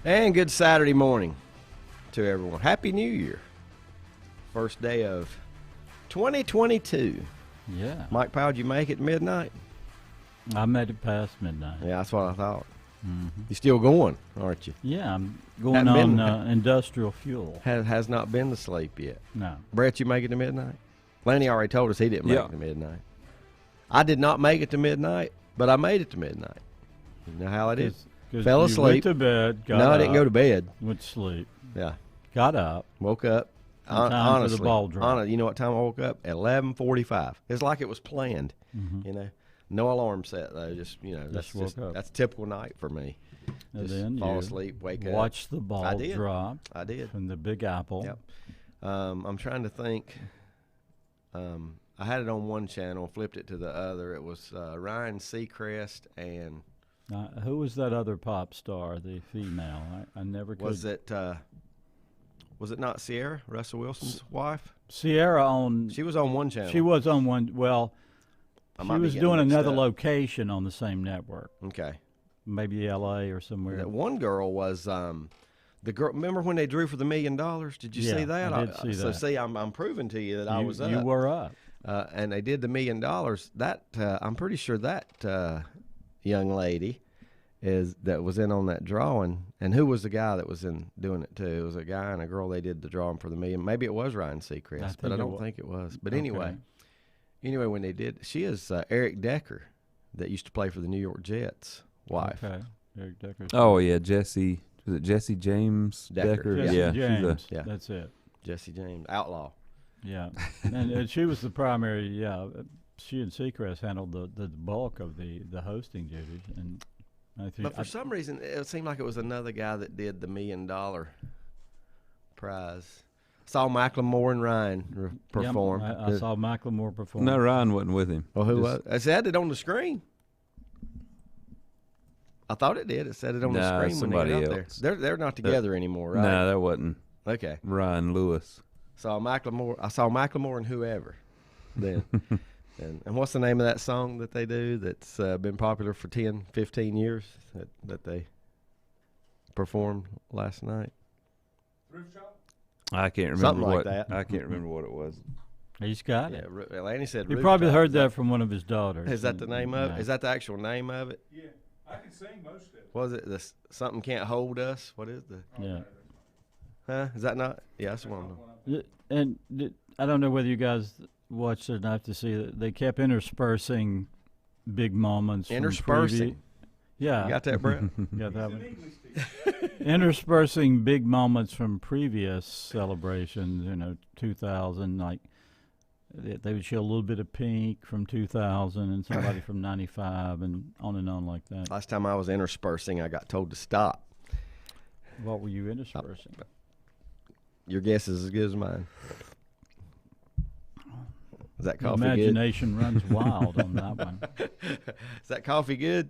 And good Saturday morning to everyone. Happy New Year. First day of 2022. Yeah. Mike Powell, did you make it midnight? I made it past midnight. Yeah, that's what I thought. Mm-hmm. You're still going, aren't you? Yeah, I'm going on industrial fuel. Has not been to sleep yet. No. Brett, you make it to midnight? Lanny already told us he didn't make it to midnight. I did not make it to midnight, but I made it to midnight. You know how it is. Fell asleep. Went to bed. Got I up, didn't go to bed. Went to sleep. Yeah. Got up. Woke up. Time for the ball drop. You know what time I woke up? At 11:45. It's like it was planned. Mm-hmm. You know, no alarm set though. Just that's a typical night for me. And just then fall asleep, wake up. Watch the ball drop. I did from the Big Apple. Yep. I'm trying to think. I had it on one channel, flipped it to the other. It was Ryan Seacrest and who was that other pop star, the female? I never could. Was it not Sierra, Russell Wilson's wife? Sierra She was on one channel. She was on one. Well, she was doing another location on the same network. Okay. Maybe L.A. or somewhere. That one girl was the girl. Remember when they drew for the $1 million? Did you see that? I did see that. So see, I'm proving to you that I was up. You were up. And they did the $1 million. That I'm pretty sure that young lady that was in on that drawing. And who was the guy that was in doing it too? It was a guy and a girl. They did the drawing for the $1 million. Maybe it was Ryan Seacrest, but I don't think it was. But anyway, when they did, she is Eric Decker, that used to play for the New York Jets. Wife. Okay. Eric Decker. Oh yeah, Jesse. Was it Jesse James Decker? Jesse yeah, James. That's it. Jesse James, outlaw. Yeah, and she was the primary. Yeah, she and Seacrest handled the bulk of the hosting duties, and I think. But for some reason, it seemed like it was another guy that did the $1 million prize. Saw Macklemore and Ryan perform. Yeah, I saw Macklemore perform. No, Ryan wasn't with him. Well, who was? It said it on the screen. I thought it did. It said it on the screen when they got else. There. They're not together anymore, right? No, that wasn't. Okay. Ryan Lewis. I saw Macklemore and whoever. Then, and what's the name of that song that they do that's been popular for 10, 15 years that they performed last night? Thrift Shop? I can't remember Something like that. I can't remember what it was. He's got it. Yeah, Lanny said. He probably heard that from one of his daughters. Is that the name of it? Is that the actual name of it? Yeah, I can sing most of it. Was it the Something Can't Hold Us? What is the? Yeah. Huh? Is that not? Yeah, that's one. And I don't know whether you guys watched it enough to see that they kept interspersing big moments. Interspersing. Yeah. You got that, Brett? Got that one. Interspersing big moments from previous celebrations. 2000, like they would show a little bit of Pink from 2000 and somebody from 95 and on like that. Last time I was interspersing, I got told to stop. What were you interspersing? Your guess is as good as mine. Is that coffee Imagination runs wild on that one. Is that coffee good?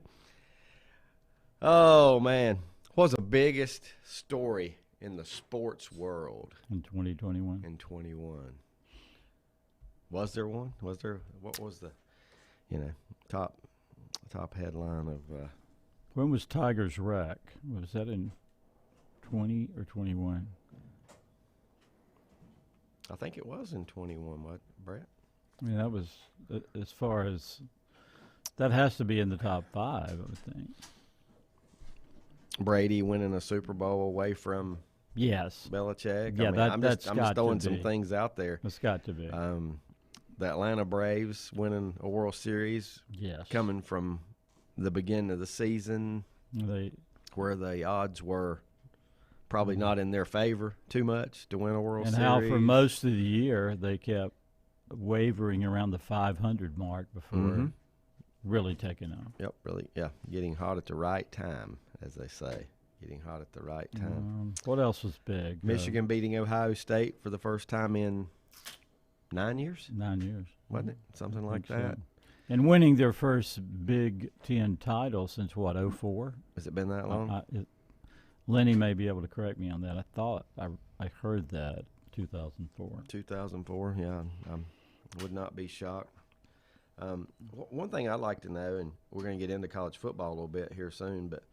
Oh, man. What's the biggest story in the sports world? In 2021? In 21. Was there one? What was the, top headline of... When was Tiger's wreck? Was that in 20 or 21? I think it was in 21, what, Brett? I mean, that was, as far as, that has to be in the top 5, I would think. Brady winning a Super Bowl away from Belichick. Yeah, I'm just throwing some things out there. It's got to be. The Atlanta Braves winning a World Series. Yes. Coming from the beginning of the season, where the odds were probably not in their favor too much to win a World Series. And how for most of the year they kept wavering around the 500 mark before really taking off. Yep, really, yeah. Getting hot at the right time, as they say. Getting hot at the right time. What else was big? Michigan beating Ohio State for the first time in 9 years? 9 years. Wasn't it? Something like that. So. And winning their first Big Ten title since, what, 04? Has it been that long? Lenny may be able to correct me on that. I thought I heard that 2004. 2004, yeah. I would not be shocked. One thing I'd like to know, and we're going to get into college football a little bit here soon, but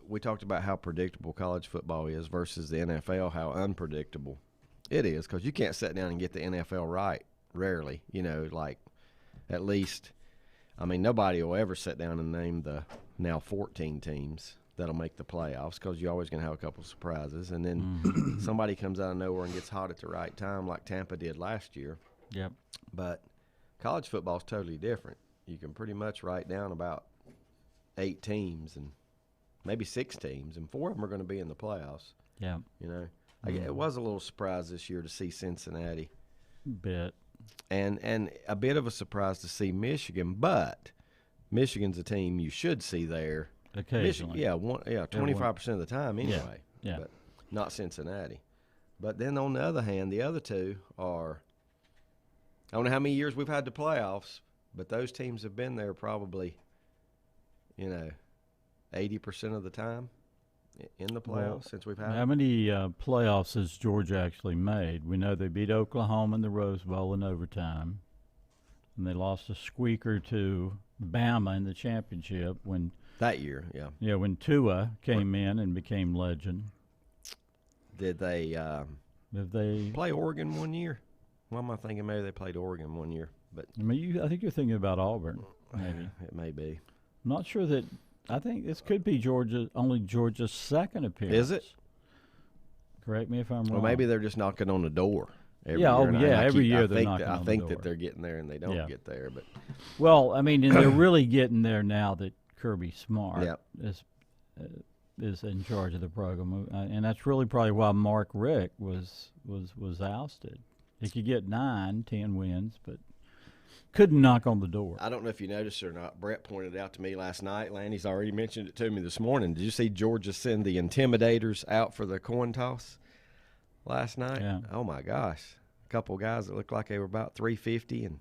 we talked about how predictable college football is versus the NFL, how unpredictable it is, because you can't sit down and get the NFL right, rarely, like at least, nobody will ever sit down and name the now 14 teams that'll make the playoffs, because you're always going to have a couple surprises, and then somebody comes out of nowhere and gets hot at the right time like Tampa did last year. Yep. But college football is totally different. You can pretty much write down about 8 teams and maybe 6 teams, and 4 of them are going to be in the playoffs. Yeah. It was a little surprise this year to see Cincinnati. Bit. And a bit of a surprise to see Michigan, but Michigan's a team you should see there. Occasionally. 25% of the time anyway. Yeah. But not Cincinnati. But then on the other hand, the other two are, I don't know how many years we've had the playoffs, but those teams have been there probably, 80% of the time in the playoffs since we've had How them. many playoffs has Georgia actually made? We know they beat Oklahoma in the Rose Bowl in overtime, and they lost a squeaker to Bama in the championship when That year, yeah. Yeah, when Tua came in and became legend. Did they If they, play Oregon one year? Why am I thinking maybe they played Oregon one year? But I think you're thinking about Auburn, maybe. it may be. I'm not sure that. I think this could be only Georgia's second appearance. Is it? Correct me if I'm wrong. Well, maybe they're just knocking on the door every Yeah, year. oh, and yeah, I every keep- year I they're think knocking that, on I the think door. that they're getting there and they don't Yeah. get there. But Well, and they're really getting there now that Kirby Smart Yep. is in charge of the program, and that's really probably why Mark Richt was ousted. He could get 9-10 wins, but couldn't knock on the door. I don't know if you noticed or not. Brett pointed out to me last night. Landy's already mentioned it to me this morning. Did you see Georgia send the Intimidators out for the coin toss last night? Yeah. Oh, my gosh. A couple guys that looked like they were about 350 and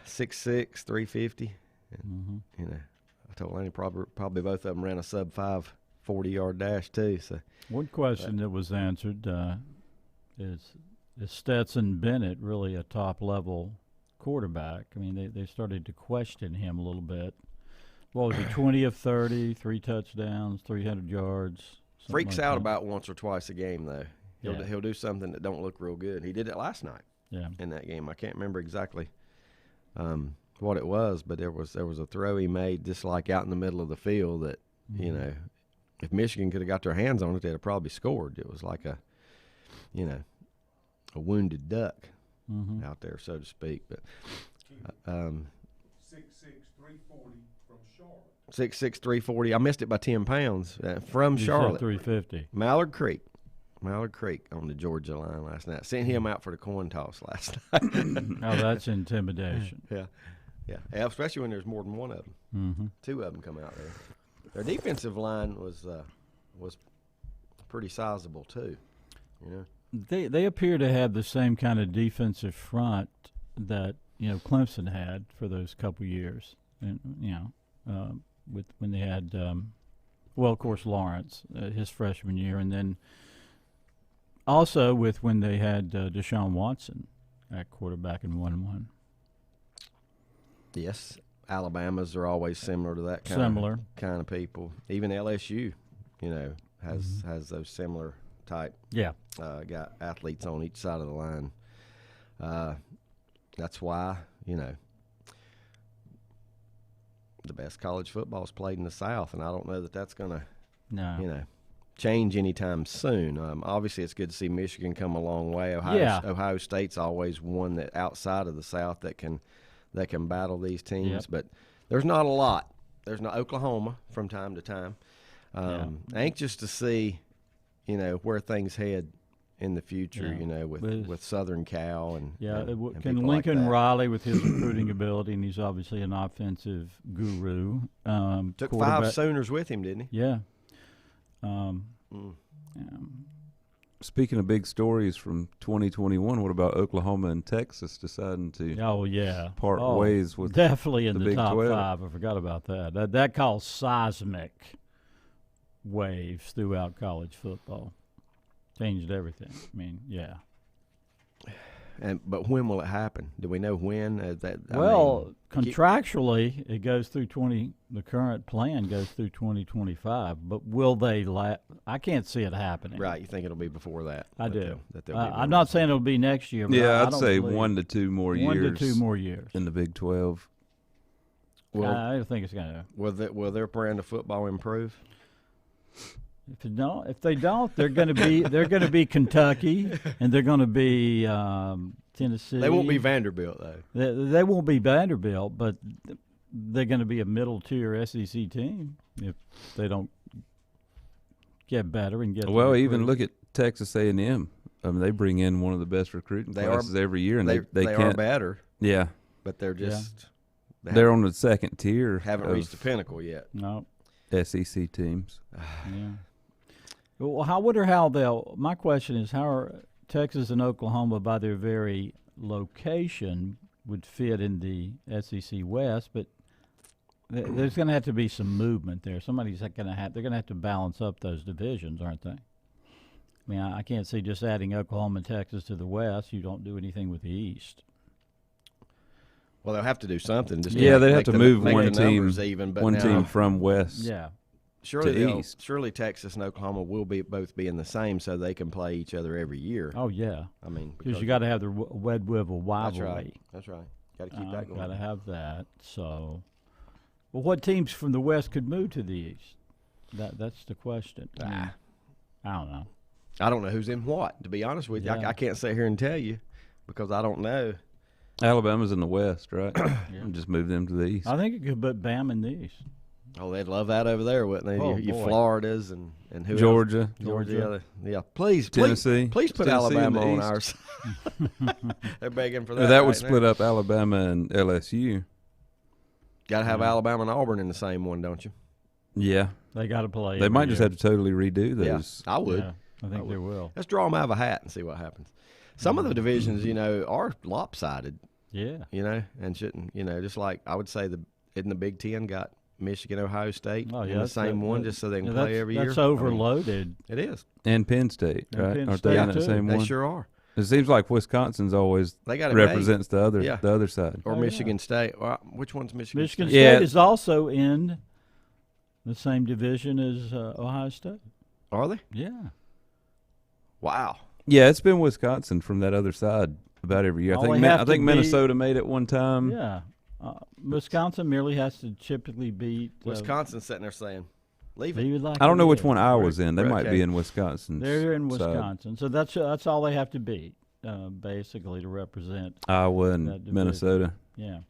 6'6", 350. And, I told Landy probably both of them ran a sub-5 40-yard dash too. So One question that was answered is Stetson Bennett really a top-level quarterback? I mean, they started to question him a little bit. What was he, 20 of 30, 3 touchdowns, 300 yards? something freaks like out that? about once or twice a game though. Yeah. He'll do something that don't look real good. He did it last night Yeah. in that game. I can't remember exactly what it was, but there was a throw he made just like out in the middle of the field that if Michigan could have got their hands on it, they'd have probably scored. It was like a wounded duck out there, so to speak. But 6'6", 340 from Charlotte. 6'6", 340. I missed it by 10 pounds from You said Charlotte. 350. Mallard Creek on the Georgia line last night. Sent him out for the coin toss last night. Oh, that's intimidation. Yeah, especially when there's more than one of them. Mm-hmm. 2 of them come out there. Their defensive line was pretty sizable too. They appear to have the same kind of defensive front that Clemson had for those couple years, and with when they had of course Lawrence his freshman year, and then also with when they had Deshaun Watson at quarterback in 1-1. Yes, Alabama's are always similar to that kind of people. Even LSU, has those similar type got athletes on each side of the line. That's why the best college football is played in the South, and I don't know that that's going to change anytime soon. Obviously, it's good to see Michigan come a long way. Ohio State's always one that outside of the South that can battle these teams, but there's not a lot. There's not Oklahoma from time to time. Anxious to see, where things head in the future. With Southern Cal and and can people Lincoln like that. Riley with his recruiting ability, and he's obviously an offensive guru. Took quarterback- 5 Sooners with him, didn't he? Yeah. Speaking of big stories from 2021, what about Oklahoma and Texas deciding to part ways with definitely in the the Big top 12? 5? I forgot about that. That caused seismic waves throughout college football. Changed everything. I mean, But when will it happen? Do we know when? Contractually, it goes through the current plan goes through 2025. But will they? I can't see it happening. Right. You think it'll be before that? I do. I'm not saying it'll be next year. But yeah, I'd say 1 to 2 more years. 1 to 2 more years in the Big 12. Well, I don't think it's going to. Will their brand of football improve? If they don't, they're going to be Kentucky, and they're going to be Tennessee. They won't be Vanderbilt though. They won't be Vanderbilt, but they're going to be a middle tier SEC team if they don't get better and get. Well, even look at Texas A&M. I mean, they bring in one of the best recruiting classes every year, and they are better. Yeah, but they're just they're on the second tier. Haven't reached the pinnacle yet. No. SEC teams. Yeah. Well, I wonder how they'll. My question is, how are Texas and Oklahoma, by their very location, would fit in the SEC West? But there's going to have to be some movement there. Somebody's going to have. They're going to have to balance up those divisions, aren't they? I mean, I can't see just adding Oklahoma and Texas to the West. You don't do anything with the East. Well, they'll have to do something. Just they'd have to move one team, team from West. Yeah. Surely Texas and Oklahoma will both be in the same, so they can play each other every year. Oh yeah, I mean, because you got to have the Red River rivalry. That's right. Got to keep that going. Got to have that. So, well, what teams from the West could move to the East? That's the question. I don't know. I don't know who's in what. To be honest with you, I can't sit here and tell you because I don't know. Alabama's in the West, right? Just move them to the East. I think it could put Bama in the East. Oh, they'd love that over there, wouldn't they? Oh, your Floridas and who Georgia. else? Georgia. Yeah. Please, Tennessee. Please put Tennessee Alabama on our side. They're begging for that. That would split up Alabama and LSU. Got to have Alabama and Auburn in the same one, don't you? Yeah. They got to play. They might just have to totally redo those. Yeah, I would. Yeah, I think they will. Let's draw them out of a hat and see what happens. Some of the divisions, are lopsided. Yeah. And shouldn't, just like I would say in the Big Ten got Michigan, Ohio State in the same one just so they can play every year. That's overloaded. It is. And Penn State, right? Aren't they in that same one? They sure are. It seems like Wisconsin's always represents the other side. Or Michigan State. Well, which one's Michigan State? Michigan State is also in the same division as Ohio State. Are they? Yeah. Wow. Yeah, it's been Wisconsin from that other side about every year. I think Minnesota made it one time. Yeah. Wisconsin merely has to typically beat. Wisconsin's sitting there saying, leave it. I don't know which one Iowa's in. They might be in Wisconsin. They're in Wisconsin. So that's all they have to beat, basically, to represent Iowa and Minnesota. Yeah.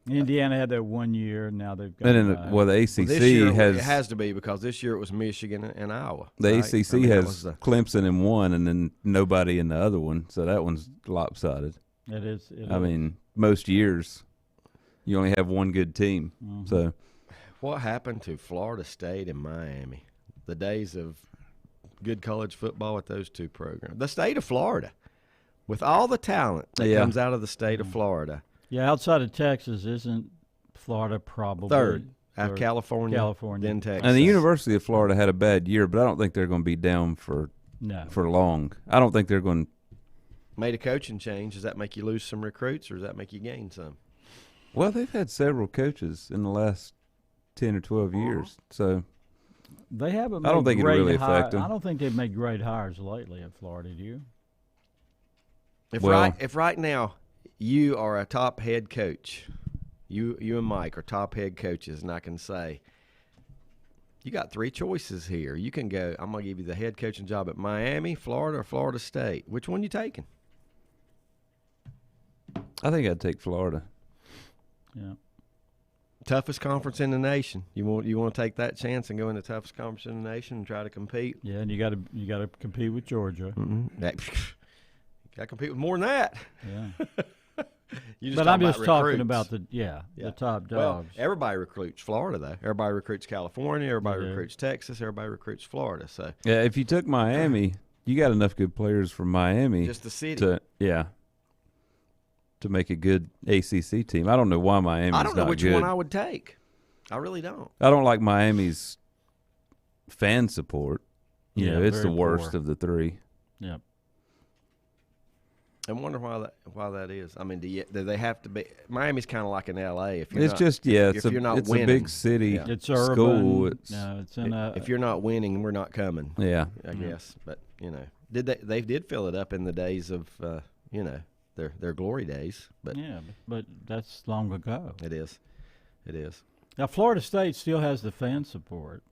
Indiana had that 1 year. Now they've got. And then, the ACC it has to be because this year it was Michigan and Iowa. The ACC has Clemson in one, and then nobody in the other one. So that one's lopsided. It is. I mean, most years you only have one good team. Mm-hmm. So, what happened to Florida State and Miami? The days of good college football at those two programs. The state of Florida, with all the talent that comes out of the state of Florida. Yeah, outside of Texas, isn't Florida probably third? California, then Texas. And the University of Florida had a bad year, but I don't think they're going to be down for long. I don't think they're going to. Made a coaching change. Does that make you lose some recruits, or does that make you gain some? Well, they've had several coaches in the last 10 or 12 years, so they haven't. I don't think it really affect them. I don't think they've made great hires lately at Florida. Do you? If right now you are a top head coach, you and Mike are top head coaches, and I can say you got three choices here. You can go. I'm gonna give you the head coaching job at Miami, Florida, or Florida State. Which one you taking? I think I'd take Florida. Yeah. Toughest conference in the nation. You want to take that chance and go in the toughest conference in the nation and try to compete? Yeah, and you got to compete with Georgia. Mm-hmm. You got to compete with more than that. Yeah. But I'm just talking about the top dogs. Well, everybody recruits Florida though. Everybody recruits California. Everybody recruits Texas. Everybody recruits Florida. So yeah, if you took Miami, you got enough good players from Miami. Just the city. To make a good ACC team. I don't know why Miami's not good. I don't know which one I would take. I really don't. I don't like Miami's fan support. It's the worst of the three. Yep. I wonder why that is. I mean, do they have to be? Miami's kind of like in L.A. If you're it's not, just yeah, if you're not it's winning, a big city. Yeah. It's school. urban. No, it's in a. If you're not winning, we're not coming. Yeah, I guess. But they did fill it up in the days of their glory days. But yeah, but that's long ago. It is. Now Florida State still has the fan support.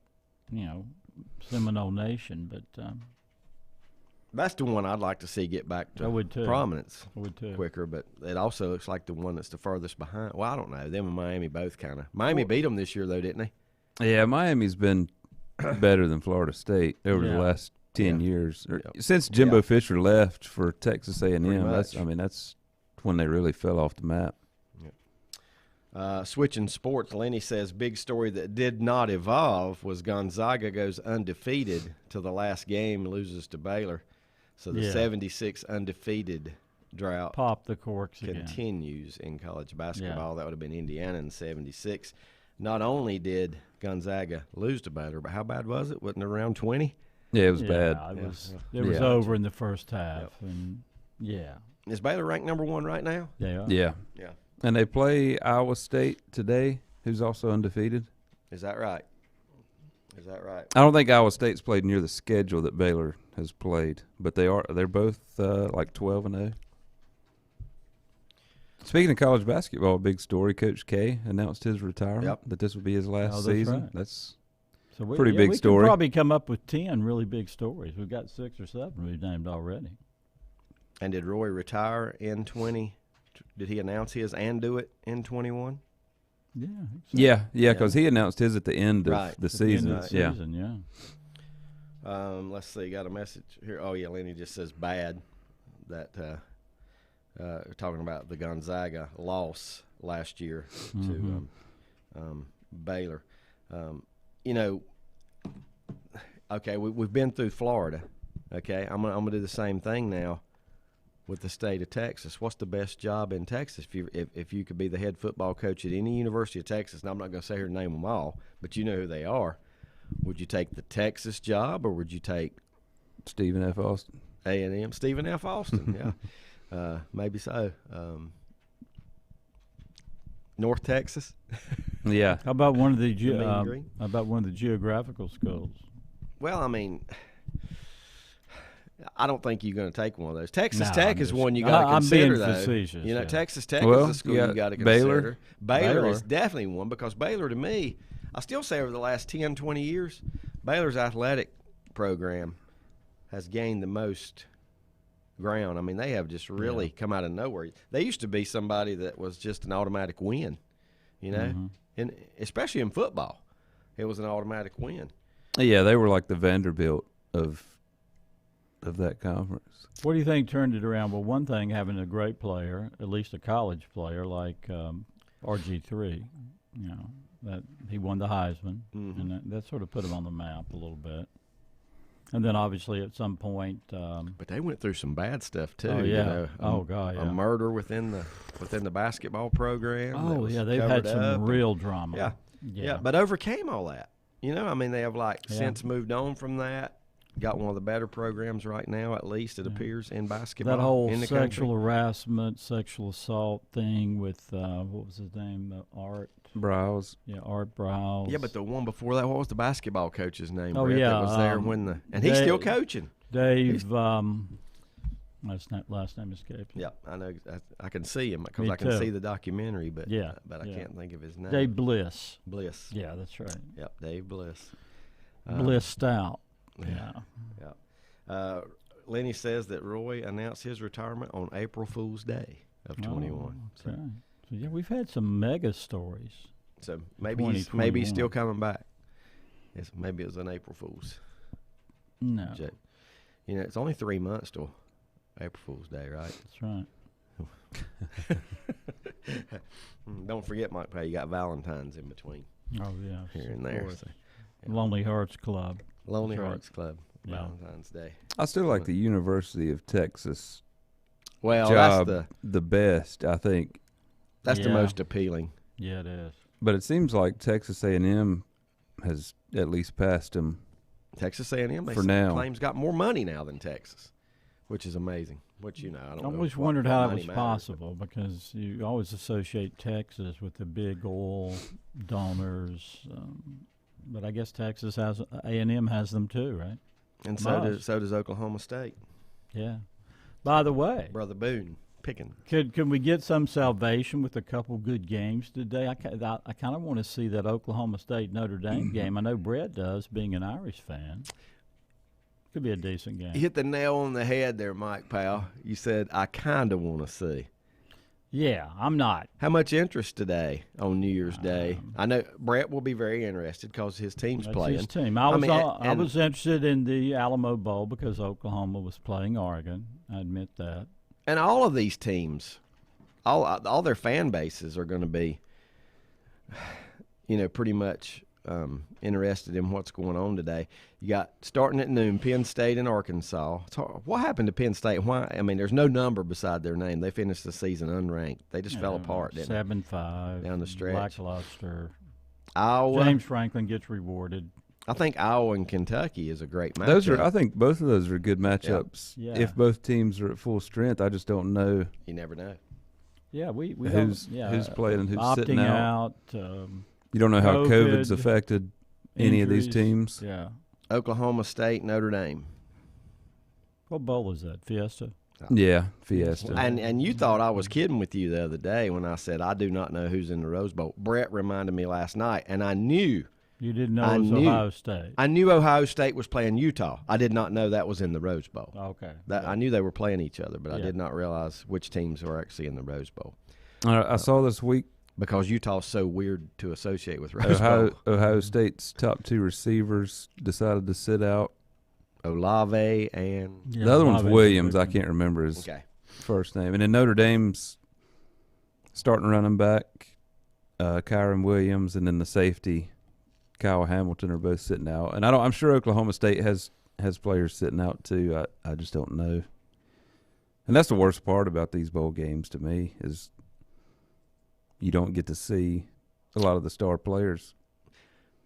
Seminole Nation, but. That's the one I'd like to see get back to prominence quicker, but it also looks like the one that's the furthest behind. Well, I don't know. Them and Miami both kind of. Miami beat them this year, though, didn't they? Yeah, Miami's been better than Florida State over the last 10 years. Since Jimbo Fisher left for Texas A&M, that's when they really fell off the map. Switching sports, Lenny says big story that did not evolve was Gonzaga goes undefeated till the last game, loses to Baylor. So the 76 undefeated drought pop the corks continues again. In college basketball. Yeah. That would have been Indiana in 76. Not only did Gonzaga lose to Baylor, but how bad was it? Wasn't it around 20? Yeah, it was bad. It was over in the first half. Yep. And Is Baylor ranked number 1 right now? They are. Yeah. And they play Iowa State today, who's also undefeated. Is that right? I don't think Iowa State's played near the schedule that Baylor has played, but they're both like 12-0. Speaking of college basketball, big story. Coach K announced his retirement. That this would be his last season. Right. That's so pretty big story. We could probably come up with 10 really big stories. We've got 6 or 7 we've named already. And did Roy retire in 20? Did he announce his and do it in 21? Yeah. Because he announced his at the end of the season. Let's see. Got a message here. Oh, yeah, Lenny just says bad. That talking about the Gonzaga loss last year to Baylor. Okay, we've been through Florida. Okay, I'm gonna do the same thing now with the state of Texas. What's the best job in Texas? If you could be the head football coach at any University of Texas, and I'm not going to say here and name them all, but you know who they are. Would you take the Texas job, or would you take Stephen F. Austin? A&M, Stephen F. Austin, maybe so. North Texas. Yeah. How about one of the geographical schools? Well, I mean, I don't think you're going to take one of those. Texas Tech is one you got to consider, though. Facetious, Texas Tech is a school you got to consider. Baylor. Baylor is definitely one, because Baylor, to me, I still say over the last 10, 20 years, Baylor's athletic program has gained the most ground. I mean, they have just really come out of nowhere. They used to be somebody that was just an automatic win, and especially in football, it was an automatic win. Yeah, they were like the Vanderbilt of that conference. What do you think turned it around? Well, one thing, having a great player, at least a college player like RG3, that he won the Heisman, and that sort of put him on the map a little bit. And then obviously at some point, but they went through some bad stuff too. Oh yeah. A murder within the basketball program. Oh yeah, they've had some real drama. Yeah, but overcame all that. I mean, they have since moved on from that. Got one of the better programs right now, at least it appears, in basketball. That whole in the sexual country. harassment, sexual assault thing with what was his name? Art Browse. Yeah, Art Browse. Yeah, but the one before that, what was the basketball coach's name? Oh, Brett, yeah, that was there and he's still coaching. Dave. Last name escapes me. Yeah, I know. I can see him because I can see the documentary, but I can't think of his name. Dave Bliss. Bliss. Yeah, that's right. Yep, Dave Bliss. Bliss Stout. Yeah. Lenny says that Roy announced his retirement on April Fool's Day of 21. Okay. So yeah, we've had some mega stories. So maybe he's still coming back. Maybe it was an April Fool's. No. Joke. It's only 3 months till April Fool's Day, right? That's right. Don't forget, Mike Pay, you got Valentine's in between. Oh yeah. Here and there. So, Lonely Hearts Club. Lonely Hearts Club. Valentine's Day. I still like the University of Texas. Well, job that's the best, I think. That's the most appealing. Yeah, it is. But it seems like Texas A&M has at least passed them. Texas A&M for now claims got more money now than Texas, which is amazing. which, you know, I don't I know. always what wondered how that money was matters. possible because you always associate Texas with the big oil donors, but I guess Texas has A&M has them too, right? And Must. so does Oklahoma State. Yeah. By the way, Brother Boone picking. can we get some salvation with a couple good games today? I kind of want to see that Oklahoma State Notre Dame game. I know Brett does, being an Irish fan. Could be a decent game. You hit the nail on the head there, Mike Powell. You said, I kind of want to see. Yeah, I'm not. How much interest today on New Year's Day? I know Brett will be very interested because his team's That's playing. his team. I mean, was interested in the Alamo Bowl because Oklahoma was playing Oregon. I admit that. And all of these teams, all their fan bases are going to be, you know, pretty much interested in what's going on today. You got starting at noon, Penn State and Arkansas. What happened to Penn State? Why? I mean, there's no number beside their name. They finished the season unranked. They just fell apart, didn't 7-5 down the stretch. lackluster. they? Iowa. James Franklin gets rewarded. I think Iowa and Kentucky is a great matchup. I think both of those are good matchups. Yeah. If both teams are at full strength, I just don't know You never know. Yeah, we who's playing and who's sitting opting out. out. You don't know how COVID's COVID, affected any of these injuries. teams. Yeah. Oklahoma State, Notre Dame. What bowl is that? Fiesta? Yeah, Fiesta. And you thought I was kidding with you the other day when I said I do not know who's in the Rose Bowl. Brett reminded me last night, and I knew You didn't know it was Ohio State. I knew Ohio State was playing Utah. I did not know that was in the Rose Bowl. Okay. I knew they were playing each other, but I Yeah. did not realize which teams were actually in the Rose Bowl I saw this week because Utah's so weird to associate with Rose Bowl. Ohio State's top two receivers decided to sit out. Olave and Yeah, The other one's Olave's a Williams. good I one. can't remember his okay. first name. And then Notre Dame's starting running back, Kyron Williams, and then the safety, Kyle Hamilton, are both sitting out. And I'm sure Oklahoma State has players sitting out too. I just don't know. And that's the worst part about these bowl games to me is you don't get to see a lot of the star players.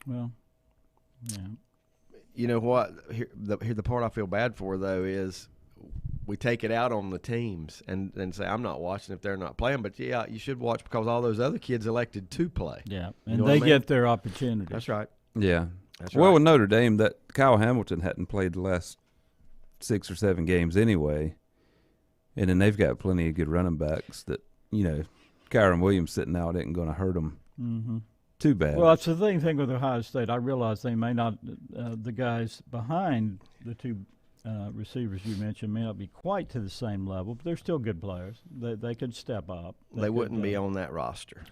Well, yeah. You know what? Here, the part I feel bad for though is we take it out on the teams and say I'm not watching if they're not playing, but yeah, you should watch because all those other kids elected to play. Yeah, You and know they what I mean? get their opportunity. That's right. Yeah. That's Well, right. with Notre Dame, that Kyle Hamilton hadn't played the last 6 or 7 games anyway. And then they've got plenty of good running backs that, Kyron Williams sitting out isn't going to hurt them Mm-hmm. too bad. Well, that's the thing with Ohio State. I realize they may not, the guys behind the two receivers you mentioned may not be quite to the same level, but they're still good players. They could step up. They wouldn't be on that roster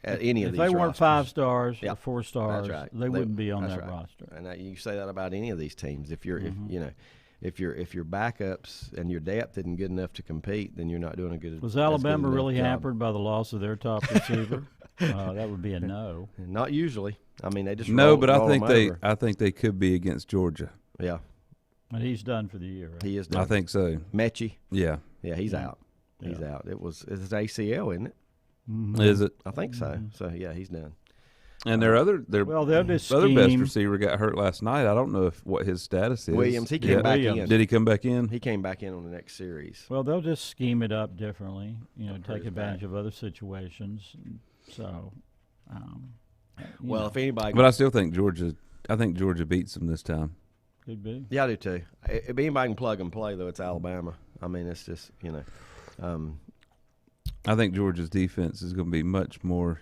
at any of if these they weren't rosters. 5 stars Yeah, or 4 stars, right. they wouldn't be on that's that right. roster. And you say that about any of these teams. If you're, Mhm. if your backups and your depth isn't good enough to compete, then you're not doing a good. Was as Alabama good enough really job. hampered by the loss of their top receiver? That would be a no. Not usually. I mean, they just no, roll, but roll I them think over. they could be against Georgia. Yeah, And he's done for the year, right? he is. I think so. Mechie. Yeah. Yeah, he's Yeah. out. He's Yeah. out. It's ACL, isn't it? Mhm. Is it? I think so. Mhm. So yeah, he's done. And their Well, they'll just other best scheme. receiver got hurt last night. I don't know what his status is. Williams, he came Yeah. back Williams. in. Did he come back in? He came back in on the next series. Well, they'll just scheme it up differently, Hurt take his advantage back. of other situations. So, you Well, know, if anybody, But I still think Georgia beats them this time. could be. yeah, I do too. If anybody can plug and play, though, it's Alabama. I mean, it's just I think Georgia's defense is going to be much more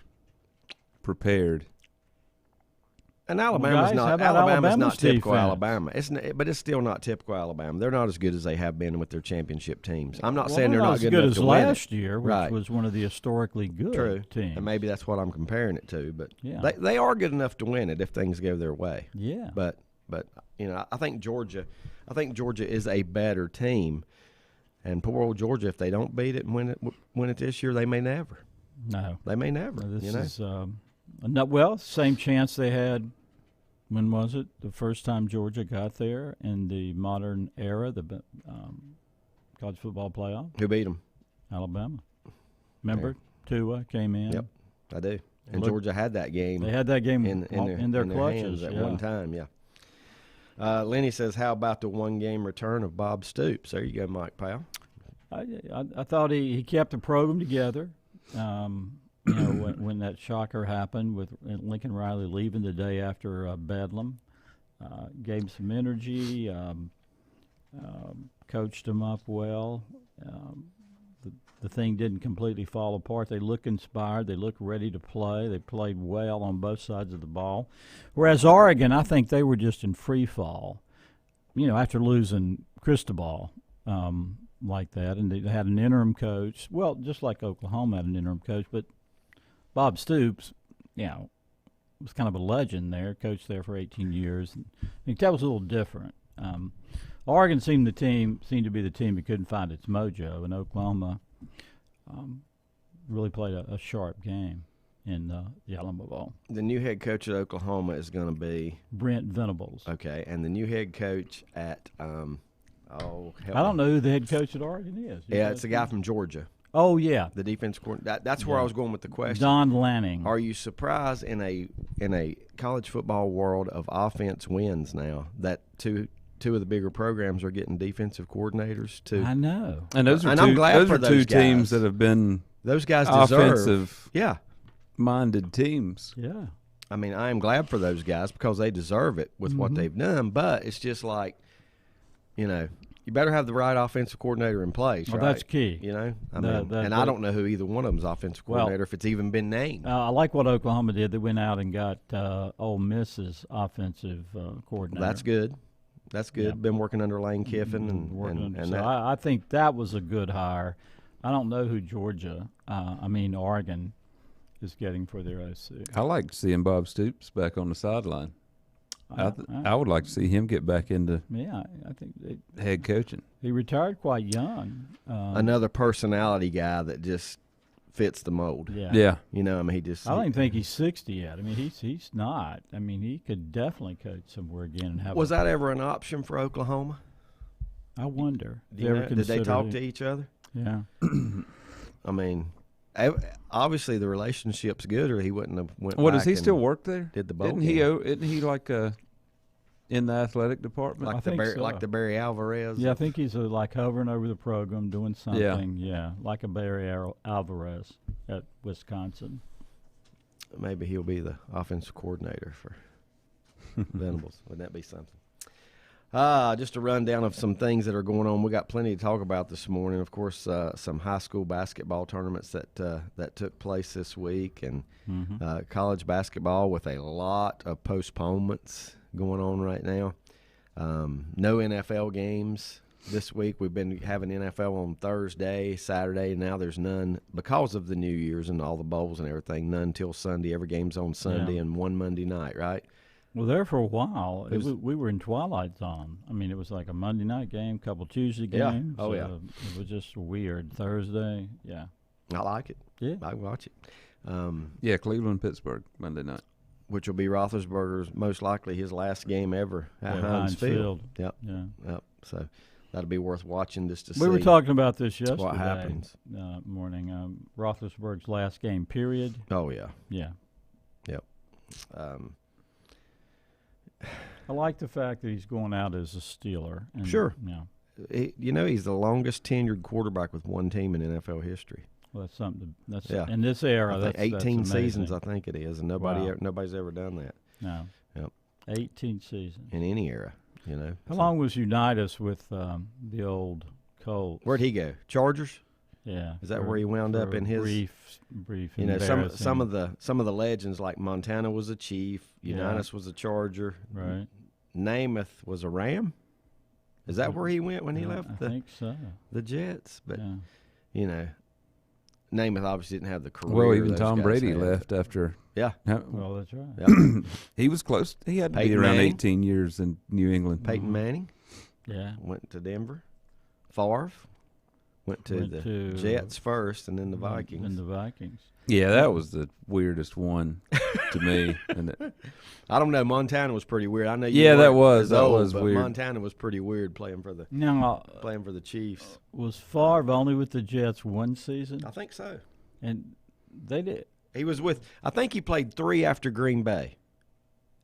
prepared. And guys, Alabama's how not about Alabama's not Alabama's typical defense? Alabama. But it's still not typical Alabama. They're not as good as they have been with their championship teams. I'm not saying they're not as good good enough as to win it. last year, which Right. was one of the historically good True, teams. and maybe that's what I'm comparing it to. But Yeah. they are good enough to win it if things go their way. Yeah. But I think Georgia is a better team. And poor old Georgia, if they don't beat it and win it this year, they may never. No. They may never. This you know? is same chance they had. When was it? The first time Georgia got there in the modern era, the college football playoff. Who beat them? Alabama. Remember, Tua came in. Yep, I do. And Look, Georgia had that game. They had that game in their their clutches hands at yeah. one time. Yeah. Lenny says, "How about the one-game return of Bob Stoops?" There you go, Mike Powell. I thought he kept the program together. You know, when that shocker happened with Lincoln Riley leaving the day after Bedlam, gave him some energy, coached him up well. The thing didn't completely fall apart. They look inspired. They look ready to play. They played well on both sides of the ball. Whereas Oregon, I think they were just in free fall. You know, after losing Cristobal like that, and they had an interim coach. Well, just like Oklahoma had an interim coach, but Bob Stoops, you know, was kind of a legend there. Coached there for 18 years. And I think that was a little different. Oregon seemed to be the team that couldn't find its mojo, and Oklahoma really played a sharp game in the Alamo Bowl. The new head coach at Oklahoma is going to be Brent Venables. okay, and the new head coach at I don't know who the head coach at Oregon is. Yeah, it's a guy from Georgia. Oh yeah, The defense coordinator. That's where I was going with the question. Don Lanning. Are you surprised in a college football world of offense wins now that two of the bigger programs are getting defensive coordinators too? I know. And those are And two, I'm glad those for are those two guys. teams that have been Those guys deserve. offensive Yeah, minded teams. Yeah. I mean, I am glad for those guys because they deserve it with what they've done. But it's just like, you know, you better have the right offensive coordinator in place. Well, right? that's key. You know, I That- mean, and I don't know who either one of them's offensive Well, coordinator if it's even been named. I like what Oklahoma did. They went out and got Ole Miss's offensive coordinator. That's good. That's good. Yeah. Been working under Lane Kiffin So that. I think that was a good hire. I don't know who Oregon is getting for their OC. I like seeing Bob Stoops back on the sideline. I would like to see him get back into I think head coaching. he retired quite young. Another personality guy that just fits the mold. Yeah. Yeah. You know, I mean, he just. I don't even think he's 60 yet. I mean, he's not. I mean, he could definitely coach somewhere again and have. Was that ever an option for Oklahoma? I wonder. Do you know, did they talk to each other? Yeah. I mean, obviously the relationship's good, or he wouldn't have went. What, does back he and still work there? Did the bowl Isn't he like in the athletic department? like I the think so. like the Barry Alvarez? Yeah, I think he's like hovering over the program, doing something. Yeah, like a Barry Alvarez at Wisconsin. Maybe he'll be the offensive coordinator for Venables. Wouldn't that be something? Just a rundown of some things that are going on. We got plenty to talk about this morning. Of course, some high school basketball tournaments that took place this week, and college basketball with a lot of postponements going on right now. No NFL games this week. We've been having NFL on Thursday, Saturday. Now there's none because of the New Year's and all the bowls and everything. None till Sunday. Every game's on Sunday and one Monday night, right? Well, there for a while, we were in Twilight Zone. I mean, it was like a Monday night game, couple Tuesday Yeah. games. Oh, yeah. It was just weird. Thursday, yeah. I like it. Yeah. I watch it. Yeah, Cleveland, Pittsburgh, Monday night. Which will be Roethlisberger's most likely his last game ever at Yeah, Heinz Heinz Field. Field. Yep. Yeah. Yep. So that'll be worth watching just to see. We were talking about this yesterday. what happens. Morning. Roethlisberger's last game, period. Oh yeah. Yeah. Yep. I like the fact that he's going out as a Steeler. And, Sure. Yeah. He's the longest tenured quarterback with one team in NFL history. Well, that's something. That's Yeah. in this era. I think that's 18 amazing. seasons. I think it is, and Wow. nobody's ever done that No. Yep. 18 seasons. in any era. You know. How So- long was Unitas with the old Colts? Where'd he go? Chargers. Yeah. Is that where he wound up for in his? brief? You know, some embarrassing- of the legends like Montana was a Chief, Yeah. Unitas was a Charger, right. Namath was a Ram. Is that where he went when he Yeah, left I the think so. Jets? But Yeah. you know, Namath obviously didn't have the career. Well, even those Tom guys Brady had. left after. Yeah, Well, that's right. yeah. He was close. He had to be Peyton around Manning. 18 years in New England. Peyton Manning Yeah. went to Denver. Favre went to Went the to- Jets first, and then the Vikings. And the Vikings. Yeah, that was the weirdest one to me. And I don't know. Montana was pretty weird. I know. Yeah, that weren't was- as that old, was but weird. Montana was pretty weird playing for the Now, Chiefs. was Favre only with the Jets one season? I think so. And they did. He was with. I think he played 3 after Green Bay,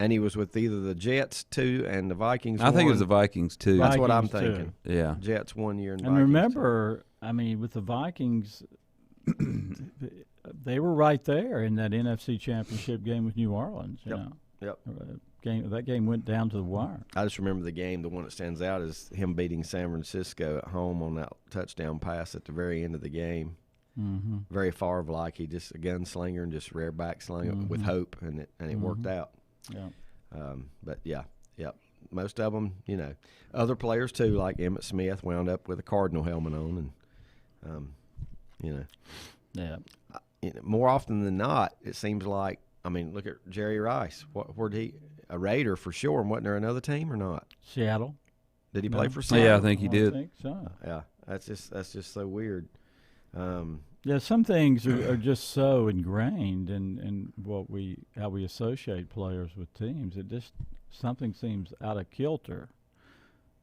and he was with either the Jets 2 and the Vikings. I think it was the 1. Vikings too. That's what I'm Vikings, too. thinking. Yeah. Jets 1 year and And Vikings 2. remember, I mean, with the Vikings, they were right there in that NFC Championship game with New Orleans. You know? Yep. That game went down to the wire. I just remember the game. The one that stands out is him beating San Francisco at home on that touchdown pass at the very end of the game. Mm-hmm. Very Favre-like. He just a gunslinger and just rare back sling with hope, and it worked out. Yeah. But yeah. Most of them, you know, other players too, like Emmitt Smith, wound up with a Cardinal helmet on, and you know, more often than not, it seems like. I mean, look at Jerry Rice. Where'd he? A Raider for sure. And wasn't there another team or not? Seattle. Did he play for Seattle? Yeah, I think he did. I think so. Yeah, that's just so weird. Yeah, some things are just so ingrained in how we associate players with teams. It just something seems out of kilter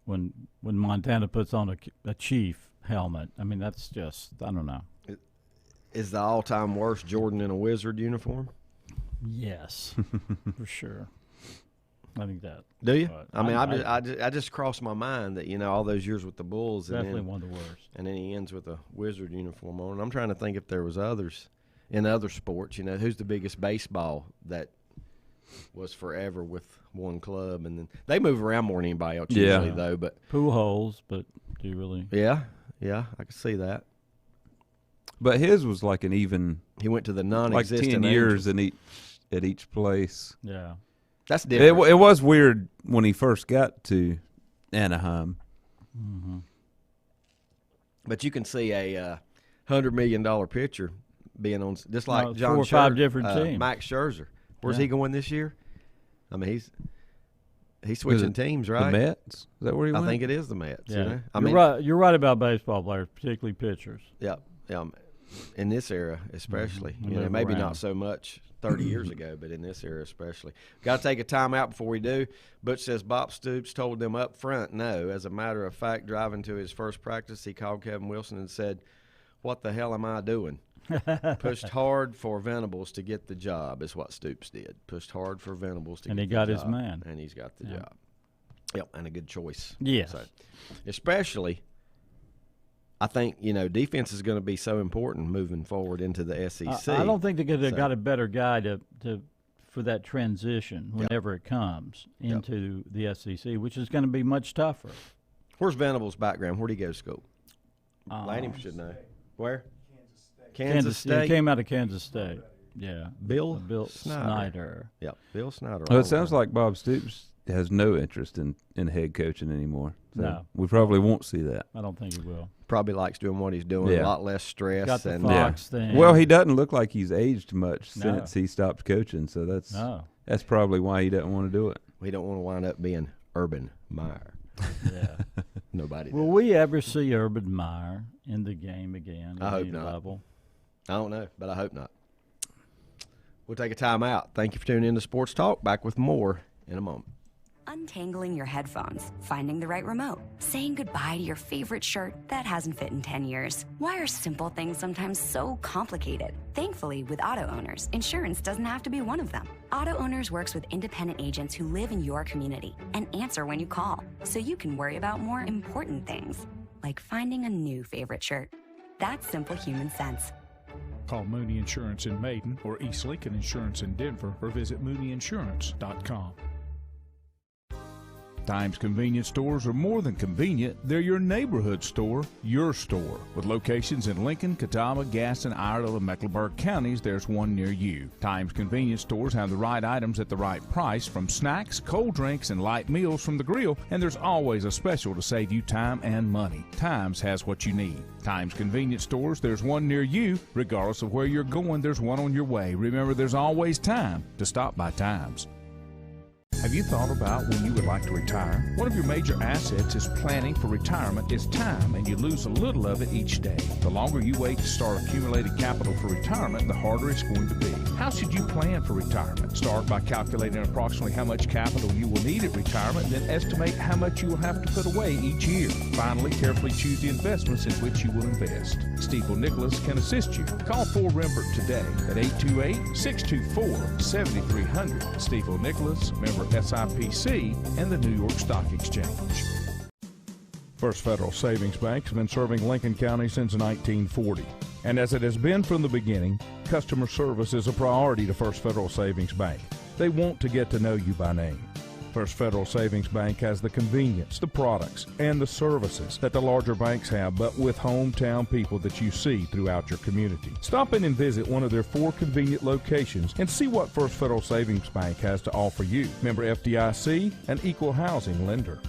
when Montana puts on a Chief helmet. I mean, that's just, I don't know. Is the all-time worst Jordan in a Wizard uniform? Yes, for sure. I think that. Do you? But I mean, I just crossed my mind that, you know, all those years with the Bulls. Definitely one of the worst. And then he ends with a Wizard uniform on. I'm trying to think if there was others in other sports. You know, who's the biggest baseball that was forever with one club? And then they move around more than anybody else usually, though. But Pujols, but do you really? Yeah, I can see that. But his was like an even. He went to the non-existent like 10 years Angels. at each place. Yeah. That's different. It was weird when he first got to Anaheim. Mm-hmm. But you can see a $100 million pitcher being on, just like John 4 or 5 different teams. Max Scherzer. Where's he going this year? I mean, he's switching teams, right? The Mets? Is that where he went? I think it is the Mets. Yeah. You know? You're right. You're right about baseball players, particularly pitchers. Yeah. In this era, especially. Mm-hmm. You know, maybe not so much 30 years ago, but in this era especially. Got to take a timeout before we do. Butch says Bob Stoops told them up front no. As a matter of fact, driving to his first practice, he called Kevin Wilson and said, "What the hell am I doing?" Pushed hard for Venables to get the job is what Stoops did. Pushed hard for Venables to get the job. And he got his man. And he's got the job. Yep, and a good choice. Yes. So, especially, I think, you know, defense is going to be so important moving forward into the SEC. I don't think they could have got a better guy for that transition whenever it comes into the SEC, which is going to be much tougher. Where's Venables' background? Where did he go to school? Lanham should know. Where? Kansas State. He came out of Kansas State. Yeah. Bill Snyder. Yep, Bill Snyder. Well, it sounds like Bob Stoops has no interest in head coaching anymore. So no. We probably won't see that. I don't think he will. Probably likes doing what he's doing, a lot less stress. Got the Fox thing. Well, he doesn't look like he's aged much since he stopped coaching, so that's probably why he doesn't want to do it. We don't want to wind up being Urban Meyer. Yeah. Nobody Will does. we ever see Urban Meyer in the game again? I hope not. Level? I don't know, but I hope not. We'll take a time out. Thank you for tuning in to Sports Talk. Back with more in a moment. Untangling your headphones, finding the right remote, saying goodbye to your favorite shirt that hasn't fit in 10 years. Why are simple things sometimes so complicated? Thankfully, with auto owners, insurance doesn't have to be one of them. Auto Owners works with independent agents who live in your community and answer when you call, so you can worry about more important things, like finding a new favorite shirt. That's simple human sense. Call Mooney Insurance in Maiden or East Lincoln Insurance in Denver or visit mooneyinsurance.com. Times convenience stores are more than convenient. They're your neighborhood store, your store. With locations in Lincoln, Catawba, Gaston, Iredell, and Mecklenburg counties, there's one near you. Times convenience stores have the right items at the right price, from snacks, cold drinks, and light meals from the grill, and there's always a special to save you time and money. Times has what you need. Times convenience stores, there's one near you. Regardless of where you're going, there's one on your way. Remember, there's always time to stop by Times. Have you thought about when you would like to retire? One of your major assets is planning for retirement is time, and you lose a little of it each day. The longer you wait to start accumulating capital for retirement, the harder it's going to be. How should you plan for retirement? Start by calculating approximately how much capital you will need at retirement, then estimate how much you will have to put away each year. Finally, carefully choose the investments in which you will invest. Stiefel Nicholas can assist you. Call Fort Rembert today at 828-624-7300. Stiefel Nicholas, member SIPC, and the New York Stock Exchange. First Federal Savings Bank has been serving Lincoln County since 1940. And as it has been from the beginning, customer service is a priority to First Federal Savings Bank. They want to get to know you by name. First Federal Savings Bank has the convenience, the products, and the services that the larger banks have, but with hometown people that you see throughout your community. Stop in and visit one of their 4 convenient locations and see what First Federal Savings Bank has to offer you. Member FDIC, an equal housing lender.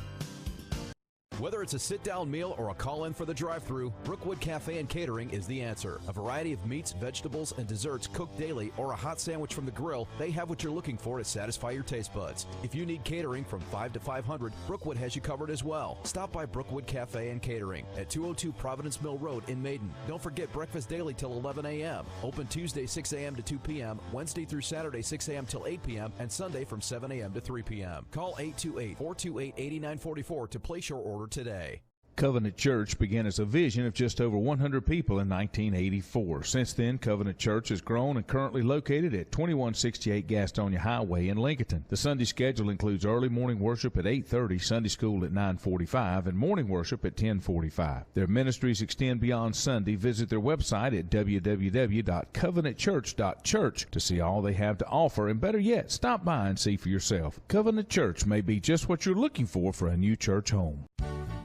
Whether it's a sit-down meal or a call-in for the drive-thru, Brookwood Cafe and Catering is the answer. A variety of meats, vegetables, and desserts cooked daily, or a hot sandwich from the grill, they have what you're looking for to satisfy your taste buds. If you need catering from 5 to 500, Brookwood has you covered as well. Stop by Brookwood Cafe and Catering at 202 Providence Mill Road in Maiden. Don't forget breakfast daily till 11 a.m. Open Tuesday 6 a.m. to 2 p.m., Wednesday through Saturday 6 a.m. till 8 p.m., and Sunday from 7 a.m. to 3 p.m. Call 828-428-8944 to place your order today. Covenant Church began as a vision of just over 100 people in 1984. Since then, Covenant Church has grown and currently located at 2168 Gastonia Highway in Lincoln. The Sunday schedule includes early morning worship at 8:30, Sunday school at 9:45, and morning worship at 10:45. Their ministries extend beyond Sunday. Visit their website at www.covenantchurch.church to see all they have to offer, and better yet, stop by and see for yourself. Covenant Church may be just what you're looking for a new church home.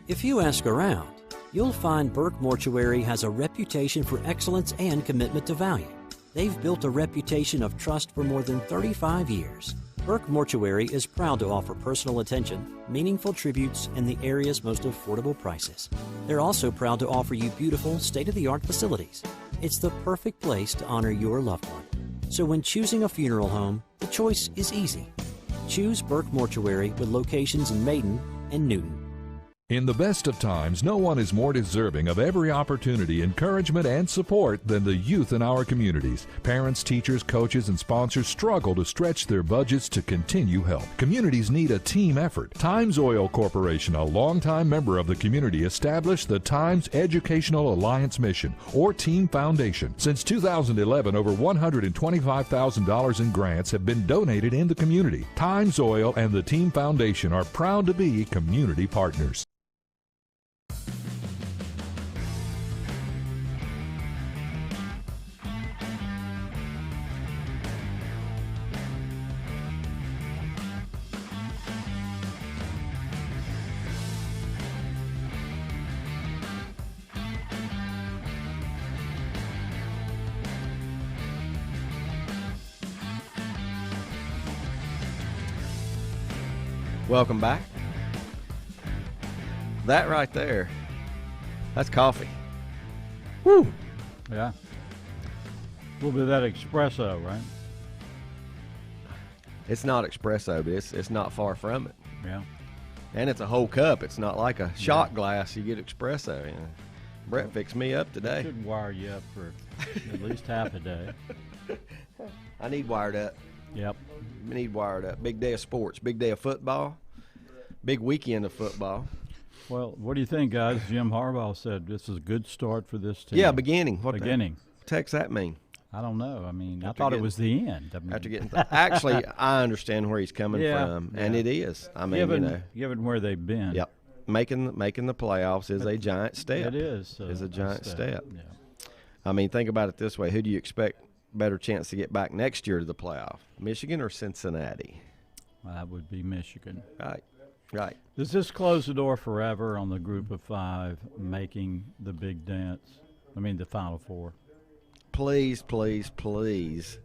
If you ask around, you'll find Burke Mortuary has a reputation for excellence and commitment to value. They've built a reputation of trust for more than 35 years. Burke Mortuary is proud to offer personal attention, meaningful tributes, and the area's most affordable prices. They're also proud to offer you beautiful, state-of-the-art facilities. It's the perfect place to honor your loved one. So when choosing a funeral home, the choice is easy. Choose Burke Mortuary with locations in Maiden and Newton. In the best of times, no one is more deserving of every opportunity, encouragement, and support than the youth in our communities. Parents, teachers, coaches, and sponsors struggle to stretch their budgets to continue help. Communities need a team effort. Times Oil Corporation, a longtime member of the community, established the Times Educational Alliance Mission, or Team Foundation. Since 2011, over $125,000 in grants have been donated in the community. Times Oil and the Team Foundation are proud to be community partners. Welcome back. That right there, that's coffee. Woo! Yeah. A little bit of that espresso, right? It's not espresso, but it's not far from it. Yeah. And it's a whole cup. It's not like a shot glass you get espresso. You know. Brett fixed me up today. Should wire you up for at least half a day. I need wired up. Yep. We need wired up. Big day of sports. Big day of football. Big weekend of football. Well, what do you think, guys? Jim Harbaugh said this is a good start for this team. Yeah, beginning. What beginning? What the heck's that mean? I don't know. I mean, I thought it was the end. I mean, after getting actually, I understand where he's coming from, and it is. I mean, given where they've been. Yep. Making the playoffs is a giant step. It is. Is a giant step. Yeah. I mean, think about it this way: who do you expect better chance to get back next year to the playoff? Michigan or Cincinnati? That would be Michigan. Right. Does this close the door forever on the group of five making the big dance? I mean, the Final Four. Please, please, please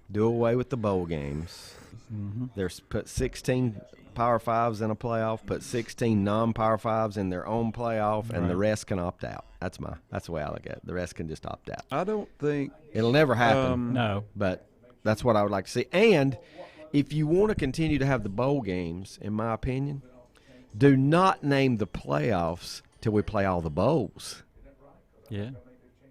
do away with the bowl games. Mm-hmm. There's put 16 Power Fives in a playoff, put 16 non-Power Fives in their own playoff, and the rest can opt out. That's the way I look at it. The rest can just opt out. I don't think it'll never happen. No, but that's what I would like to see. And if you want to continue to have the bowl games, in my opinion, do not name the playoffs till we play all the bowls. Yeah.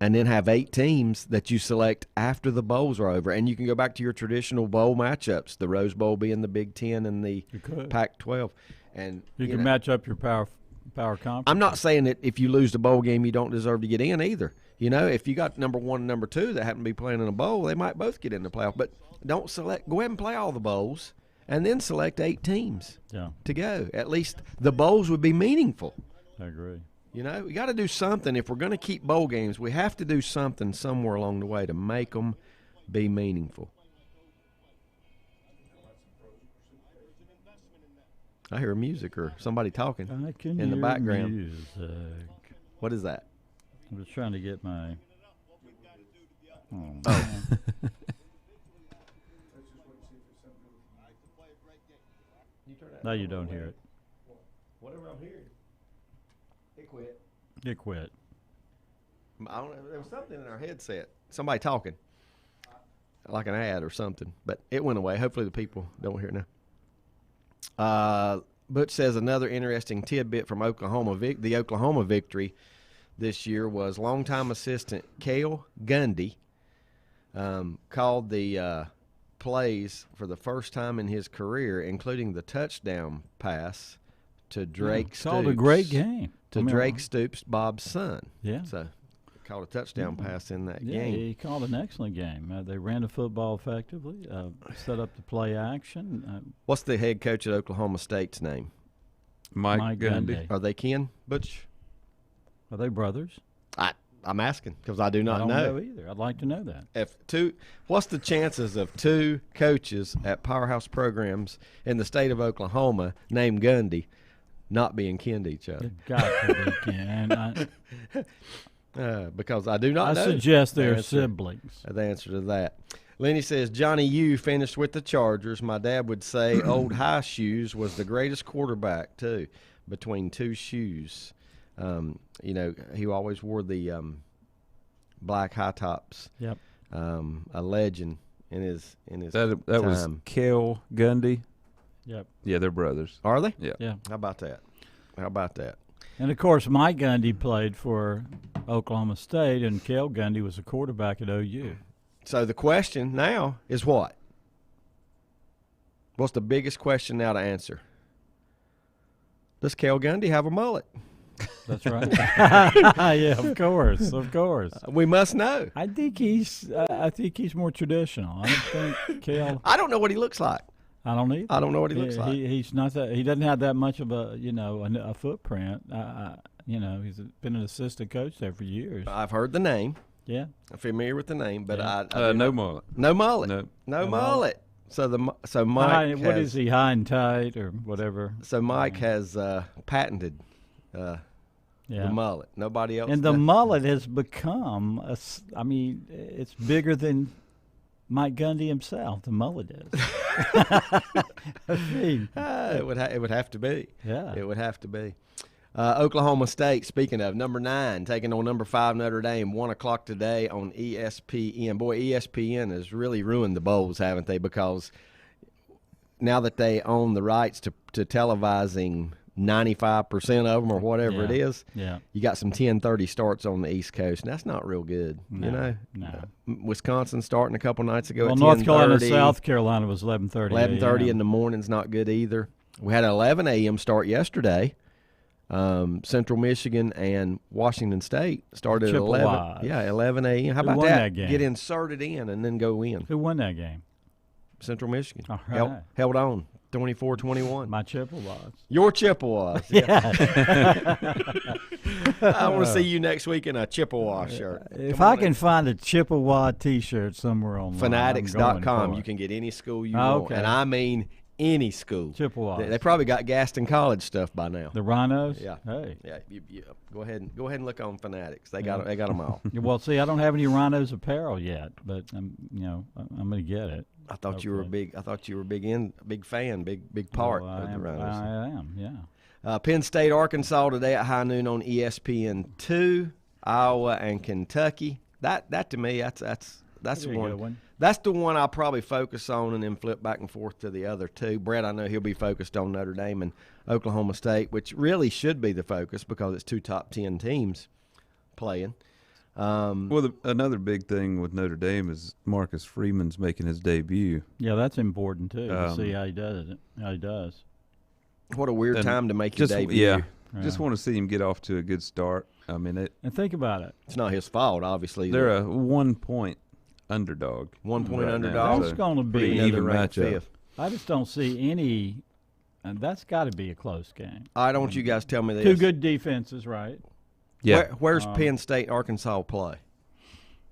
And then have 8 teams that you select after the bowls are over. And you can go back to your traditional bowl matchups, the Rose Bowl being the Big Ten and the Pac-12. And you can match up your power conference. I'm not saying that if you lose the bowl game, you don't deserve to get in either. You know, if you got number 1 and number 2 that happen to be playing in a bowl, they might both get in the playoff. But don't select. Go ahead and play all the bowls and then select 8 teams to go. At least the bowls would be meaningful. I agree. You know, we got to do something. If we're going to keep bowl games, we have to do something somewhere along the way to make them be meaningful. I hear music or somebody talking I can in the hear background. music. What is that? I'm just trying to get my. Oh. No, you don't hear it. Whatever I'm hearing. It quit. It quit. I don't know. There was something in our headset. Somebody talking. Like an ad or something. But it went away. Hopefully the people don't hear it now. Butch says another interesting tidbit from Oklahoma. The Oklahoma victory this year was longtime assistant Cale Gundy called the plays for the first time in his career, including the touchdown pass to Drake Stoops. Called a great game. To Drake Stoops, Bob's son. Yeah. So called a touchdown pass in that Yeah, game. he called an excellent game. They ran the football effectively, set up the play action. What's the head coach at Oklahoma State's name? Mike Gundy. Are they kin, Butch? Are they brothers? I'm asking because I do not I don't know. know either. I'd like to know that. What's the chances of two coaches at powerhouse programs in the state of Oklahoma named Gundy not being kin to each other? Got to be kin. Because I do not know. I suggest the they're answer- siblings. The answer to that. Lenny says, Johnny U finished with the Chargers. My dad would say old High Shoes was the greatest quarterback, too, between two shoes. You know, he always wore the black high tops. Yep. A legend in his That time. was Cale Gundy. Yep. Yeah, they're brothers. Are they? Yeah. Yeah. How about that? And, of course, Mike Gundy played for Oklahoma State, and Cale Gundy was a quarterback at OU. So the question now is what? What's the biggest question now to answer? Does Cale Gundy have a mullet? That's right. Yeah, of course. We must know. I think he's more traditional. I don't think Cale. I don't know what he looks like. I don't either. I don't know what he looks like. He's not that. He doesn't have that much of a footprint. He's been an assistant coach there for years. I've heard the name. Yeah. I'm familiar with the name, but Yeah. I No mullet. no mullet. No. No mullet. So Mike What has, is he, high and tight or whatever? So Mike has patented the mullet. Nobody else. And the does. mullet has become it's bigger than Mike Gundy himself. The mullet is. I mean, it would have to be. Yeah. It would have to be. Oklahoma State, speaking of, number 9, taking on number 5 Notre Dame, 1 o'clock today on ESPN. Boy, ESPN has really ruined the bowls, haven't they? Because now that they own the rights to televising 95% of them or whatever it is, you got some 10:30 starts on the East Coast, and that's not real good. No. Wisconsin starting a couple nights ago Well, at North Carolina, 10:30. South Carolina was 11:30. 11:30 in the morning's not good either. We had an 11 a.m. start yesterday. Central Michigan and Washington State started at 11. Chippewas. Yeah, 11 a.m. How Who about won that? that game? Get inserted in and then go in. Who won that game? Central Michigan. All right. Held on 24-21. My Chippewas. Your Chippewas. Yeah. I want to see you next week in a Chippewa shirt. If I can find a Chippewa T-shirt somewhere online, Fanatics.com. You can get any school you want. okay. And I mean any school. Chippewas. They probably got Gaston College stuff by now. The Rhinos. Yeah. Hey. Yeah. Go ahead and look on Fanatics. They got them all. Well, see, I don't have any Rhinos apparel yet, but I'm going to get it. I thought you were a big fan, big part of the Rhinos. I am. Yeah. Penn State, Arkansas today at high noon on ESPN2. Iowa and Kentucky. That to me, that's the one. That's the one I'll probably focus on and then flip back and forth to the other two. Brett, I know he'll be focused on Notre Dame and Oklahoma State, which really should be the focus because it's two top 10 teams playing. Another big thing with Notre Dame is Marcus Freeman's making his debut. Yeah, that's important too. To see how he does. What a weird time to make your debut. Yeah, just want to see him get off to a good start. I mean, and think about it. It's not his fault, obviously. They're a 1-point underdog. 1 point underdog. That's going to be even matchup. I just don't see any And that's got to be a close game. All right, I want you guys to tell me this. Two good defenses, right? Yeah. Where's Penn State, Arkansas play?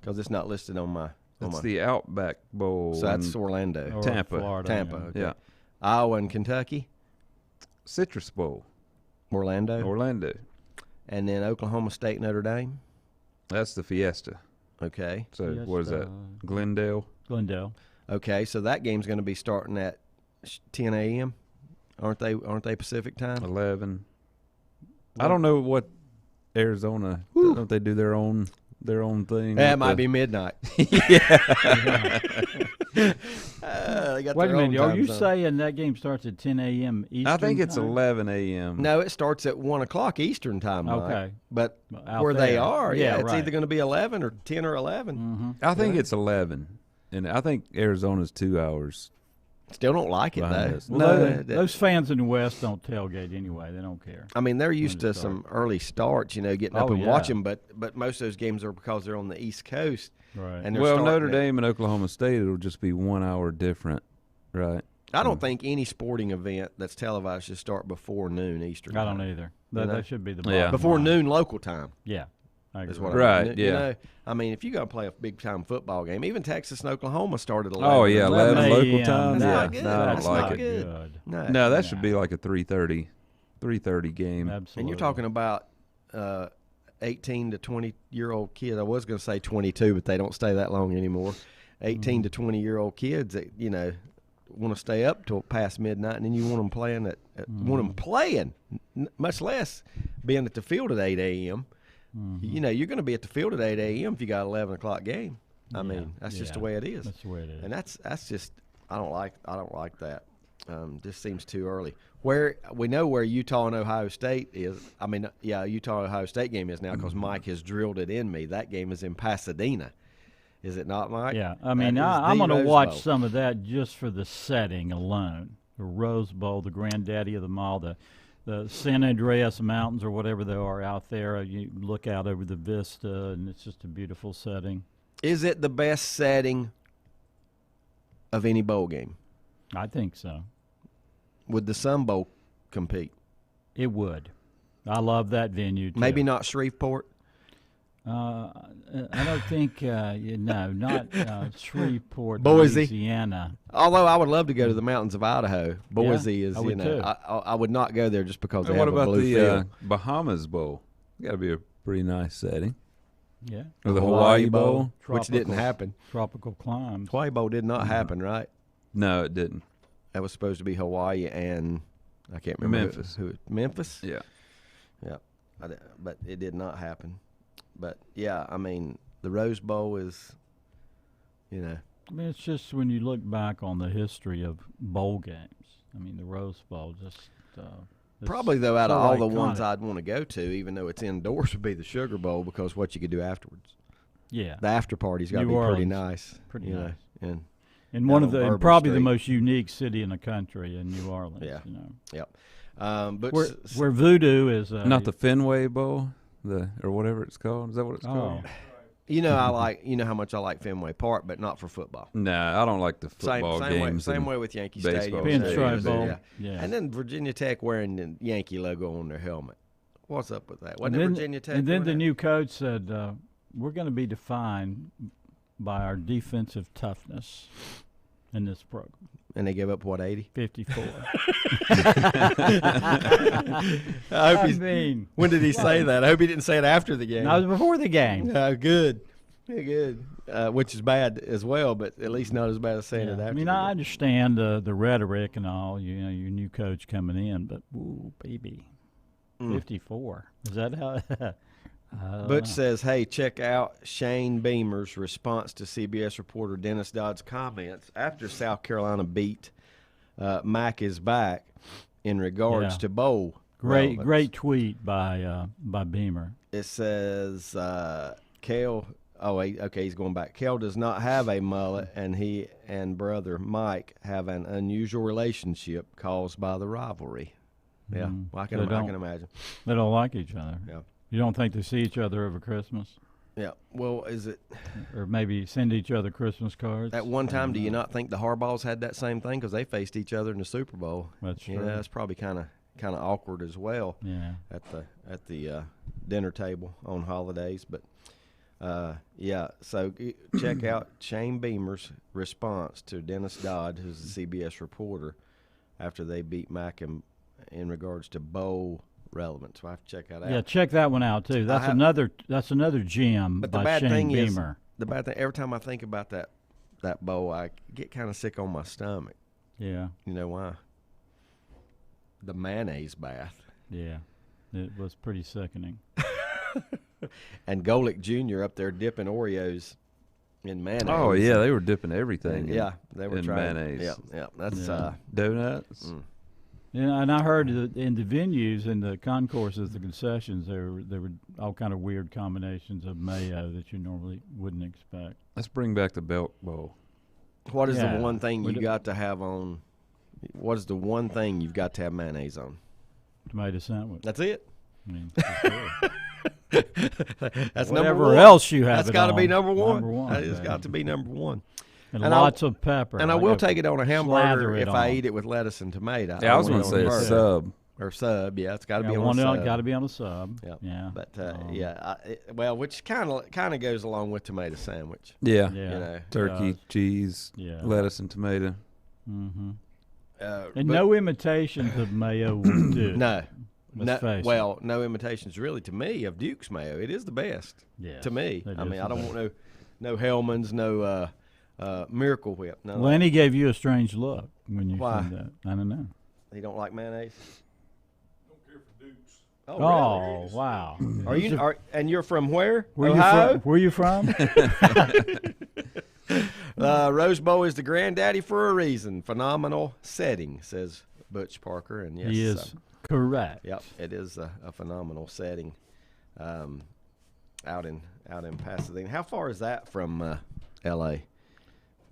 Because it's not listed on my. That's the Outback Bowl. So that's Orlando. Or Tampa. Florida, Tampa. yeah. Okay. Yeah. Iowa and Kentucky. Citrus Bowl. Orlando. And then Oklahoma State, Notre Dame. That's the Fiesta. Okay. So what is that? Glendale. Okay, so that game's going to be starting at 10 a.m. Aren't they Pacific time? 11. I don't know what Arizona. Don't they do their own thing? Yeah, it might be midnight. They got Wait their a own minute. Are time you zone. saying that game starts at 10 a.m. Eastern I think it's time? 11 a.m. No, it starts at 1 o'clock Eastern time. Mike. Okay. But Out where they there. are, Yeah, it's right. either going to be 11 or 10 or 11. Mm-hmm. I think it's 11, and I think Arizona's 2 hours. Still don't like it, behind though. us. Well, those fans in the West don't tailgate anyway. They don't care. I mean, they're used to When it some early starts, getting up Oh, and yeah. watching, but most of those games are because they're on the East Coast. Right. And they're Well, starting Notre at- Dame and Oklahoma State, it'll just be 1 hour different, right? I don't think any sporting event that's televised should start before noon Eastern I time. don't either. You know? That should be the Yeah. bottom Before line. noon local time. Yeah. I agree. Is what Right, I mean. yeah. I mean, if you're going to play a big-time football game, even Texas and Oklahoma started 11. Oh, yeah, 11 local a.m. time. That's Yeah, not good. no, I That's don't like not it. good. No, that should be like a 3:30 game. Absolutely. And you're talking about 18 to 20-year-old kids. I was going to say 22, but they don't stay that long anymore. 18 to 20-year-old kids that, want to stay up till past midnight, and then you want them playing much less being at the field at 8 a.m. You're going to be at the field at 8 a.m. if you got an 11 o'clock game. I mean, that's just the way it is. That's the way it is. And that's just I don't like that. Just seems too early. Where we know where Utah and Ohio State is. I mean, Utah and Ohio State game is now because Mike has drilled it in me. That game is in Pasadena. Is it not, Mike? Yeah, I mean, I'm going to watch some of that just for the setting alone. The Rose Bowl, the granddaddy of them all, the San Andreas Mountains or whatever they are out there. You look out over the vista, and it's just a beautiful setting. Is it the best setting of any bowl game? I think so. Would the Sun Bowl compete? It would. I love that venue, too. Maybe not Shreveport? I don't think, not Shreveport, Boise. Louisiana. Although I would love to go to the mountains of Idaho. Boise is, I would too. I would not go there just because they And what have a about blue the field. Bahamas Bowl? Got to be a pretty nice setting. Yeah. Or the Hawaii Bowl? Which didn't happen. Tropical climes. Hawaii Bowl did not happen, right? No, it didn't. That was supposed to be Hawaii and I can't remember Memphis. Memphis? Yeah. Yeah. But it did not happen. But, yeah, I mean, the Rose Bowl is, I mean, it's just when you look back on the history of bowl games. I mean, the Rose Bowl just it's probably, though, out of so all the ones iconic. I'd want to go to, even though it's indoors, would be the Sugar Bowl because what you could do afterwards. Yeah. The after party's got to New be pretty Orleans. nice. Pretty you know, nice. And And one of down on the, and Bourbon probably the Street. most unique city in the country in New Orleans. Yeah. Yep. But Where voodoo is. Not the Fenway Bowl, or whatever it's called. Is that what it's called? I how much I like Fenway Park, but not for football. Nah, I don't like the football games. Same and way with Yankee baseball Stadium. Pinstripe stadiums. Bowl. Yeah. And then Virginia Tech wearing the Yankee logo on their helmet. What's up with that? Wasn't And it then, Virginia Tech? and then doing the that? new coach said, we're going to be defined by our defensive toughness in this program. And they gave up, 80? 54. I hope when did he wow. say that? I hope he didn't say it after the game. No, it was before the game. Good. Yeah, good. Which is bad as well, but at least not as bad as saying it after. I mean, the I game. understand the rhetoric and all, your new coach coming in, but, ooh, baby, 54. Is that how? Butch says, hey, check out Shane Beamer's response to CBS reporter Dennis Dodd's comments after South Carolina beat Mac is back in regards to bowl. relevance. Great tweet by Beamer. It says, Kale, he's going back. Kale does not have a mullet, and he and brother Mike have an unusual relationship caused by the rivalry. Yeah, well, I can imagine. They don't like each other. Yeah. You don't think they see each other over Christmas? Yeah. Well, is it or maybe send each other Christmas cards. at one time? Do you not think the Harbaughs had that same thing because they faced each other in the Super Bowl? That's true. Yeah, that's probably kind of awkward as well. Yeah. At the dinner table on holidays, but yeah. So check out Shane Beamer's response to Dennis Dodd, who's the CBS reporter, after they beat Mac in regards to bowl relevance. So I have to check that out. Yeah, check that one out too. That's another gem But the by bad Shane thing Beamer. the bad thing, every time I think about that bowl, I get kind of sick on my stomach. Yeah. You know why? The mayonnaise bath. Yeah. It was pretty sickening. And Golick Jr. up there dipping Oreos in mayonnaise. Oh yeah, they were dipping everything. Yeah, they were in trying. mayonnaise. Yeah. That's Donuts. Yeah, and I heard that in the venues, in the concourses, the concessions, there were all kind of weird combinations of mayo that you normally wouldn't expect. Let's bring back the Belk Bowl. What is Yeah. the one thing you got to have on? What is the one thing you've got to have mayonnaise on? Tomato sandwich. That's it. I mean, for sure. That's Whatever number one. else you have That's it got to be on. number one. Number one, That has baby. got to be number one. And And lots of pepper. And I will gotta take it on a slather hamburger it if I on. eat it with lettuce and tomato. Yeah, I was want going it to on say a burger. sub. Or sub, yeah, it's got to Yeah, be on one a out, sub. got to be on a sub. Yep. Yeah. But well, which kind of goes along with tomato sandwich. Yeah. Yeah. You know. Turkey, cheese, Yeah. lettuce, and tomato. Mm-hmm. And And no imitations of mayo will do. no, Let's face it. well, no imitations really to me of Duke's mayo. It is the best Yes, to me. it I is mean, the I don't best. want no Hellman's, no Miracle Whip. No, Lenny gave you a strange look when you Why? said that. I don't know. he don't like mayonnaise. Don't care for Dukes. Oh, Oh, wow. really? And you're from where? Where Ohio? you from? Where you from? Rose Bowl is the granddaddy for a reason. Phenomenal setting, says Butch Parker, and yes, He is correct. Yep, it is a phenomenal setting, out in Pasadena. How far is that from L.A.?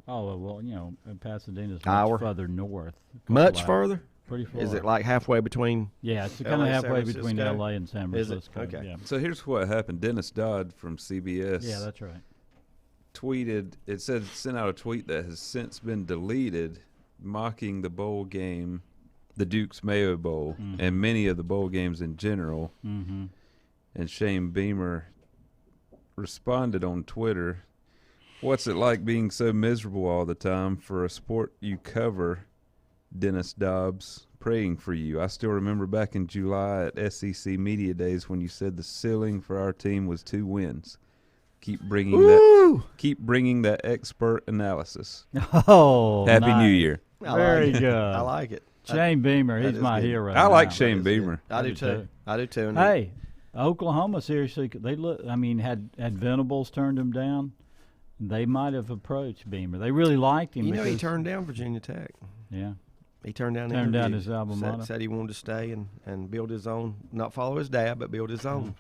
Oh, well, you know, Pasadena's much Hour? further north. Much Wow. further? Pretty far. Is it like halfway between? Yeah, it's kind LA, of San halfway between Francisco? L.A. and San Is it? Francisco. Okay. Yeah. So here's what happened. Dennis Dodd from CBS Yeah, that's right. tweeted, it said, sent out a tweet that has since been deleted, mocking the bowl game, the Duke's Mayo Bowl, and many of the bowl games in general. Mm-hmm. And Shane Beamer responded on Twitter, "What's it like being so miserable all the time for a sport you cover, Dennis Dobbs? Praying for you. I still remember back in July at SEC Media Days when you said the ceiling for our team was 2 wins. Keep bringing that expert analysis. Oh, Happy nice. New Year." Very good. I like it. Shane Beamer, that he's is my good. hero. I like now. Shane Beamer. I do do too. too. I do too. And Hey, Oklahoma seriously, they look. I mean, had Venables turned him down, they might have approached Beamer. They really liked him. you know, he because- turned down Virginia Tech. Yeah. He turned down the Turned down interview. his alma mater. Said he wanted to stay and build his own, not follow his dad, but build his own.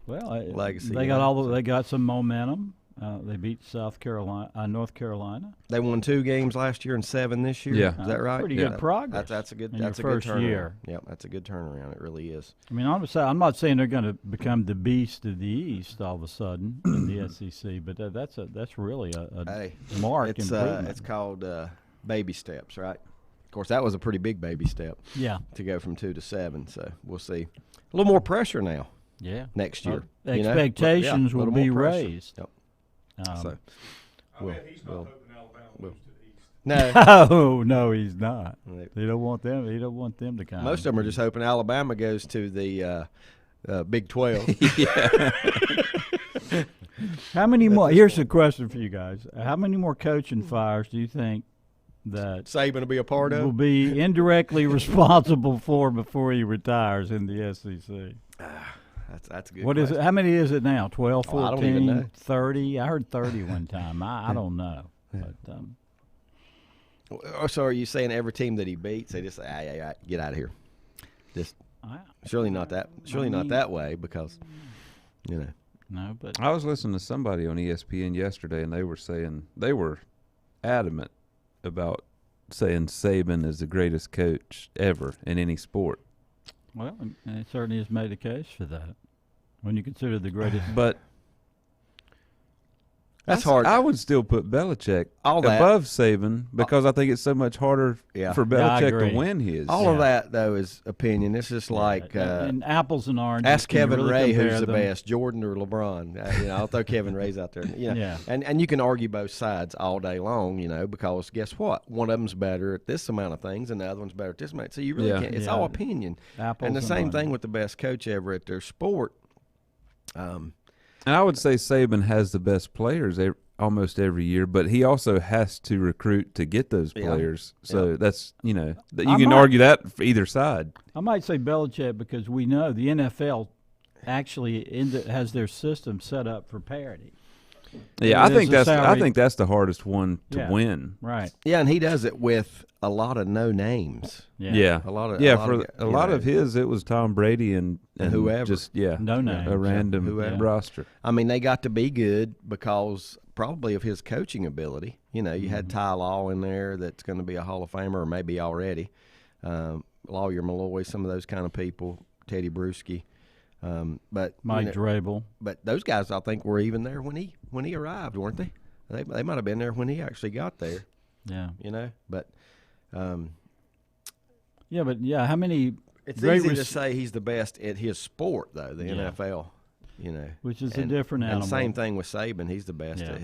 Well, Legacy, They yeah, got so. they got some momentum. They beat North Carolina. They won 2 games last year and 7 this year. Yeah. Is that right? Pretty Yeah. good progress. That's a good. in That's a your good first turnaround. year. Yep, that's a good turnaround. It really is. I mean, I'm not saying they're going to become the beast of the East all of a sudden in the SEC, but that's really a Hey, marked it's improvement. it's called baby steps, right? Of course, that was a pretty big baby step Yeah, to go from 2 to 7. So we'll see. A little more pressure now yeah. next year. Expectations will be raised. Yep. Um, So I bet he's not hoping Alabama moves to the East. no, no, he's not. Right. They don't want them. He don't want them to come. most of them are just hoping Alabama goes to the Big 12. How many more? Here's a question for you guys. How many more coaching fires do you think that Saban will be a part will of. be indirectly responsible for before he retires in the SEC? That's a good. What is it? How many is it now? 12, Oh, I 14, don't even know. 30? I heard 30 one time. I don't know. But So are you saying every team that he beats, they just say, get out of here? Just surely not that. Surely not that way because, you know. No, but I was listening to somebody on ESPN yesterday, and they were saying they were adamant about saying Saban is the greatest coach ever in any sport. well, and it certainly has made a case for that. When you consider the greatest, But That's hard. I would still put Belichick All that. above Saban because I think it's so much harder Yeah. for Yeah, I Belichick agree. to win his. All of that though is opinion. It's just like and apples and oranges. ask can you Kevin really Ray compare who's the them? best, Jordan or LeBron. I'll throw Kevin Ray's out there. Yeah. And you can argue both sides all day long. Because guess what? One of them's better at this amount of things, and the other one's better at this amount. So you really Yeah. can't. It's Yeah. all opinion. Apples and the same thing oranges. with the best coach ever at their sport. And I would say Saban has the best players almost every year, but he also has to recruit to get those Yeah. players. So that's you I can might- argue that for either side. I might say Belichick because we know the NFL actually has their system set up for parity. Yeah, I There's think a that's salary- the hardest one to Yeah. win. Right. Yeah, and he does it with a lot of no names. Yeah. A lot of a lot of his it was Tom Brady and whoever. just No names. a random Whoever. roster. I mean, they got to be good because probably of his coaching ability. You had Ty Law in there that's going to be a Hall of Famer or maybe already. Lawyer Malloy, some of those kind of people, Teddy Bruschi. But Mike Drabel. But those guys, I think, were even there when he arrived, weren't they? They might have been there when he actually got there. Yeah. But how many? it's great easy to say he's the best at his sport, though. The Yeah. NFL, Which is a different animal. And same thing with Saban. He's the best Yeah.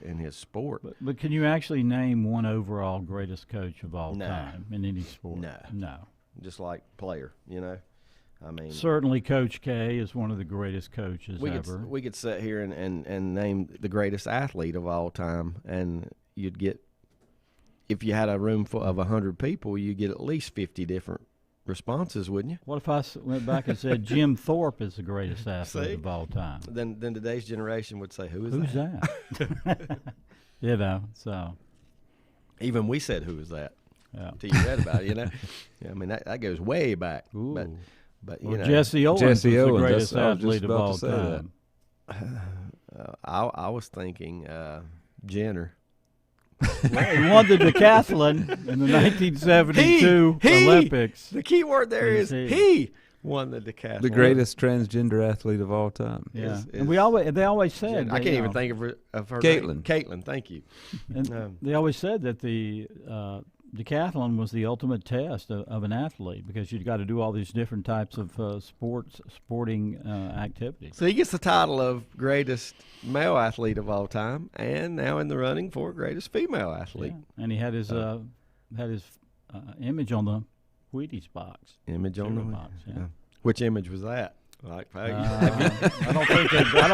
in his sport. But can you actually name one overall greatest coach of all No. time in any sport? No. No. Just like player, I mean, Certainly, Coach K is one of the greatest coaches we ever. could sit here and name the greatest athlete of all time, and you'd get, if you had a room full of 100 people, you get at least 50 different responses, wouldn't you? What if I went back and said Jim Thorpe is the greatest athlete See? of all time? Then today's generation would say, who's Who's that? that? So. Even we said, who is that? Yeah. Till you read about it, Yeah, I mean, that goes way back. Ooh. But Well, Jesse Owens was the greatest I was just athlete of about to all say that. time. I was thinking Jenner. Well, he won the decathlon in the 1972 Olympics. The key word there is he won the decathlon. The greatest transgender athlete of all time. Yeah, is and they always said I can't even think of her Caitlin. name. Caitlin, thank you. And they always said that the decathlon was the ultimate test of an athlete because you've got to do all these different types of sporting activities. So he gets the title of greatest male athlete of all time, and now in the running for greatest female athlete. Yeah. And he had his image on the Wheaties box. Image on the Cereal box. Yeah. Which image was that? Like, I don't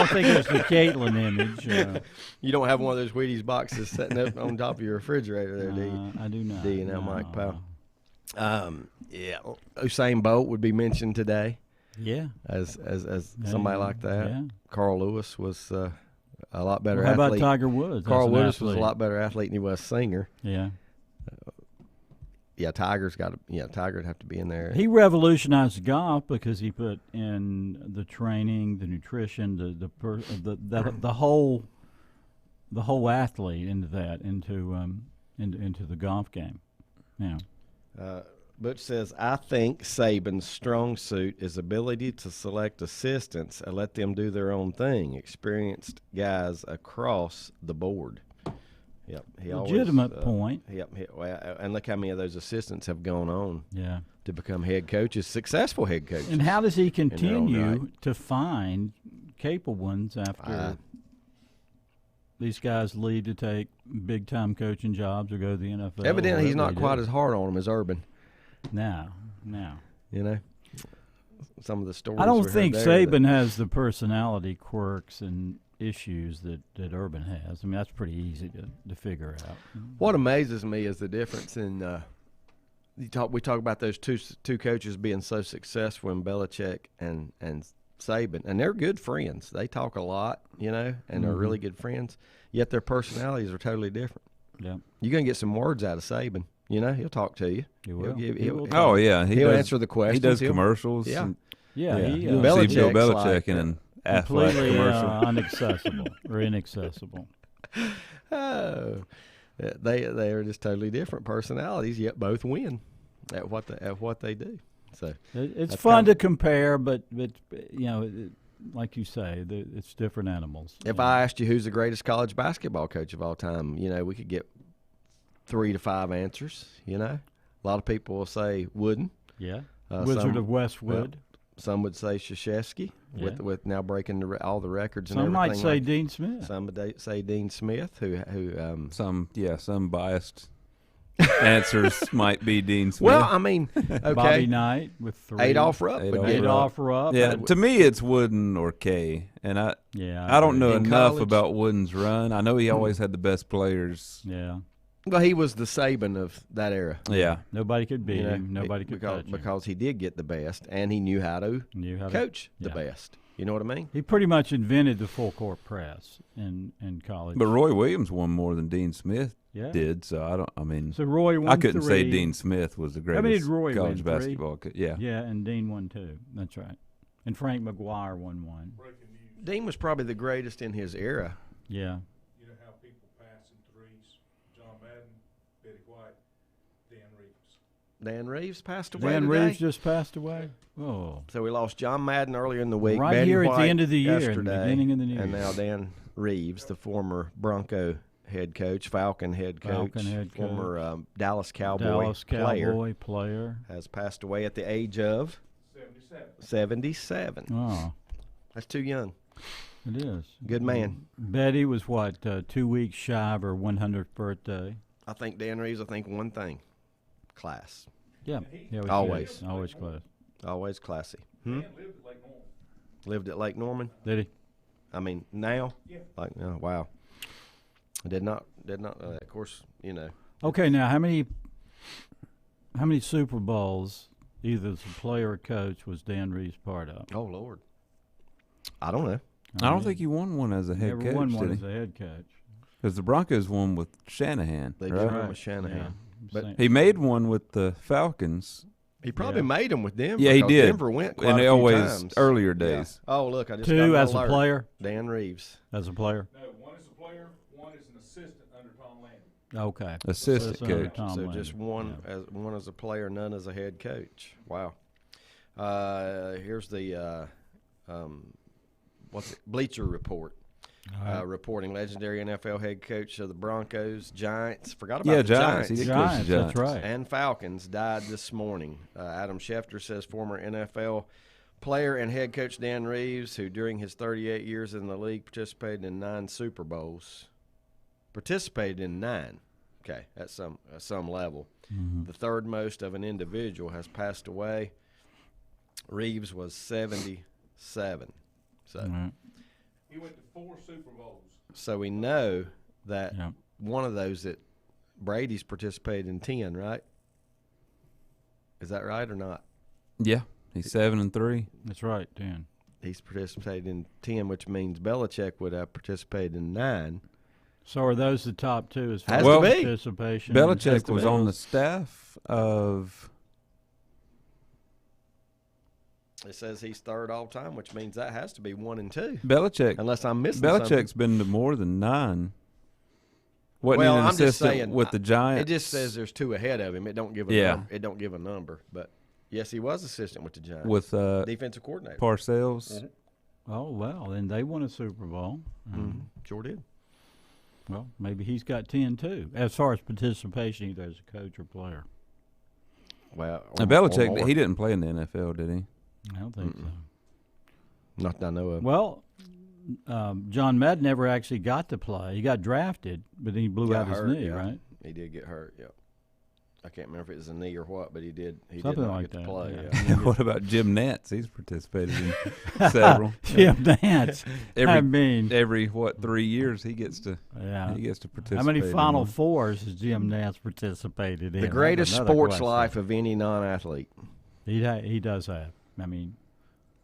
think it was the Caitlin image. You don't have one of those Wheaties boxes sitting up on top of your refrigerator there, do you? I do not. Do you now, no. Mike Powell? Yeah, Usain Bolt would be mentioned today Yeah. as somebody like that. Yeah. Carl Lewis was a lot better How about athlete. Tiger Woods? Carl as an Lewis was a athlete? lot better athlete than he was singer. Yeah. Yeah, Tiger'd have to be in there. He revolutionized golf because he put in the training, the nutrition, the whole athlete into the golf game. Yeah. Butch says, I think Saban's strong suit is ability to select assistants and let them do their own thing. Experienced guys across the board. Yep, Legitimate point. Yep, and look how many of those assistants have gone on Yeah. to become head coaches, successful head coaches. And how does he their own continue right. to find capable ones after these guys leave to take big-time coaching jobs or go to the NFL? Evidently, he's whatever not they quite do? as hard on them as Urban. No. Some of the stories. I don't we heard think there Saban has the personality quirks and issues that Urban has. I mean, that's pretty easy to figure out. What amazes me is the difference in we talk about those two coaches being so successful in Belichick and Saban, and they're good friends. They talk a lot, and they're really good friends. Yet their personalities are totally different. Yeah, You're gonna get some words out of Saban. He'll talk to you. He will. He'll Oh yeah, he'll does, answer the questions. He does He'll- commercials. Yeah. and- yeah. He You'll Belichick's see Bill Belichick like, in an athletic completely commercial. inaccessible. Oh, they are just totally different personalities, yet both win at what they do. So It's That's fun kinda- to compare, but like you say, it's different animals. If I asked you who's the greatest college basketball coach of all time, we could get 3 to 5 answers. A lot of people will say Wooden. Yeah. Wizard of Westwood. Some would say Krzyzewski, with now breaking all the records. Some and might everything. say Dean Smith. Some would say Dean Smith, who some biased answers might be Dean Smith. Well, I mean, okay. Bobby Knight with 3. Adolph Rupp. Adolph Rupp. Yeah, to me it's Wooden or Kay, and I don't know In enough college? about Wooden's run. I know he always had the best players. Yeah. Well, he was the Saban of that era. Yeah, nobody could beat him. Nobody could touch him. Because he did get the best, and he knew how to coach the yeah. best. You know what I mean? He pretty much invented the full court press in college. but Roy Williams won more than Dean Smith Yeah. did, so I don't. I mean, So Roy won I couldn't 3. say Dean Smith was the How many greatest did Roy college win? 3? basketball. Yeah, Yeah, and Dean won 2. That's right. And Frank McGuire won 1. Breaking news. Dean was probably the greatest in his era. Yeah. You know how people pass in threes? John Madden, Betty White, Dan Reeves. Dan Reeves passed away Dan today. Reeves just passed away. Oh. So we lost John Madden earlier in the week. Right Betty here at the White end of the year, at the yesterday, beginning of the new and year. now Dan Reeves, the former Bronco head coach, Falcon head coach, former Dallas Cowboy player, has passed away at the age of 77. Oh, That's too young. it is. Good man. Betty was what, 2 weeks shy of her 100th birthday. I think Dan Reeves, one thing, class. Yeah, Always. always close. Always classy. Dan lived at Lake Norman. Lived at Lake Norman. Did he? I mean, now? Yeah. Like, oh, wow. I did not, of course, Okay, now how many Super Bowls, either as a player or coach, was Dan Reeves part of? Oh, Lord. I don't know. I don't think he won one as a head Never coach. won one did as he? a head coach. Because the Broncos won with Shanahan. They right? did one with Shanahan. Yeah. But He made one with the Falcons. he probably Yeah. made them with Denver. Yeah, he because did. Denver went quite And a they few always times. earlier Yeah. days. Oh, look, I just got 2 an as a alert. player. Dan Reeves. As a player. No, one is a player, one is an assistant under Tom Landry. Okay. Assistant under coach. Tom So Landry. just one as a player, none as a head coach. Wow. Here's the Bleacher Report. Reporting legendary NFL head coach of the Broncos, Giants. Forgot about the Giants. He did coach the Giants, Giants. that's right. and Falcons died this morning. Adam Schefter says former NFL player and head coach Dan Reeves, who during his 38 years in the league participated in 9 Super Bowls. Participated in 9. Okay, at some level. Mm-hmm. The third most of an individual has passed away. Reeves was 77. So, Right. He went to 4 Super Bowls. so we know that Yeah. one of those that Brady's participated in 10, right? Is that right or not? Yeah, he's 7-3. That's right, Dan. He's participated in 10, which means Belichick would have participated in 9. So are those the top 2 as far Has as to be. participation? Belichick was on the staff of. It says he's third all time, which means that has to be 1 and 2, Belichick. unless I'm missing Belichick's been to more than 9. Wasn't Well, he an I'm just assistant saying, with the something. Giants? It just says there's 2 ahead of him. It don't give a Yeah. number. It don't give a number, but yes, he was assistant with the Giants. with defensive coordinator. Parcells. Oh, well, then they won a Super Bowl. Mhm. Sure did. Well, maybe he's got 10 too, as far as participation, either as a coach or player. Well, Now, Belichick, he didn't play in the NFL, did he? I don't think so. Not that I know of. Well, John Madden never actually got to play. He got drafted, but then he blew Got out his hurt, knee, yeah. right? He did get hurt. Yep. I can't remember if it was a knee or what, but he did. He Something did not like get to that, play. yeah. Yeah. What about Jim Nantz? He's participated in several. Jim Nance. I mean, Every 3 years he gets to yeah. participate. How many in Final one. Fours has Jim Nance participated in? The That's greatest another sports question. life of any non-athlete. He does have. I mean,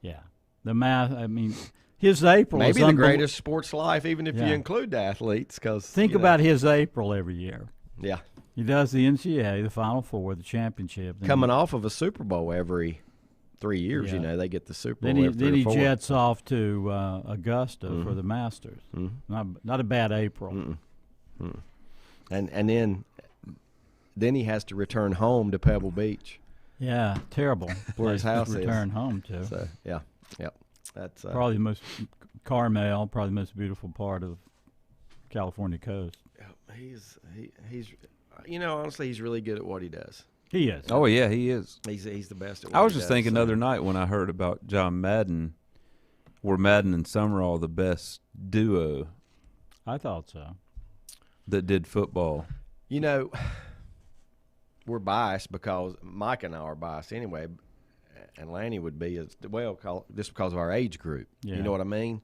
yeah. The math. I mean, his April Maybe is the greatest sports life, even if Yeah. you include the athletes. Because Think about his April every year. Yeah, He does the NCAA, the Final Four, the championship. Then coming off of a Super Bowl every 3 years. Yeah. They get the Super Bowl. Then he every 3 or 4. jets off to Augusta for the Masters. Not a bad April. and then he has to return home to Pebble Beach. Yeah, terrible. Where his place to house is. return home to. So yeah, yep. That's probably the most Carmel, probably the most beautiful part of California coast. he's honestly, he's really good at what he does. He is. Oh yeah, he is. He's the best at what I was he just does, thinking so. the other night when I heard about John Madden, were Madden and Summerall the best duo I thought so. that did football? We're biased because Mike and I are biased anyway, and Lanny would be as well, just because of our age group. Yeah. You know what I mean?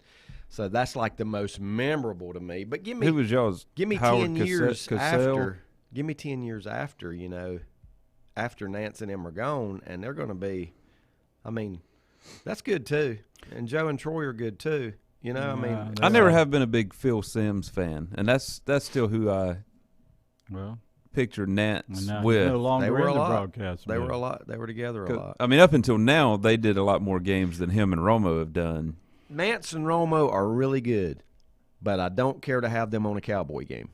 So that's like the most memorable to me. But give me Who was y'all's? Give me Howard 10 years Cosell? after. Give me 10 years after, after Nance and them are gone, and they're going to be. I mean, that's good too. And Joe and Troy are good too. I never have been a big Phil Simms fan, and that's still who I picture Nance with. No longer They were in a the lot. broadcast. They were a lot. They were together a lot. I mean, up until now, they did a lot more games than him and Romo have done. Nance and Romo are really good, but I don't care to have them on a Cowboy game.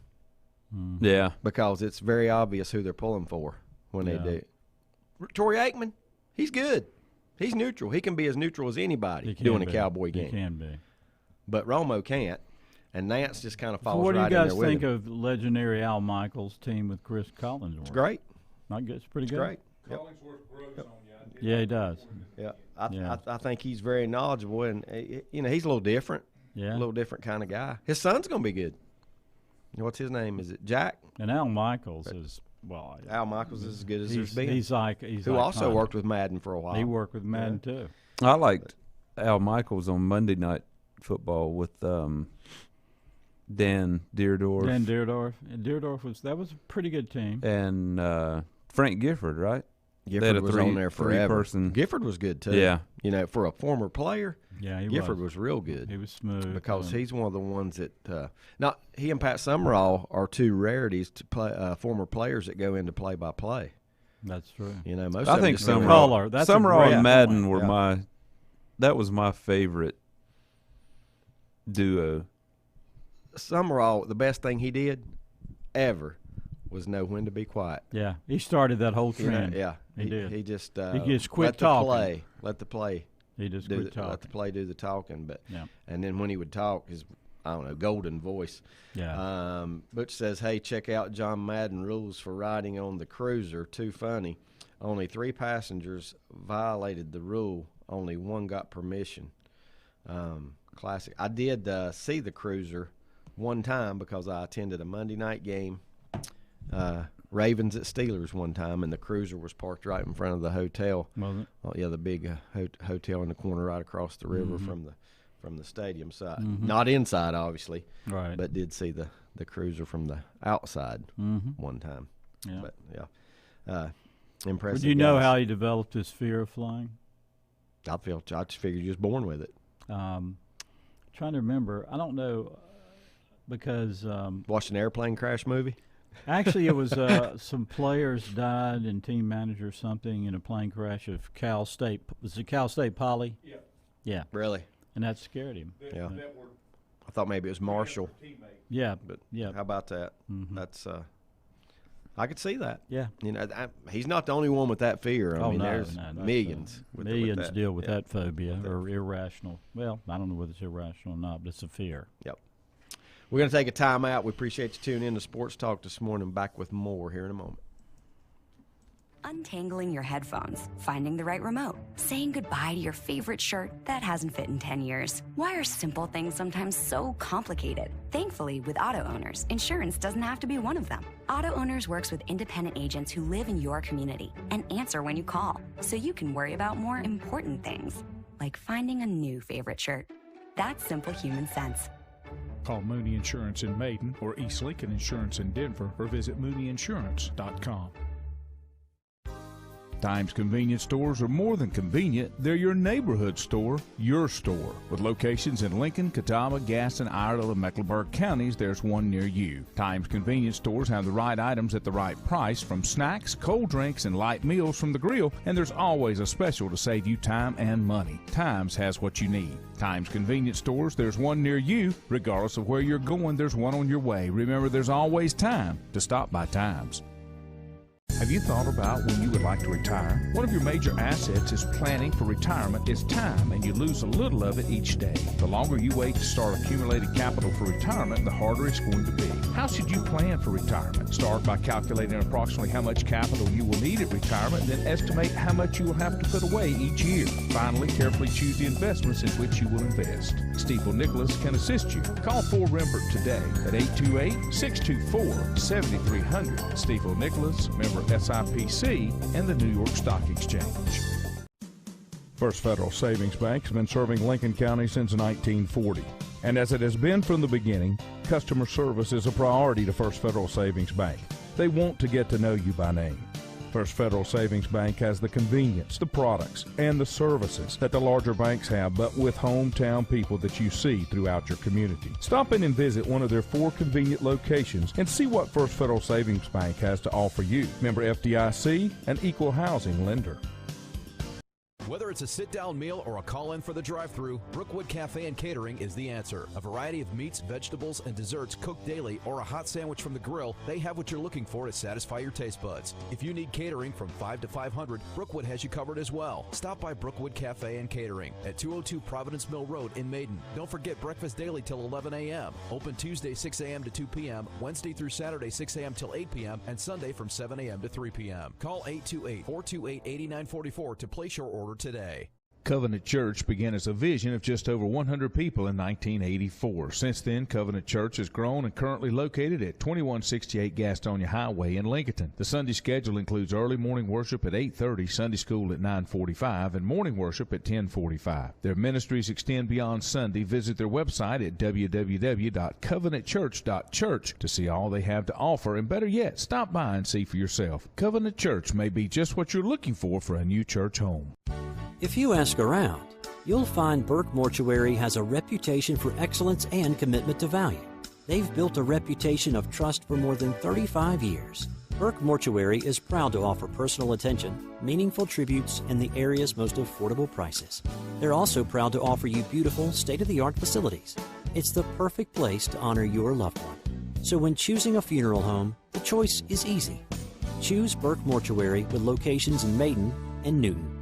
Yeah. Because it's very obvious who they're pulling for when they do. Torrey Aikman, he's good. He's neutral. He can be as neutral as anybody doing a Cowboy game. He can be. But Romo can't. And Nance just kind of falls what do right you in guys there with think him. of legendary Al Michaels' team with Chris Collinsworth? It's great. Not good. It's pretty It's good. great. Yep. Collinsworth grows on you. Yeah, he does. Yeah. Yeah. I think he's very knowledgeable, and he's a little different. Yeah. A little different kind of guy. His son's going to be good. What's his name? Is it Jack? And Al Michaels is Al Michaels is as good as there's been. He's who also worked with Madden for a while. He worked with Madden too. I liked Al Michaels on Monday Night Football with Dan Deerdorf. Dan Deerdorf. And Deerdorf was a pretty good team. And Frank Gifford, right? Gifford was on there forever. Three-person. Gifford was good too. Yeah. For a former player. Yeah, Gifford was real good. He was smooth because he's one of the ones that. Now he and Pat Summerall are two rarities to play former players that go into play-by-play. That's true. Most. I think Summerall and Madden were that was my favorite duo. Summerall, the best thing he did ever was know when to be quiet. Yeah, he started that whole trend. He did. He just quit talking. Let the play. He just let the play do the talking. And then when he would talk, his golden voice. Yeah. Butch says, "Hey, check out John Madden rules for riding on the cruiser. Too funny. Only 3 passengers violated the rule. Only 1 got permission." Classic. I did see the cruiser one time because I attended a Monday night game, Ravens at Steelers one time, and the cruiser was parked right in front of the hotel. Was it? Oh, yeah, the big hotel in the corner right across the river from the stadium side. Not inside, obviously, right? But did see the cruiser from the outside one time. Yeah. But impressive. Would you know guys. how he developed his fear of flying? I just figured you was born with it. Trying to remember. I don't know because Watched an airplane crash movie. Actually, it was some players died and team manager something in a plane crash of Cal State. Was it Cal State Poly? Yeah. Yeah. Really? And that scared him. I thought maybe it was Marshall. Yeah. But yeah. How about that? That's I could see that. Yeah. He's not the only one with that fear. I mean, no, there's millions. Millions that. deal with that phobia or irrational. Well, I don't know whether it's irrational or not, but it's a fear. Yep. We're going to take a time out. We appreciate you tuning in to Sports Talk this morning. Back with more here in a moment. Untangling your headphones, finding the right remote, saying goodbye to your favorite shirt that hasn't fit in 10 years. Why are simple things sometimes so complicated? Thankfully, with auto owners, insurance doesn't have to be one of them. Auto Owners works with independent agents who live in your community and answer when you call, so you can worry about more important things, like finding a new favorite shirt. That's simple human sense. Call Mooney Insurance in Maiden or East Lincoln Insurance in Denver or visit MooneyInsurance.com. Times convenience stores are more than convenient. They're your neighborhood store, your store. With locations in Lincoln, Catawba, Gaston, Iredell, and Mecklenburg counties, there's one near you. Times convenience stores have the right items at the right price, from snacks, cold drinks, and light meals from the grill, and there's always a special to save you time and money. Times has what you need. Times convenience stores, there's one near you. Regardless of where you're going, there's one on your way. Remember, there's always time to stop by Times. Have Have you thought about when you would like to retire? One of your major assets is planning for retirement is time, and you lose a little of it each day. The longer you wait to start accumulating capital for retirement, the harder it's going to be. How should you plan for retirement? Start by calculating approximately how much capital you will need at retirement, then estimate how much you will have to put away each year. Finally, carefully choose the investments in which you will invest. Stifel Nicholas can assist you. Call 4Rembert today at 828-624-7300. Stifel Nicholas, member SIPC, and the New York Stock Exchange. First Federal Savings Bank has been serving Lincoln County since 1940. And as it has been from the beginning, customer service is a priority to First Federal Savings Bank. They want to get to know you by name. First Federal Savings Bank has the convenience, the products, and the services that the larger banks have, but with hometown people that you see throughout your community. Stop in and visit one of their 4 convenient locations and see what First Federal Savings Bank has to offer you. Member FDIC, an equal housing lender. Whether it's a sit-down meal or a call-in for the drive-thru, Brookwood Cafe and Catering is the answer. A variety of meats, vegetables, and desserts cooked daily, or a hot sandwich from the grill, they have what you're looking for to satisfy your taste buds. If you need catering from 5 to 500, Brookwood has you covered as well. Stop by Brookwood Cafe and Catering at 202 Providence Mill Road in Maiden. Don't forget breakfast daily till 11 a.m. Open Tuesday 6 a.m. to 2 p.m., Wednesday through Saturday 6 a.m. till 8 p.m., and Sunday from 7 a.m. to 3 p.m. Call 828-428-8944 to place your order today. Covenant Church began as a vision of just over 100 people in 1984. Since then, Covenant Church has grown and currently located at 2168 Gastonia Highway in Lincoln. The Sunday schedule includes early morning worship at 8:30, Sunday school at 9:45, and morning worship at 10:45. Their ministries extend beyond Sunday. Visit their website at www.covenantchurch.church to see all they have to offer, and better yet, stop by and see for yourself. Covenant Church may be just what you're looking for a new church home. If you ask around, you'll find Burke Mortuary has a reputation for excellence and commitment to value. They've built a reputation of trust for more than 35 years. Burke Mortuary is proud to offer personal attention, meaningful tributes, and the area's most affordable prices. They're also proud to offer you beautiful, state-of-the-art facilities. It's the perfect place to honor your loved one. So when choosing a funeral home, the choice is easy. Choose Burke Mortuary with locations in Maiden and Newton.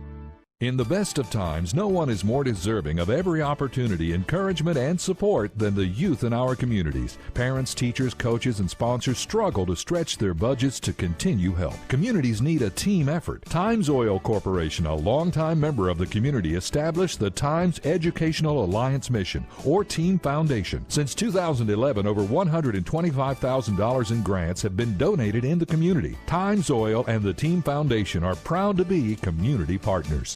In the best of times, no one is more deserving of every opportunity, encouragement, and support than the youth in our communities. Parents, teachers, coaches, and sponsors struggle to stretch their budgets to continue help. Communities need a team effort. Times Oil Corporation, a longtime member of the community, established the Times Educational Alliance Mission, or Team Foundation. Since 2011, over $125,000 in grants have been donated in the community. Times Oil and the Team Foundation are proud to be community partners.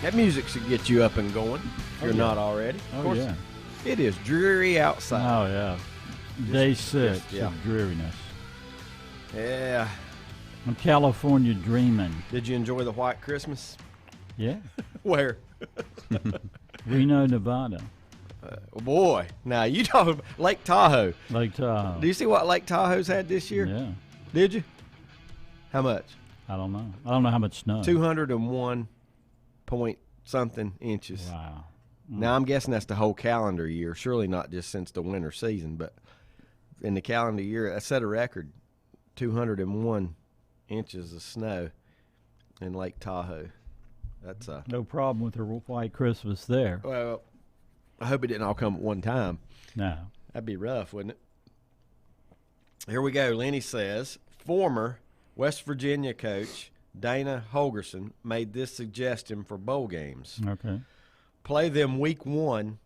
That music should get you up and going if you're not already. Of course, yeah. It is dreary outside. Oh, yeah. Day 6 yeah. of dreariness. Yeah. I'm California dreaming. Did you enjoy the white Christmas? Yeah. Where? Reno, Nevada. Boy, now you talk about Lake Tahoe. Lake Tahoe. Do you see what Lake Tahoe's had this year? Yeah. Did you? How much? I don't know. I don't know how much snow. 201 point something inches. Wow. Now I'm guessing that's the whole calendar year. Surely not just since the winter season, but in the calendar year, I set a record: 201 inches of snow in Lake Tahoe. That's no problem with her white Christmas there. well. I hope it didn't all come at one time. No. That'd be rough, wouldn't it? Here we go. Lenny says, former West Virginia coach Dana Holgerson made this suggestion for bowl games. Okay. Play them week 1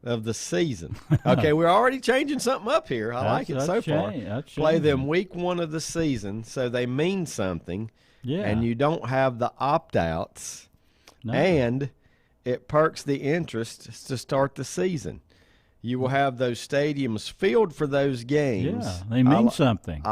of the season. Okay, we're already changing something up here. I like it so far. Play them week 1 of the season so they mean something. Yeah. And you don't have the opt-outs. No. And it perks the interest to start the season. You will have those stadiums filled for those games. Yeah, they mean something.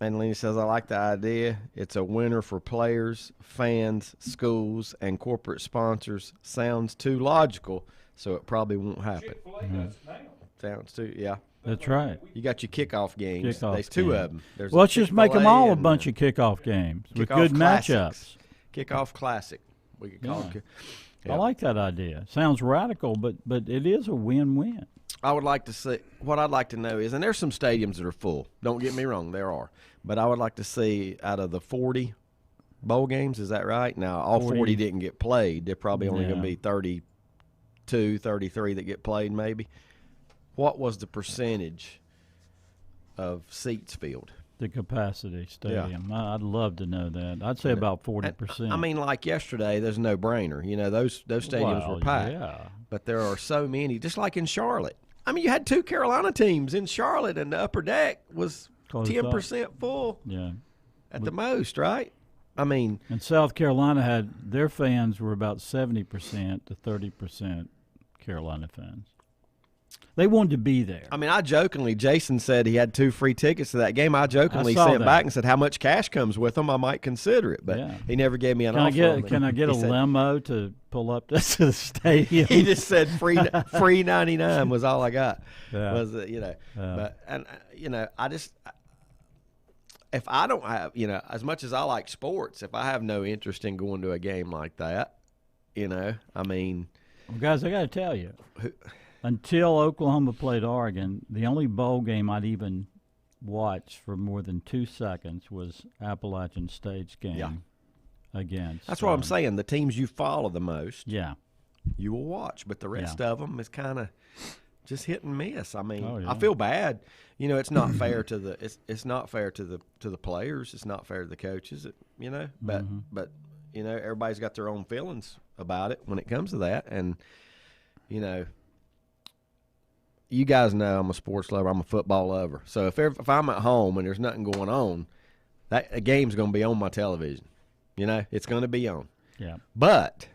And Lenny says, I like the idea. It's a winner for players, fans, schools, and corporate sponsors. Sounds too logical, so it probably won't happen. Chick-fil-A does it now. Sounds too, yeah. That's right. You got your kickoff games. There's 2 of them. There's Well, let's just make them all a and bunch of kickoff games with kickoff good classics. matchups. Kickoff classic. We could call it. I like that idea. Sounds radical, but it is a win-win. I would like to see, what I'd like to know is, and there's some stadiums that are full. Don't get me wrong, there are. But I would like to see out of the 40 bowl games, is that right? Now, all 40 didn't get played. They're probably only going to be 32, 33 that get played maybe. What was the percentage of seats filled? The capacity stadium. Yeah. I'd love to know that. I'd say about 40%. I mean, like yesterday, there's no brainer. You know, those stadiums were packed. Yeah. But there are so many, just like in Charlotte. I mean, you had 2 Carolina teams in Charlotte, and the upper deck was 10% full. Yeah. At the most, right? I mean, and South Carolina had their fans were about 70% to 30% Carolina fans. They wanted to be there. I mean, Jason said he had 2 free tickets to that game. I jokingly sent back and said, how much cash comes with them? I might consider it. But he never gave me an offer. Can I get a limo to pull up to the stadium? He just said free 99 was all I got. Yeah. Was But I just, if I don't have, as much as I like sports, if I have no interest in going to a game like that, I mean. Well, guys, I got to tell you. Until Oklahoma played Oregon, the only bowl game I'd even watch for more than 2 seconds was Appalachian State's game against. That's what I'm saying. The teams you follow the most, you will watch. But the rest of them is kind of just hit and miss. I mean, I feel bad. It's not fair to the it's not fair to the players. It's not fair to the coaches. But everybody's got their own feelings about it when it comes to that, and you guys know I'm a sports lover. I'm a football lover. So if I'm at home and there's nothing going on, a game's going to be on my television. It's going to be on. Yeah. But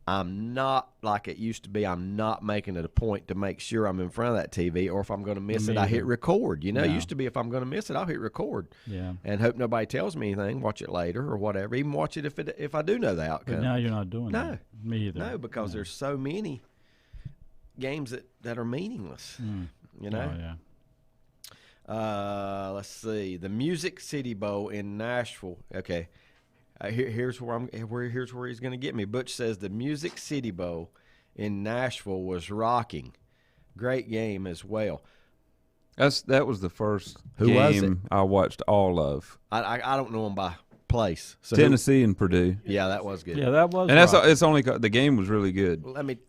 I'm not like it used to be. I'm not making it a point to make sure I'm in front of that TV, or if I'm going to miss it, I hit record. It used to be if I'm going to miss it, I'll hit record. Yeah. And hope nobody tells me anything. Watch it later or whatever. Even watch it if I do know the outcome. But now you're not doing that. No. Me either. No, because there's so many games that are meaningless. Oh, yeah. Let's see. The Music City Bowl in Nashville. Okay. Here's where he's going to get me. Butch says the Music City Bowl in Nashville was rocking. Great game as well. That was the first game was it? I watched all of. I don't know them by place. So Tennessee and Purdue. Yeah, that was good. Yeah, that was. And it's only the game was really good.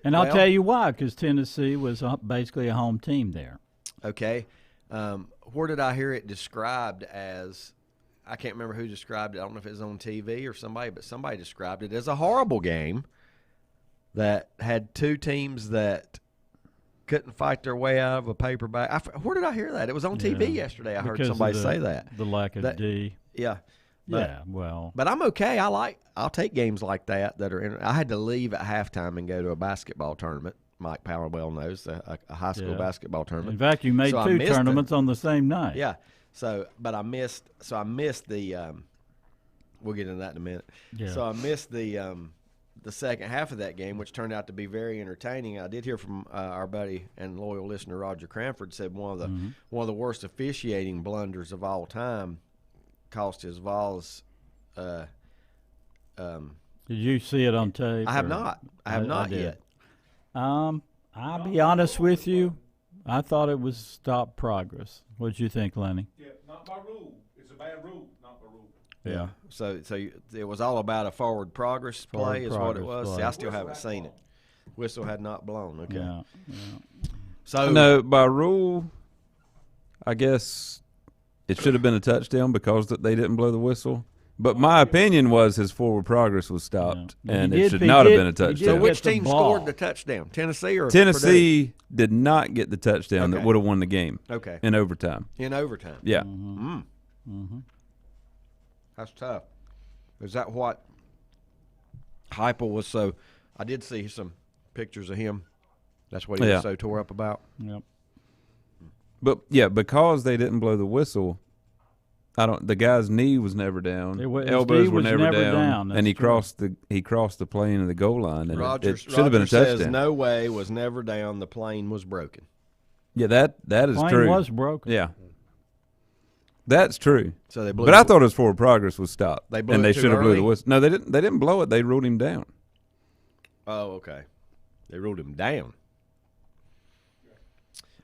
I'll tell you why, because Tennessee was basically a home team there. Okay, where did I hear it described as? I can't remember who described it. I don't know if it was on TV or somebody, but somebody described it as a horrible game that had 2 teams that couldn't fight their way out of a paper bag. Where did I hear that? It was on TV yesterday. I heard somebody say that. The lack of D. Yeah. But I'm okay. I'll take games like that are I had to leave at halftime and go to a basketball tournament. Mike Power well knows a high school basketball tournament. In fact, you made 2 tournaments on the same night. Yeah. But I missed the we'll get into that in a minute. Yeah. So I missed the second half of that game, which turned out to be very entertaining. I did hear from our buddy and loyal listener Roger Cranford said one of the worst officiating blunders of all time cost his Vols. Did you see it on tape? I have not. I have not yet. I'll be honest with you. I thought it was stop progress. What did you think, Lenny? Yeah, not by rule. It's a bad rule, not by rule. Yeah. So it was all about a forward progress play is what it was. See, I still haven't seen it. Whistle had not blown. Okay. Yeah. So no, by rule, I guess it should have been a touchdown because they didn't blow the whistle. But my opinion was his forward progress was stopped, Yeah. and He it did- should he not did- have been a he did So touchdown. get which the team ball. scored the touchdown? Tennessee or Purdue? Tennessee did not get the touchdown that Okay. would have won the game Okay. in overtime. In overtime. Yeah. That's tough. Is that what Heupel was so? I did see some pictures of him. That's what he Yeah. was so tore up about. Yep. But yeah, because they didn't blow the whistle, the guy's knee was never down. His Elbows knee were was never never down, down, and that's he true. crossed the plane of the goal line, and Roger it should have been a says touchdown. no way, was never down. The plane was broken. Yeah, that is Plane true. was broken. Yeah, that's true. So they blew. But I thought his forward progress was stopped, They blew and it they too should have blew the early? whistle. No, they didn't. They didn't blow it. They ruled him down. Oh, okay. They ruled him down.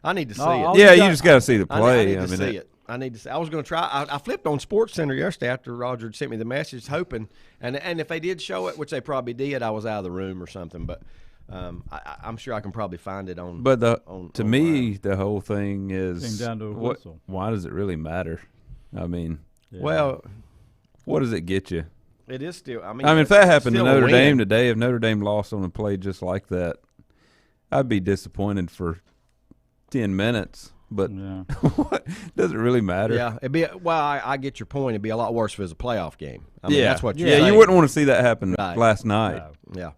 I need to see Oh, it. Yeah, you just got to see the I play. need to see it. I need to see. I was going to try. I flipped on Sports Center yesterday after Roger had sent me the message, hoping, and if they did show it, which they probably did, I was out of the room or something. But I'm sure I can probably find it on. But on me, the whole thing is Came down to a whistle. why does it really matter? I mean, Yeah. well, what does it get you? it is still. I mean, I mean, if it's that happened to still a Notre win. Dame today, if Notre Dame lost on a play just like that, I'd be disappointed for 10 minutes. But Yeah. what does it really matter? Yeah, it'd be. Well, I get your point. It'd be a lot worse if it was a playoff game. I mean, yeah, that's what you're yeah. saying. You wouldn't want to see that happen Right. last night. Yeah.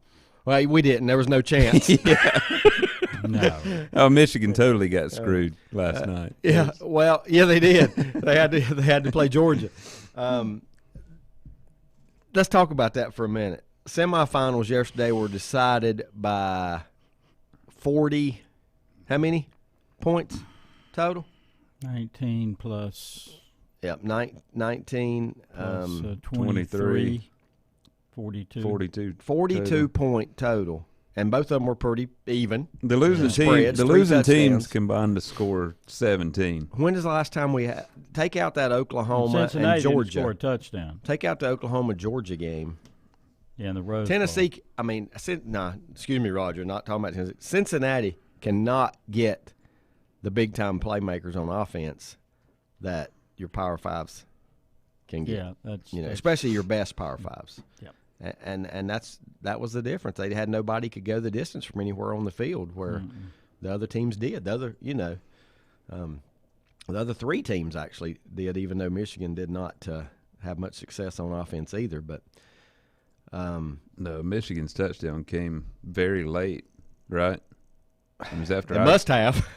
Well, we didn't. There was no chance. No. Oh, Michigan totally got screwed last night. Yeah, well, yeah, they did. they had to play Georgia. Let's talk about that for a minute. Semifinals yesterday were decided by 40. How many points total? 19 plus, Yep, 19. plus 23, 42. 42. 42 total. point total, and both of them were pretty even. The losing The team, spreads, the 3 losing teams touchdowns. combined to score 17. When is the last time we had take out that Oklahoma Cincinnati and didn't Georgia? score a touchdown. Take out the Oklahoma Georgia game. Yeah, in the Rose Tennessee, Bowl. I mean, excuse me, Roger, not talking about Tennessee. Cincinnati cannot get the big-time playmakers on offense that your Power Fives can get. Yeah, that's Especially your best Power Fives. Yep. And that was the difference. They had nobody could go the distance from anywhere on the field where the other teams did. The other 3 teams actually did, even though Michigan did not have much success on offense either. But No, Michigan's touchdown came very late, right? It was after it must have,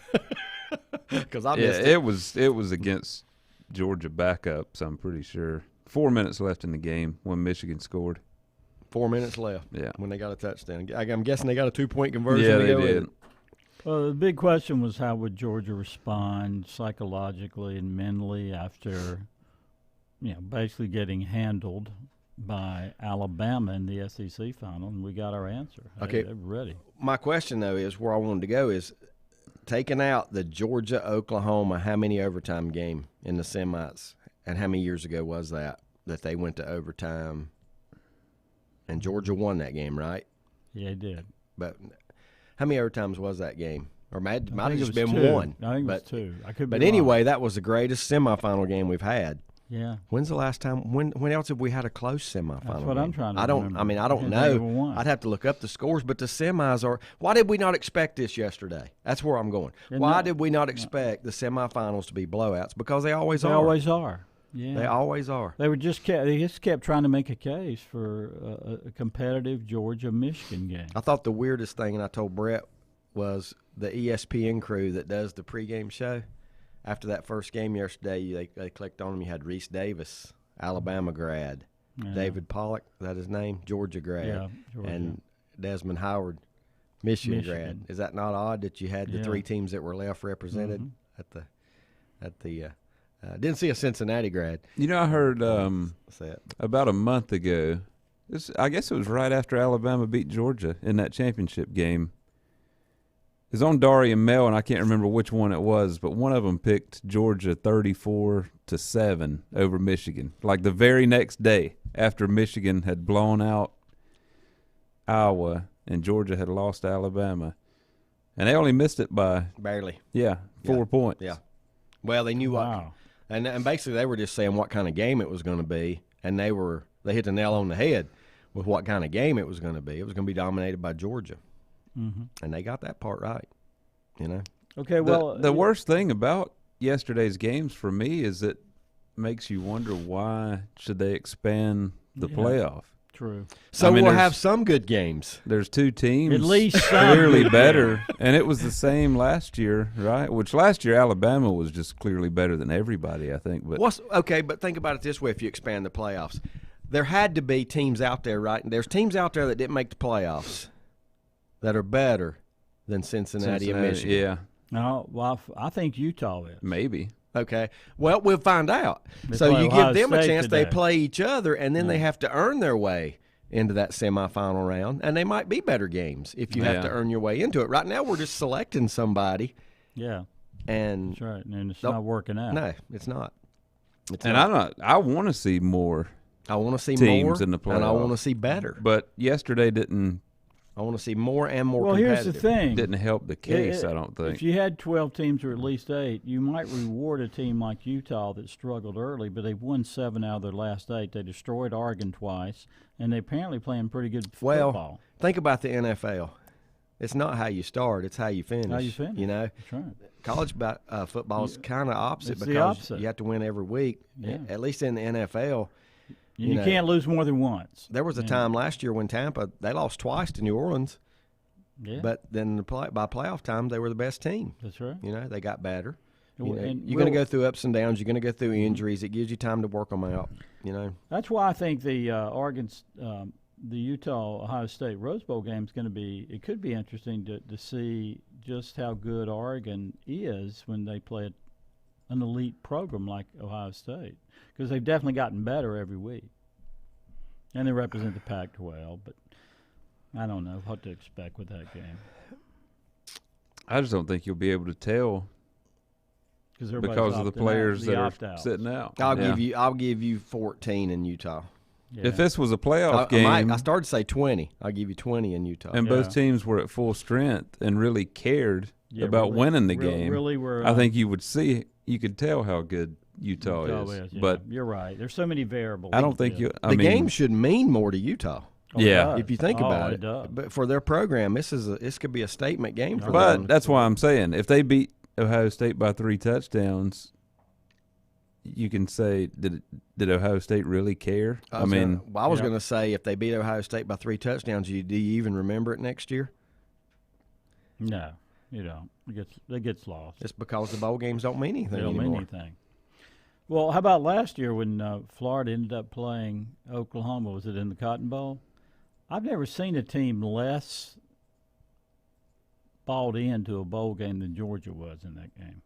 because I missed it. it was against Georgia backups, I'm pretty sure. 4 minutes left in the game when Michigan scored. 4 minutes left. Yeah. When they got a touchdown, I'm guessing they got a 2-point conversion. Yeah, to they go with did. it. Well, the big question was how would Georgia respond psychologically and mentally after, basically getting handled by Alabama in the SEC final, and we got our answer. Okay. They're ready. My question though is where I wanted to go is taking out the Georgia Oklahoma. How many overtime game in the semis, and how many years ago was that they went to overtime? And Georgia won that game, right? Yeah, they did. But how many overtimes was that game? Or might I have think just it was been 2. one. I think but, it was 2. I could be But wrong. anyway, that was the greatest semifinal game we've had. Yeah. When's the last time? When else have we had a close semifinal? That's what game? I'm trying to I don't. remember. I mean, I I don't can't think of know. one. I'd have to look up the scores. But the semis are. Why did we not expect this yesterday? That's where I'm going. They're Why not- did we not expect the semifinals to be blowouts? Because they always They are. always are. Yeah. They always are. They just kept trying to make a case for a competitive Georgia-Michigan game. I thought the weirdest thing, and I told Brett, was the ESPN crew that does the pregame show. After that first game yesterday, they clicked on him. You had Reese Davis, Alabama grad, Yeah. David Pollock, is that his name? Georgia grad, Yeah, Georgia. and Desmond Howard, Michigan grad. Michigan. Is that not odd that you had the Yeah. 3 teams that were left represented Mhm. at the didn't see a Cincinnati grad. I heard Set. about a month ago, I guess it was right after Alabama beat Georgia in that championship game. It was on Dari and Mel, and I can't remember which one it was, but one of them picked Georgia 34-7 over Michigan. Like the very next day after Michigan had blown out Iowa and Georgia had lost to Alabama. And they only missed it by, Barely. 4 points. Yeah. Well, they knew what. Wow. And basically, they were just saying what kind of game it was going to be, and they hit the nail on the head with what kind of game it was going to be. It was going to be dominated by Georgia, and they got that part right. You know. Okay. Well, the worst thing about yesterday's games for me is it makes you wonder why should they expand the playoff. True. So we'll have some good games. There's two teams at least clearly better, and it was the same last year, right? Which last year Alabama was just clearly better than everybody, I think. But but think about it this way: if you expand the playoffs, there had to be teams out there, right? There's teams out there that didn't make the playoffs that are better than Cincinnati and Michigan. Yeah. No, well, I think Utah is. Maybe. Okay. Well, we'll find out. They So play you Ohio give them a State chance. today. They play each other, and then they have to earn their way into that semifinal round. And they might be better games if you have to earn your way into it. Right now, we're just selecting somebody. Yeah. And that's right. And it's not working out. No, it's not. I want to see more. I want to see teams more in the playoffs, and I want to see better. But yesterday didn't. I want to see more and more. Well, competitive. here's the thing. Didn't help the case, I don't think. If you had 12 teams or at least 8, you might reward a team like Utah that struggled early, but they've won 7 out of their last 8. They destroyed Oregon twice, and they're apparently playing pretty good football. Well, think about the NFL. It's not how you start; it's how you finish. How you finish. You know, that's right. College football is kind of opposite It's the because opposite. you have to win every week. Yeah. At least in the NFL, you can't lose more than once. There was a time last year when Tampa they lost twice to New Orleans. Yeah. But then by playoff time, they were the best team. That's right. You know, they got better. And You're going to go through ups and downs. You're going to go through injuries. It gives you time to work them out. You know. That's why I think the the Utah-Ohio State Rose Bowl game is going to be. It could be interesting to see just how good Oregon is when they play an elite program like Ohio State, because they've definitely gotten better every week, and they represent the Pac-12. But I don't know what to expect with that game. I just don't think you'll be able to tell because of the players that are sitting out. I'll give you 14 in Utah. Yeah. If this was a playoff game, I started to say 20. I'll give you 20 in Utah. And both teams were at full strength and really cared about winning the game. Really were. I think you could tell how good Utah is. Yeah. But you're right. There's so many variables. I don't think the game should mean more to Utah. Yeah, if you think about it does. But for their program, this could be a statement game for them. But that's why I'm saying if they beat Ohio State by 3 touchdowns, you can say did Ohio State really care? I was going to say if they beat Ohio State by 3 touchdowns, do you even remember it next year? No, you don't. It gets lost. It's because the bowl games don't mean anything anymore. Mean anything. Well, how about last year when Florida ended up playing Oklahoma? Was it in the Cotton Bowl? I've never seen a team less balled into a bowl game than Georgia was in that game.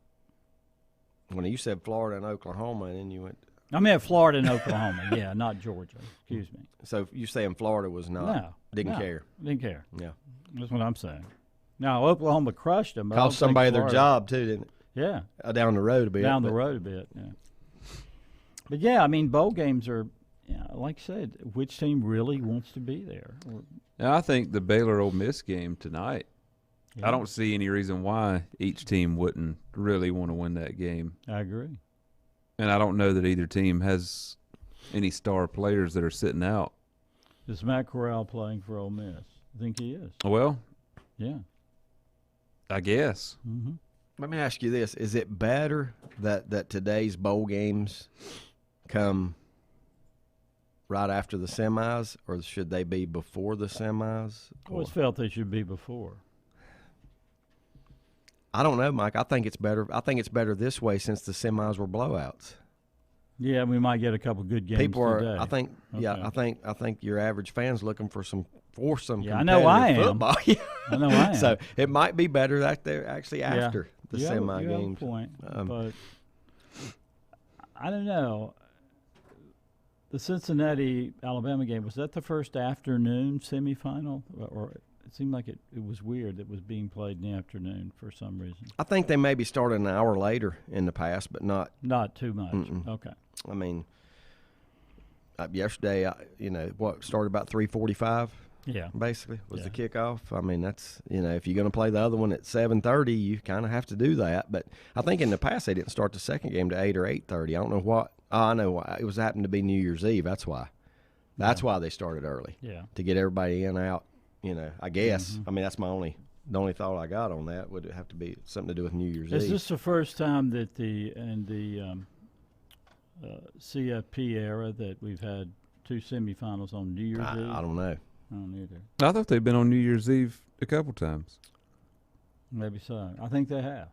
When you said Florida and Oklahoma, and then you went. I meant Florida and Oklahoma. Yeah, not Georgia. Excuse me. So you saying Florida was not? Didn't care. Didn't care. Yeah, that's what I'm saying. Now Oklahoma crushed them. Cost somebody their job too, didn't it? Yeah. Down the road a bit. Down the road a bit. Yeah. But yeah, I mean, bowl games are. Yeah, like I said, which team really wants to be there? Now, I think the Baylor-Ole Miss game tonight, I don't see any reason why each team wouldn't really want to win that game. I agree. And I don't know that either team has any star players that are sitting out. Is Matt Corral playing for Ole Miss? I think he is. Well, yeah, I guess. Mm-hmm. Let me ask you this. Is it better that today's bowl games come right after the semis, or should they be before the semis? I always felt they should be before. I don't know, Mike. I think it's better. I think it's better this way since the semis were blowouts. Yeah, we might get a couple good games today. I think. Okay. Yeah, I think your average fan's looking for some Yeah, I know I am. Football. I know I am. So it might be better that they're actually after the semi you games. Have a point, but I don't know. The Cincinnati-Alabama game, was that the first afternoon semifinal? Or it seemed like it was weird that it was being played in the afternoon for some reason. I think they maybe started an hour later in the past, but not too much. Okay. I mean, yesterday, started about 3:45. Yeah, basically was the kickoff. I mean, that's if you're going to play the other one at 7:30, you kind of have to do that. But I think in the past they didn't start the second game to 8 or 8:30. I don't know what. Oh, I know why. It was happened to be New Year's Eve. That's why. That's why they started early. Yeah. To get everybody in and out. You know, I guess. I mean, that's the only thought I got on that. Would it have to be something to do with New Year's Eve? Is this the first time that the CFP era that we've had 2 semifinals on New Year's Eve? I don't know. I don't either. I thought they'd been on New Year's Eve a couple times. Maybe so. I think they have.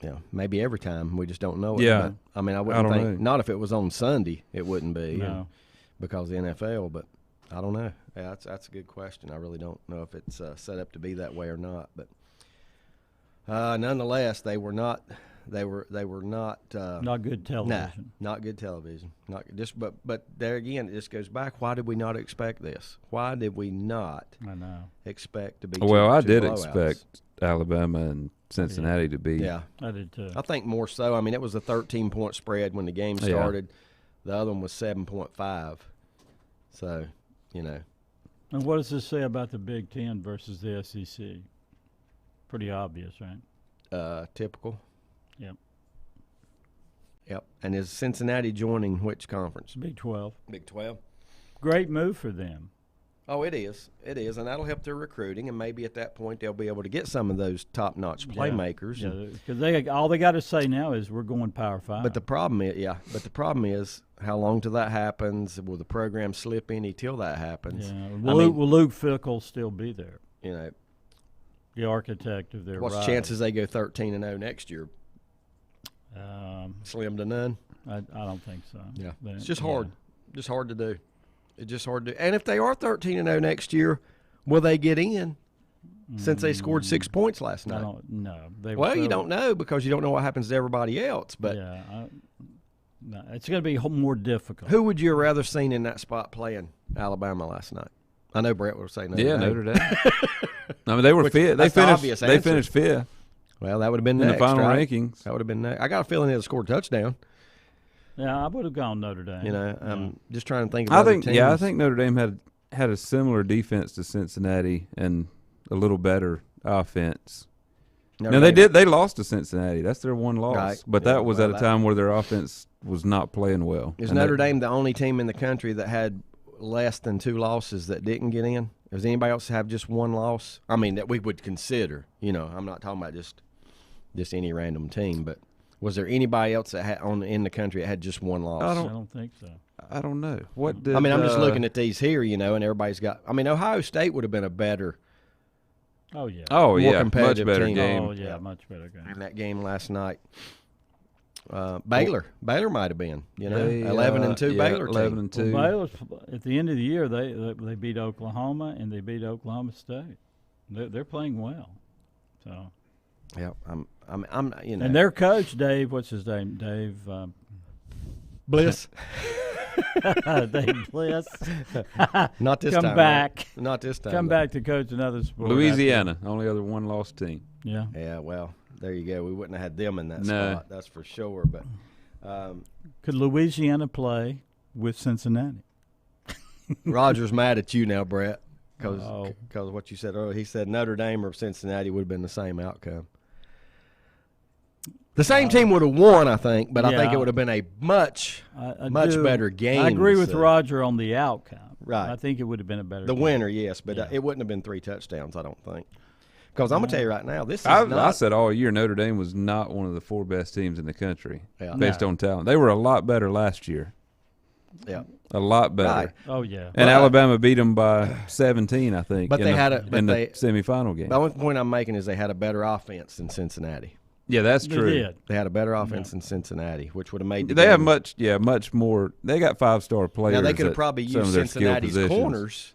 Yeah, maybe every time. We just don't know it. Yeah. But, I mean, I wouldn't don't think. know. Not if it was on Sunday, it wouldn't be. No. Because of the NFL, but I don't know. Yeah, that's a good question. I really don't know if it's set up to be that way or not. But nonetheless, they were not. They were not. Not good television. Nah, not good television. Not just. But there again, it just goes back. Why did we not expect this? Why did we not I know. expect to be? Well, I two did blowouts? expect Alabama and Cincinnati to be. Yeah, I did too. I think more so. I mean, it was a 13-point spread when the game Yeah. started. The other one was 7.5. So, you know. And what does this say about the Big Ten versus the SEC? Pretty obvious, right? Typical. Yep. Yep. And is Cincinnati joining which conference? Big 12. Big 12. Great move for them. Oh, it is. It is, and that'll help their recruiting, and maybe at that point they'll be able to get some of those top-notch playmakers. Yeah, because all they got to say now is we're going Power 5. But the problem is, how long till that happens? Will the program slip any till that happens? Yeah. Will Luke Fickle still be there? You know, The architect of their what's the ride. chances they go 13-0 next year? Slim to none. I don't think so. Yeah, But, it's just hard. Just hard to do. It's just hard to do. And if they are 13-0 next year, will they get in? Since they scored 6 points last night. I don't know. Well, you don't know because you don't know what happens to everybody else. But yeah, no, it's going to be more difficult. who would you have rather seen in that spot playing Alabama last night? I know Brett would say Notre Dame. Notre Dame. I mean, they were fifth. They that's the obvious finished. They answer. finished fifth Well, that would have been in next, the final right? rankings. That would have been next. I got a feeling they'd score a touchdown. Yeah, I would have gone Notre Dame. You know, I'm just trying to think of I other think. teams. Yeah, I think Notre Dame had a similar defense to Cincinnati and a little better offense. Notre Now Dame- they lost to Cincinnati. That's their one loss. Right. But Yeah, that was well, at a time where their offense was not playing well. Is And Notre that- Dame the only team in the country that had less than 2 losses that didn't get in? Does anybody else have just 1 loss? I mean, that we would consider. You know, I'm not talking about just any random team, but was there anybody else that had in the country that had just 1 loss? I don't think so. I don't know. What did, I mean, I'm just looking at these here, you know, and everybody's got. I mean, Ohio State would have been a better Oh yeah. Oh more yeah, much competitive better team. game. Oh yeah, much better game. in that game last night. Baylor might have been, you know, They, 11-2 yeah, Baylor 11 team. and 2. Well, Baylor's, at the end of the year, they beat Oklahoma and they beat Oklahoma State. They're playing well. So. Yeah, I'm, you know. And their coach, Dave, what's his name? Dave Bliss. Dave Bliss. Not this Come time. back. Right? Not this time. Come though. back to coach another sport. Louisiana, only other one lost team. Yeah. Yeah, well, there you go. We wouldn't have had them in that No. spot, that's for sure. But Could Louisiana play with Cincinnati? Roger's mad at you now, Brett, because Oh. of what you said earlier. He said Notre Dame or Cincinnati would have been the same outcome. The same team would have won, I think, but I think Yeah. it would have been a much do. better game. I agree to with see. Roger on the outcome. Right. I think it would have been a better The game. winner, yes, but Yeah. it wouldn't have been 3 touchdowns, I don't think. Because I'm going to tell you right now, this is I not. said all year Notre Dame was not one of the 4 best teams in the country Yeah. based No. on talent. They were a lot better last year. Yeah. A lot better. Right. Oh, yeah. And Right. Alabama beat them by 17, I think. But in they the, had a- but in they- the semifinal game. The only point I'm making is they had a better offense than Cincinnati. Yeah, that's They true. did. They had a better offense than Cincinnati, which would have made the They have game. much more. They got 5-star players. Now, they could have at probably some used of their skill Cincinnati's positions. corners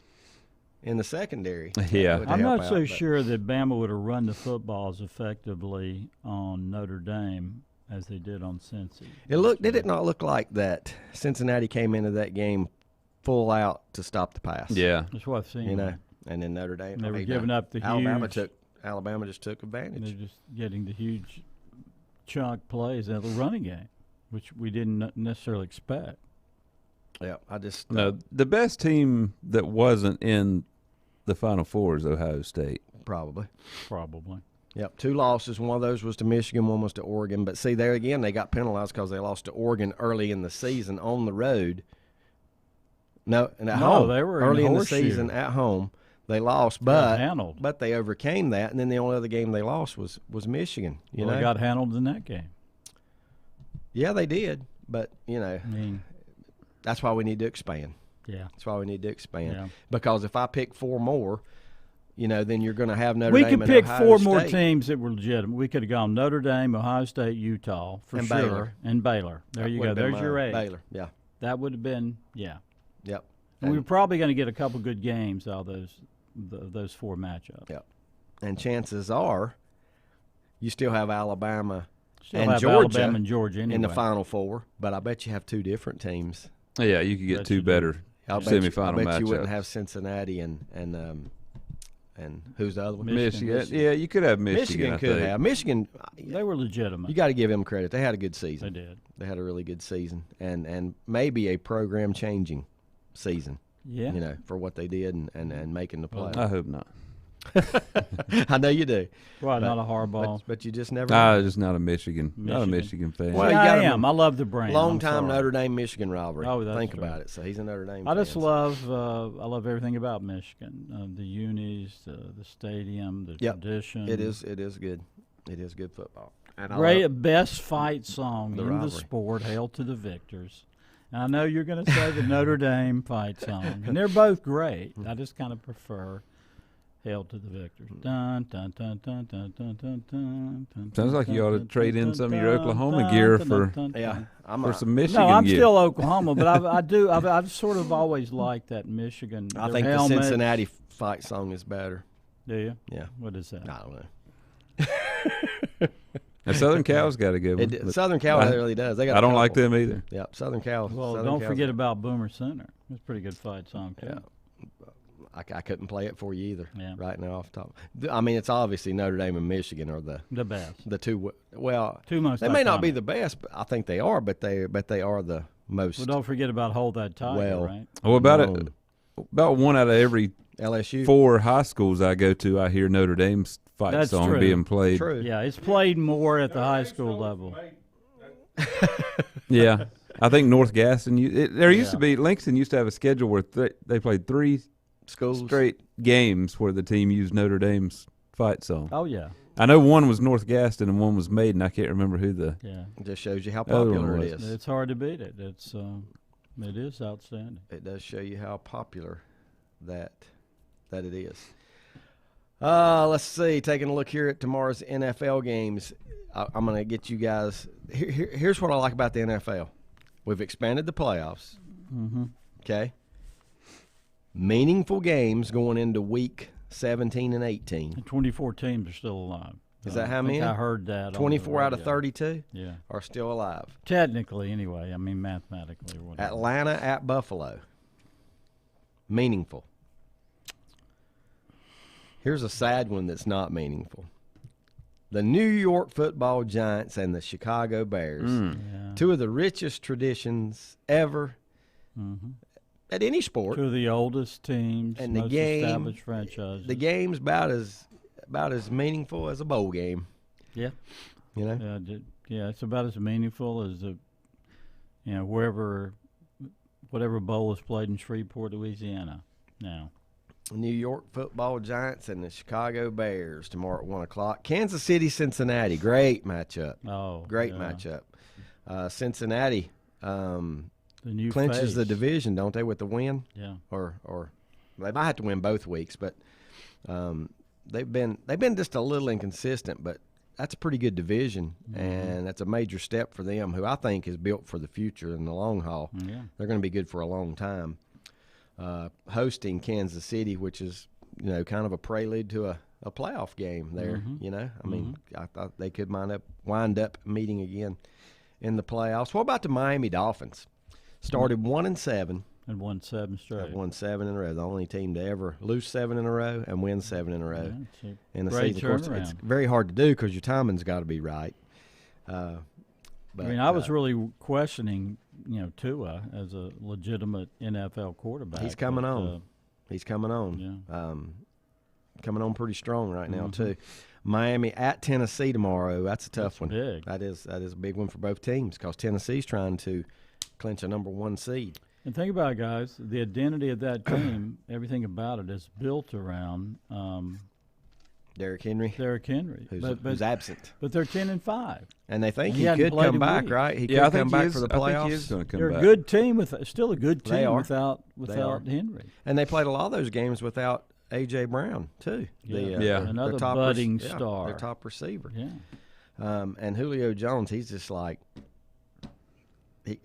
in the secondary. Yeah. Would I'm help not out, so but- sure that Bama would have run the football as effectively on Notre Dame as they did on Cincy. Did it not look like that Cincinnati came into that game full out to stop the pass? Yeah. That's what I've seen. You know, and then Notre Dame. They were hey, giving now, up the Alabama just took They're advantage. just getting the huge chunk plays out of the running game, which we didn't necessarily expect. Yeah, I just No, the best team that wasn't in the Final Four is Ohio State. probably. Probably. Yep, 2 losses. One of those was to Michigan, one was to Oregon. But see, there again, they got penalized because they lost to Oregon early in the season on the road. No, and at home. They were early in the Horseshoe. season at home. They lost, Got handled. but they overcame that. And then the only other game they lost was Michigan. You know, they got handled in that game. Yeah, they did. But you know, I mean, that's why we need to expand. yeah. That's why we need to expand. Yeah. Because if I pick 4 more, you know, then you're going to have Notre We Dame could and pick Ohio 4 more State. teams that were legitimate. We could have gone Notre Dame, Ohio State, Utah, for And sure, Baylor. and Baylor. There That you would go. have been There's your mine. 8. Baylor, yeah. That would have been, yeah. Yep. And we were probably going to get a couple good games out of those 4 matchups. Yep. And chances are you still have Alabama Still and have Georgia Alabama and Georgia anyway. in the Final Four, but I bet you have 2 different teams. Yeah, you could get Bet 2 you do. better I bet semifinal you wouldn't matchups. have Cincinnati and who's the other one? Michigan. Yeah, you could have Michigan. Michigan I could think. have. Michigan, They were legitimate. you got to give them credit. They had a good They season. did. They had a really good season and maybe a program-changing season, Yeah. you know, for what they did and making the Well, playoffs. I hope not. I know you do. Right, But- not a Harbaugh. But you just never I'm just not a Michigan Michigan. fan. Well, See, you I gotta am. remember, I love the brand. long I'm time sorry. Notre Dame Michigan rivalry. Oh, that's Think true. about it. So he's a Notre Dame I fan. just love I love everything about Michigan. The unis, the stadium, the Yep. tradition. It is good. It is good football. And I Great, love- best fight song The in the rivalry. sport. Hail to the victors. And I know you're going to say the Notre Dame fight song, and they're both great. I just kind of prefer Hail to the victors. Dun, dun, dun, dun, dun, dun, dun, dun, dun, Sounds like you ought to dun, trade in dun, some of your dun, Oklahoma dun, gear dun, for- dun, dun, Yeah, dun. I'm For a- some Michigan No, I'm gear. still Oklahoma, but I've sort of always liked that Michigan. I their think the helmets. Cincinnati fight song is better. Do you? Yeah. What is that? I don't know. And Southern Cal's got a good one. but Southern Cal I- really does. They got I a don't like couple. them either. Yep, Southern Cal. Well, Southern don't Cal's forget got- about Boomer Center. It's a pretty good fight song too. Yeah. I couldn't play it for you either. Yeah. Right now off the top. I mean, it's obviously Notre Dame and Michigan are The best. the two. Well, Two most. they may not be iconic. the best, but I think they are. But they are the most. Well, don't forget about Hold That Tiger, Well, right? Well, about known. about 1 out of every LSU. 4 high schools I go to, I hear Notre Dame's fight That's song true. being played. True. Yeah, it's played more at the high school level. Yeah, I think North Gaston. There used to Yeah. be Langston used to have a schedule where they played 3 Schools. straight games where the team used Notre Dame's fight song. Oh yeah, I know one was North Gaston and one was Maiden. I can't remember who the. yeah. It just shows you how Other one popular it was. is. It's hard to beat it. It is outstanding. It does show you how popular that it is. Let's see. Taking a look here at tomorrow's NFL games, I'm going to get you guys. Here's what I like about the NFL. We've expanded the playoffs. Mm-hmm. Okay. Meaningful games going into week 17 and 18. And 24 teams are still alive. Is that how I think many? I heard that. on the 24 out of radio. 32 Yeah, are still alive. technically anyway. I mean mathematically or whatever. Atlanta at Buffalo. Meaningful. Here's a sad one that's not meaningful. The New York Football Giants and the Chicago Bears. Yeah. Two of the richest traditions ever Mm-hmm. at any sport. Two of the oldest teams, And the most game- established franchises. The game's about as meaningful as a bowl game. Yeah. You know? Yeah, it's about as meaningful as whatever bowl is played in Shreveport, Louisiana. Now, New York Football Giants and the Chicago Bears tomorrow at 1 o'clock. Kansas City, Cincinnati. Great matchup. Great yeah. matchup. Cincinnati The new clinches face. the division, don't they, with the win? Yeah, Or they might have to win both weeks, but they've been just a little inconsistent. But that's a pretty good division, and that's a major step for them, who I think is built for the future in the long haul. yeah. They're going to be good for a long time. Hosting Kansas City, which is kind of a prelude to a playoff game there. I mean, I thought they could wind up meeting again in the playoffs. What about the Miami Dolphins? Started 1-7. And won 7 straight. Have won 7 in a row. The only team to ever lose 7 in a row and win 7 in a row Yeah, it's a in the great season. Of course, it's turnaround. very hard to do because your timing's got to be right. But, I mean, I was really questioning, Tua as a legitimate NFL quarterback. he's coming but, on. He's coming on. Yeah. coming on pretty strong right now too. Miami at Tennessee tomorrow. That's a tough one. Big. That is a big one for both teams because Tennessee's trying to clinch a number 1 seed. And think about it, guys. The identity of that team, everything about it is built around Derrick Henry, who's absent. But they're 10-5, and they think he he hadn't could played come a back, week. right? He I could think come he back is- for the I think playoffs. he is going to come They're back. a good team still a good They team are. without Henry. And they played a lot of those games without A.J. Brown too. Another their top budding star, their top receiver. Yeah. And Julio Jones, he's just like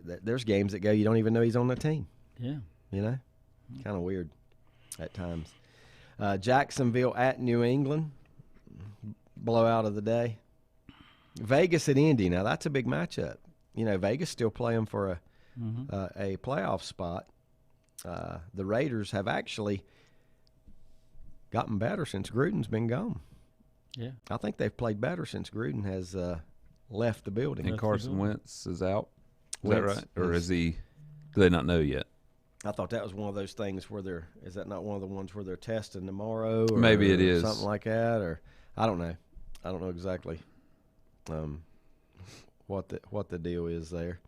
there's games that go you don't even know he's on the team. Yeah. You know, kind of weird at times. Jacksonville at New England, blowout of the day. Vegas at Indy. Now that's a big matchup. You know, Vegas still playing for a playoff spot. The Raiders have actually gotten better since Gruden's been gone. Yeah. I think they've played better since Gruden has left the building. And Carson Wentz is out. Is Wentz that right? Or is he? Do they not know yet? I thought that was one of those things where is that not one of the ones where they're testing tomorrow? Or Maybe it is. Something like that, or I don't know. I don't know exactly what the deal is there.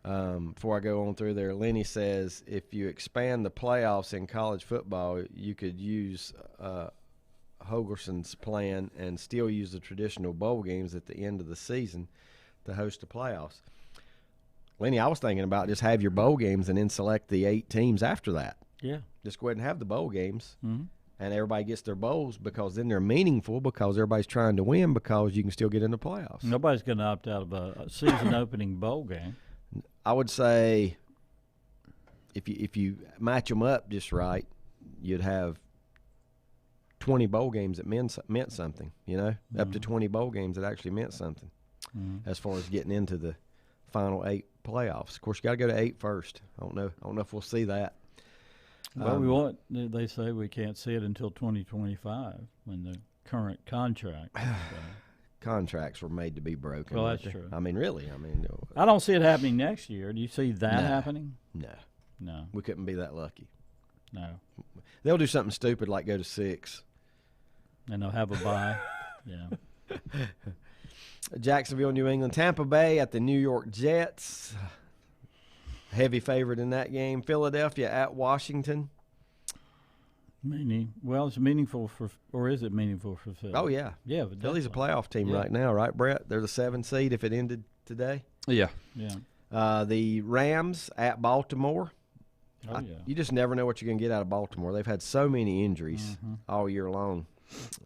Before I go on through there, Lenny says if you expand the playoffs in college football, you could use Hogerson's plan and still use the traditional bowl games at the end of the season to host the playoffs. Lenny, I was thinking about just have your bowl games and then select the 8 teams after that. Yeah. Just go ahead and have the bowl games, and everybody gets their bowls because then they're meaningful because everybody's trying to win because you can still get in the playoffs. Nobody's going to opt out of a season opening bowl game. I would say if you match them up just right, you'd have 20 bowl games that meant something, you know, up to 20 bowl games that actually meant something as far as getting into the final 8 playoffs. Of course, you got to go to 8 first. I don't know if we'll see that. Well, they say we can't see it until 2025 when the current contract. Contracts were made to be broken. Well, that's true. I mean, really. I mean, I don't see it happening next year. Do you see that happening? No. We couldn't be that lucky. No. They'll do something stupid like go to 6. And they'll have a bye. Yeah. Jacksonville, New England, Tampa Bay at the New York Jets. Heavy favorite in that game. Philadelphia at Washington. Well, it's meaningful or is it meaningful for Philly? Oh, yeah. Yeah. Philly's a playoff team right now, right, Brett? They're the 7th seed if it ended today. Yeah. Yeah. The Rams at Baltimore. Oh, yeah. You just never know what you're going to get out of Baltimore. They've had so many injuries all year long.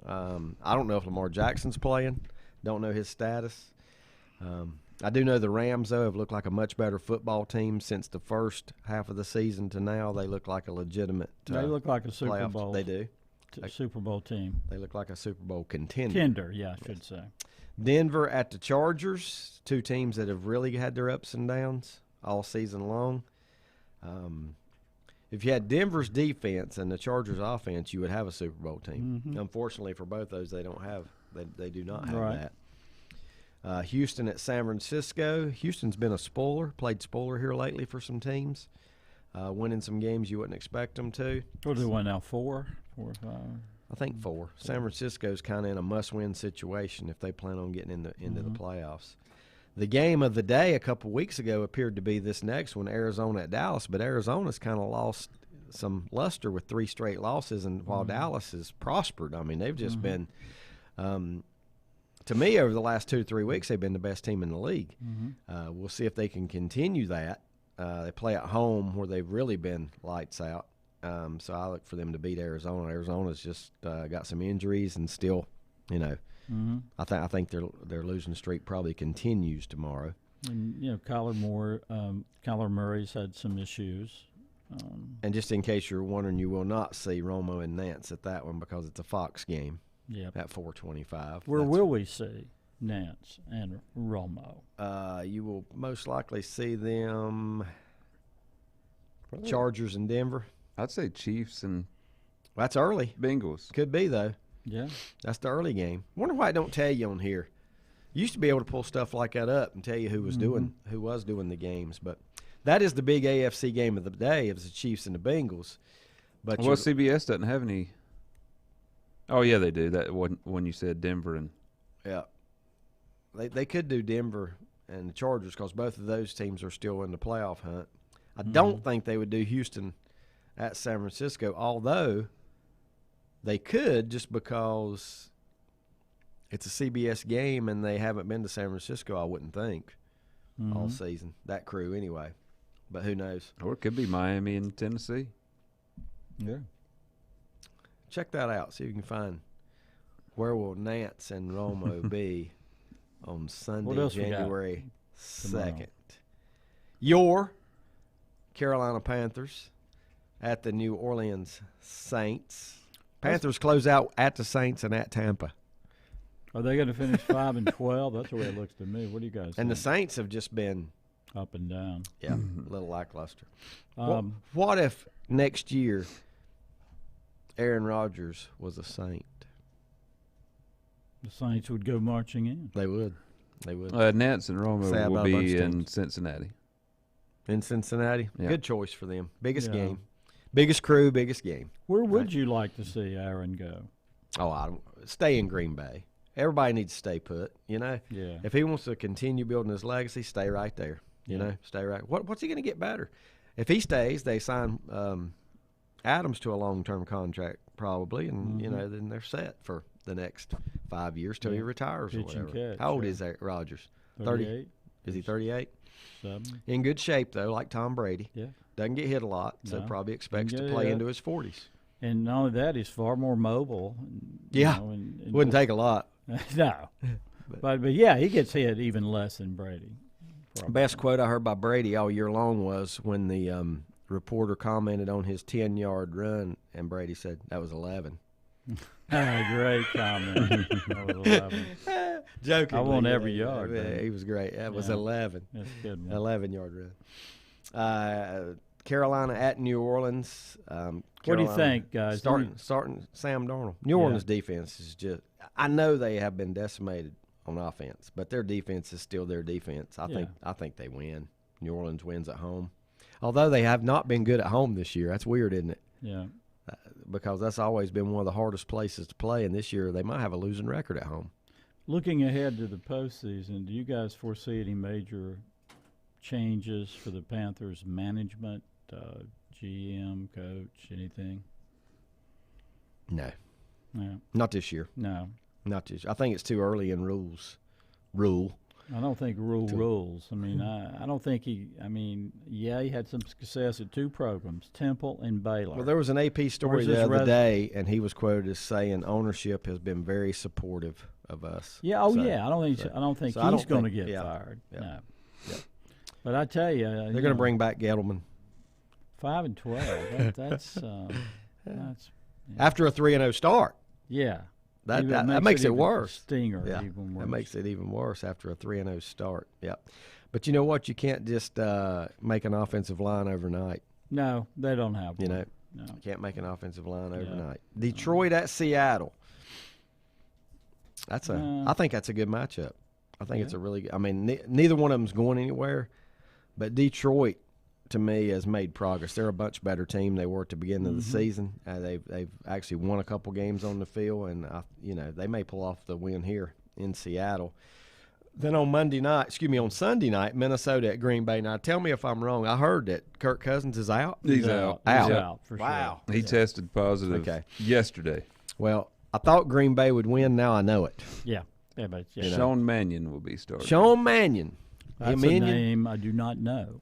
I don't know if Lamar Jackson's playing. Don't know his status. I do know the Rams, though, have looked like a much better football team since the first half of the season to now. They look like a legitimate they look like a Super playoff. Bowl. They do. Super Bowl team. They look like a Super Bowl contender. I should say. Denver at the Chargers, 2 teams that have really had their ups and downs all season long. If you had Denver's defense and the Chargers' offense, you would have a Super Bowl team. Unfortunately for both those, they don't have. They do not have that. Houston at San Francisco. Houston's been a spoiler, played spoiler here lately for some teams, winning some games you wouldn't expect them to. What do they win now, 4 or 5? I think 4. San Francisco's kind of in a must-win situation if they plan on getting into the playoffs. The game of the day a couple weeks ago appeared to be this next one, Arizona at Dallas, but Arizona's kind of lost some luster with 3 straight losses, and while Dallas has prospered, I mean, they've just been to me, over the last 2 to 3 weeks, they've been the best team in the league. We'll see if they can continue that. They play at home where they've really been lights out. So I look for them to beat Arizona. Arizona's just got some injuries and still, you know, I think their losing streak probably continues tomorrow. And, you know, Kyler Murray's had some issues. And just in case you're wondering, you will not see Romo and Nance at that one because it's a Fox game. At 4:25. Where will we see Nance and Romo? You will most likely see them Chargers and Denver. I'd say Chiefs and that's early. Bengals. Could be, though. Yeah. That's the early game. Wonder why I don't tell you on here. You used to be able to pull stuff like that up and tell you who was doing the games, but that is the big AFC game of the day. It was the Chiefs and the Bengals. But CBS doesn't have any Oh yeah, they do. That when you said Denver and Yeah. They could do Denver and the Chargers because both of those teams are still in the playoff hunt. I don't think they would do Houston at San Francisco, although they could just because it's a CBS game and they haven't been to San Francisco, I wouldn't think, all season. That crew anyway. But who knows? or it could be Miami and Tennessee. Yeah. Check that out. See if you can find where will Nance and Romo be on What Sunday, else we got January tomorrow? 2nd. Your Carolina Panthers at the New Orleans Saints. Panthers close out at the Saints and at Tampa. Are they going to finish 5-12? That's the way it looks to me. What do you guys And the think? Saints have just been, Up and down. a little lackluster. Um, What if next year Aaron Rodgers was a Saint? The Saints would go marching in. They would. They would. Nance and Romo Sad will about a bunch be of in teams. Cincinnati. In Cincinnati. Yeah. Good choice for them. Biggest Yeah. game. Biggest crew, biggest game. Where would you like to see Aaron go? Oh, I don't stay in Green Bay. Everybody needs to stay put, you know. Yeah. If he wants to continue building his legacy, stay right there. You know, stay right. What's he going to get better? If he stays, they sign Adams to a long-term contract probably, and you know, then they're set for the next 5 years till he retires or Pitch and whatever. catch, How old yeah. is that Rodgers? 38? Is he 38? 7? In good shape though, like Tom Brady. Yeah. Doesn't get hit a lot, so No. probably expects to get play hit. into his 40s. And not only that, he's far more mobile. you Yeah. know, and Wouldn't take a lot. no. but yeah, he gets hit even less than Brady. Best quote I heard by Brady all year long was when the reporter commented on his 10-yard run, and Brady said, that was 11. Great comment. That was 11. Joking. I want every yard, Yeah, man. he was great. That was Yeah. 11. That's a good one. 11-yard run. Carolina at New Orleans. What do you Carolina think, guys? Starting Sam Darnold. New Orleans defense is just – I know they have been decimated on offense, but their defense is still their defense. I think they win. New Orleans wins at home. Although they have not been good at home this year. That's weird, isn't it? Yeah. Because that's always been one of the hardest places to play, and this year they might have a losing record at home. Looking ahead to the postseason, do you guys foresee any major changes for the Panthers management, GM, coach, anything? No. No. Not this year. No. Not this year. I think it's too early in rule. I don't think rules. I mean, I don't think he had some success at two programs, Temple and Baylor. Well, there was an AP story Where's the his other day, and he was quoted as saying ownership has been very supportive of us. Yeah. I don't think he's going to get fired. Yeah. No. Yeah. But I tell you, They're going to bring back Gettleman 5-12. That's after a 3-0 start. yeah. That makes it even worse. Stinger, Yeah, even worse. that makes it even worse after a 3-0 start. Yeah, but you know what? You can't just make an offensive line overnight. No, they don't have You one. know, No. you can't make an offensive line overnight. Detroit at Seattle. I think that's a good matchup. I think it's a really good. I mean, neither one of them's going anywhere, but Detroit, to me, has made progress. They're a much better team they were at the beginning of the season. They've actually won a couple games on the field, and they may pull off the win here in Seattle. Then on Sunday night, Minnesota at Green Bay. Now, tell me if I'm wrong. I heard that Kirk Cousins is out. He's out. He's out for Wow. sure. He tested positive yesterday. Well, I thought Green Bay would win. Now I know it. Yeah. Yeah, but Sean Mannion will be starting. Sean Mannion. that's a Mannion? name I do not know.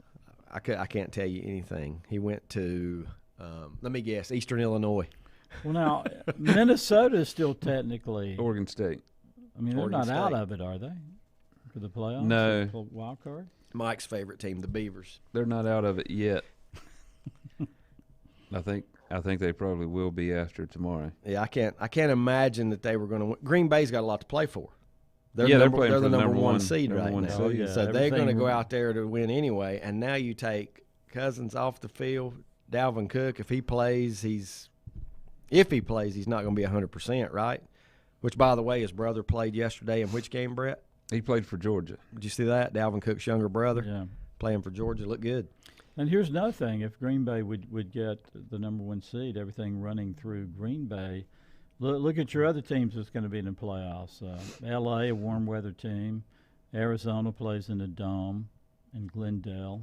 I can't tell you anything. He went to, let me guess, Eastern Illinois. Well, now Minnesota is still technically. Oregon State. I mean, they're Oregon not out State. of it, are they? For the playoffs? No. For wild card. Mike's favorite team, the Beavers. They're not out of it yet. I think they probably will be after tomorrow. Yeah, I can't imagine that they were going to win. Green Bay's got a lot to play for. They're They're the playing for the the number number one one- seed number right one now. seed. Oh, yeah, So they're going to everything- go out there to win anyway. And now you take Cousins off the field. Dalvin Cook, if he plays, he's not going to be 100%, right? Which, by the way, his brother played yesterday in which game, Brett? He played for Georgia. Did you see that? Dalvin Cook's younger brother Yeah. playing for Georgia. Looked good. And here's another thing: if Green Bay would get the number one seed, everything running through Green Bay, Look at your other teams that's going to be in the playoffs. L.A., a warm weather team. Arizona plays in the Dome in Glendale.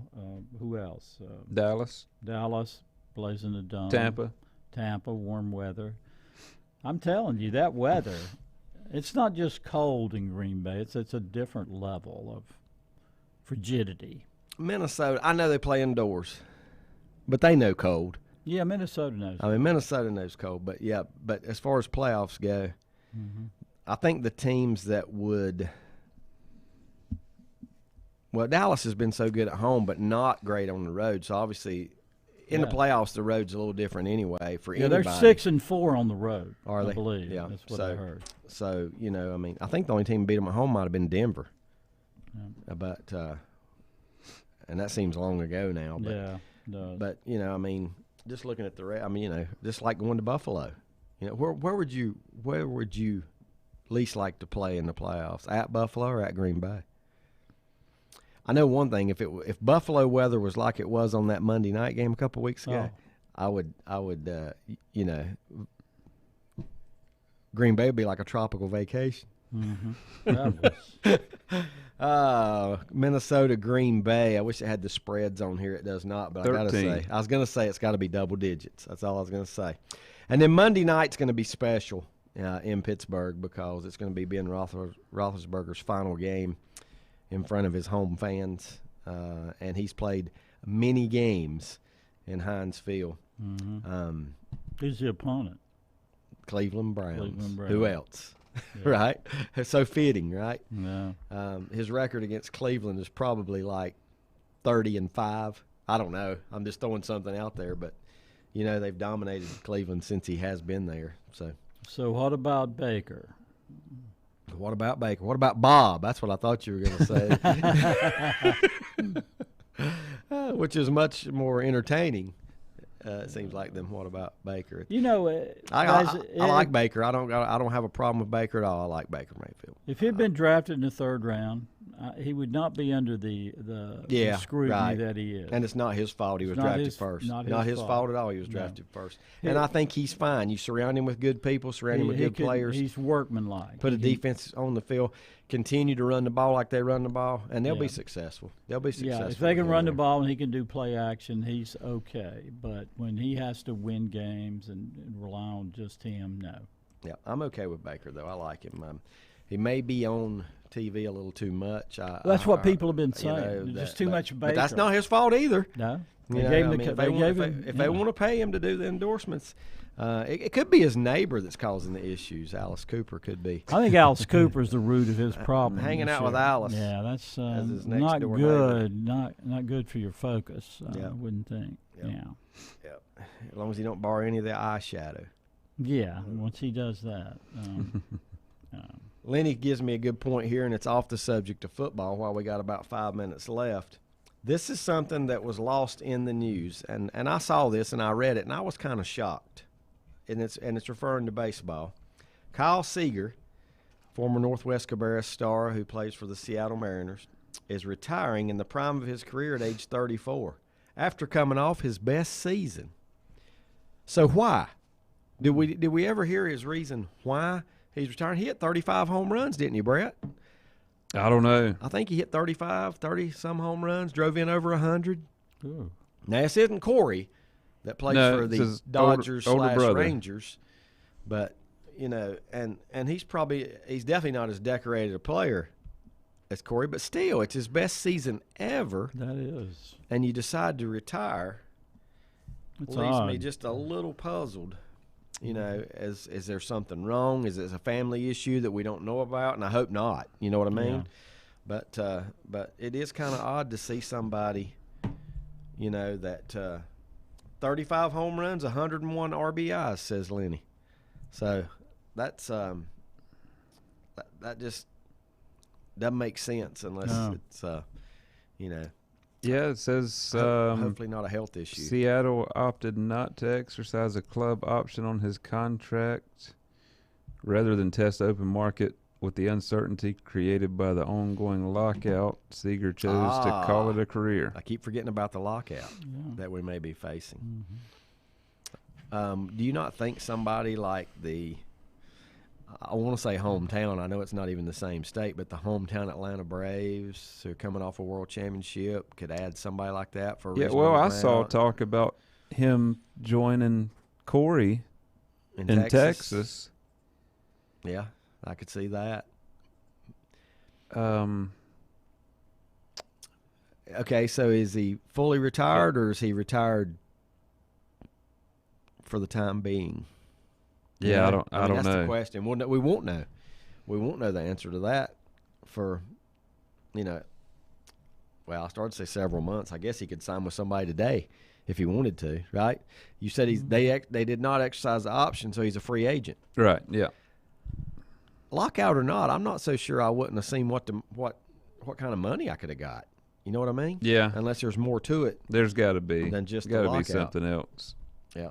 Who else? Dallas. Dallas plays in the Dome. Tampa, warm weather. I'm telling you, that weather, it's not just cold in Green Bay. It's a different level of frigidity. Minnesota, I know they play indoors, but they know cold. Yeah, Minnesota knows. I mean, Minnesota knows cold, but as far as playoffs go, I think the teams that would – well, Dallas has been so good at home but not great on the road, so obviously in the playoffs the road's a little different anyway for anybody. They're 6-4 on the road, Are they? I believe. Yeah. That's what I heard. So, you know, I mean, I think the only team that beat them at home might have been Denver. Yeah. But and that seems long ago now. But, yeah, it does. But, you know, I mean – just looking at I mean, you know, just like going to Buffalo. You know, where would you least like to play in the playoffs? At Buffalo or at Green Bay? I know one thing: if Buffalo weather was like it was on that Monday night game a couple weeks ago, I would you know, Green Bay would be like a tropical vacation. Minnesota, Green Bay. I wish it had the spreads on here. It does not, but 13. I was going to say it's got to be double digits. That's all I was going to say. And then Monday night's going to be special in Pittsburgh because it's going to be Ben Roethlisberger's final game in front of his home fans, and he's played many games in Heinz Field. Who's the opponent? Cleveland Browns. Who else? Yeah. Right? It's so fitting, right? Yeah. His record against Cleveland is probably like 30-5. I don't know. I'm just throwing something out there, but you know they've dominated Cleveland since he has been there. So what about Baker? What about Baker? What about Bob? That's what I thought you were going to say. Which is much more entertaining. It seems like them. What about Baker? You know, I like Baker. I don't have a problem with Baker at all. I like Baker Mayfield. If he'd been drafted in the third round, he would not be under the scrutiny that he is. And it's not his fault he was drafted first. Not his fault at all. He was drafted first. And I think he's fine. You surround him with good people, surround him with good players. He's workmanlike. Put a defense on the field. Continue to run the ball like they run the ball, and they'll be successful. They'll be successful. Yeah, if they can run the ball and he can do play action, he's okay. But when he has to win games and rely on just him, no. Yeah, I'm okay with Baker, though. I like him. He may be on TV a little too much. That's what people have been saying. Just too much Baker. But that's not his fault either. No. If they want to pay him to do the endorsements, it could be his neighbor that's causing the issues. Alice Cooper could be. I think Alice Cooper's the root of his problem. Hanging out with Alice. Yeah, that's not good. Not good for your focus. I wouldn't think. Yep. Yeah. Yep. As long as you don't borrow any of the eyeshadow. Yeah. Once he does that. Lenny gives me a good point here, and it's off the subject of football while we got about 5 minutes left. This is something that was lost in the news, and I saw this and I read it, and I was kind of shocked. And it's referring to baseball. Kyle Seager, former Northwest Cabarrus star who plays for the Seattle Mariners, is retiring in the prime of his career at age 34 after coming off his best season. So why? Did we ever hear his reason why he's retiring? He hit 35 home runs, didn't he, Brett? I don't know. I think he hit 30-some home runs, drove in over 100. Ooh. Now, this isn't Corey that plays for the Dodgers / Rangers, but, you know, and he's definitely not as decorated a player as Corey, but still, it's his best season ever. That is. And you decide to retire. It's leaves odd. me just a little puzzled. You know, is there something wrong? Is it a family issue that we don't know about? And I hope not. You know what I mean? Yeah. But it is kind of odd to see somebody, you know, that 35 home runs, 101 RBIs, says Lenny. So that's that just doesn't make sense unless it's you know. Yeah, it says hopefully not a health issue. Seattle opted not to exercise a club option on his contract rather than test open market with the uncertainty created by the ongoing lockout. Seager chose to call it a career. I keep forgetting about the lockout that we may be facing. Mm-hmm. Do you not think somebody like I want to say hometown. I know it's not even the same state, but the hometown Atlanta Braves, who are coming off a world championship, could add somebody like that for a reasonable well, I amount. saw talk about him joining Corey in Texas. Yeah, I could see that. Okay, so is he fully retired or is he retired for the time being? Yeah, I don't that's know. The question. We won't know. We won't know the answer to that for, well, I started to say several months. I guess he could sign with somebody today if he wanted to, right? You said they did not exercise the option, so he's a free agent. Right, yeah. Lockout or not, I'm not so sure I wouldn't have seen what kind of money I could have got. You know what I mean? Yeah. Unless there's more to it. There's got to be. Than just got the to be lockout. something else. Yeah.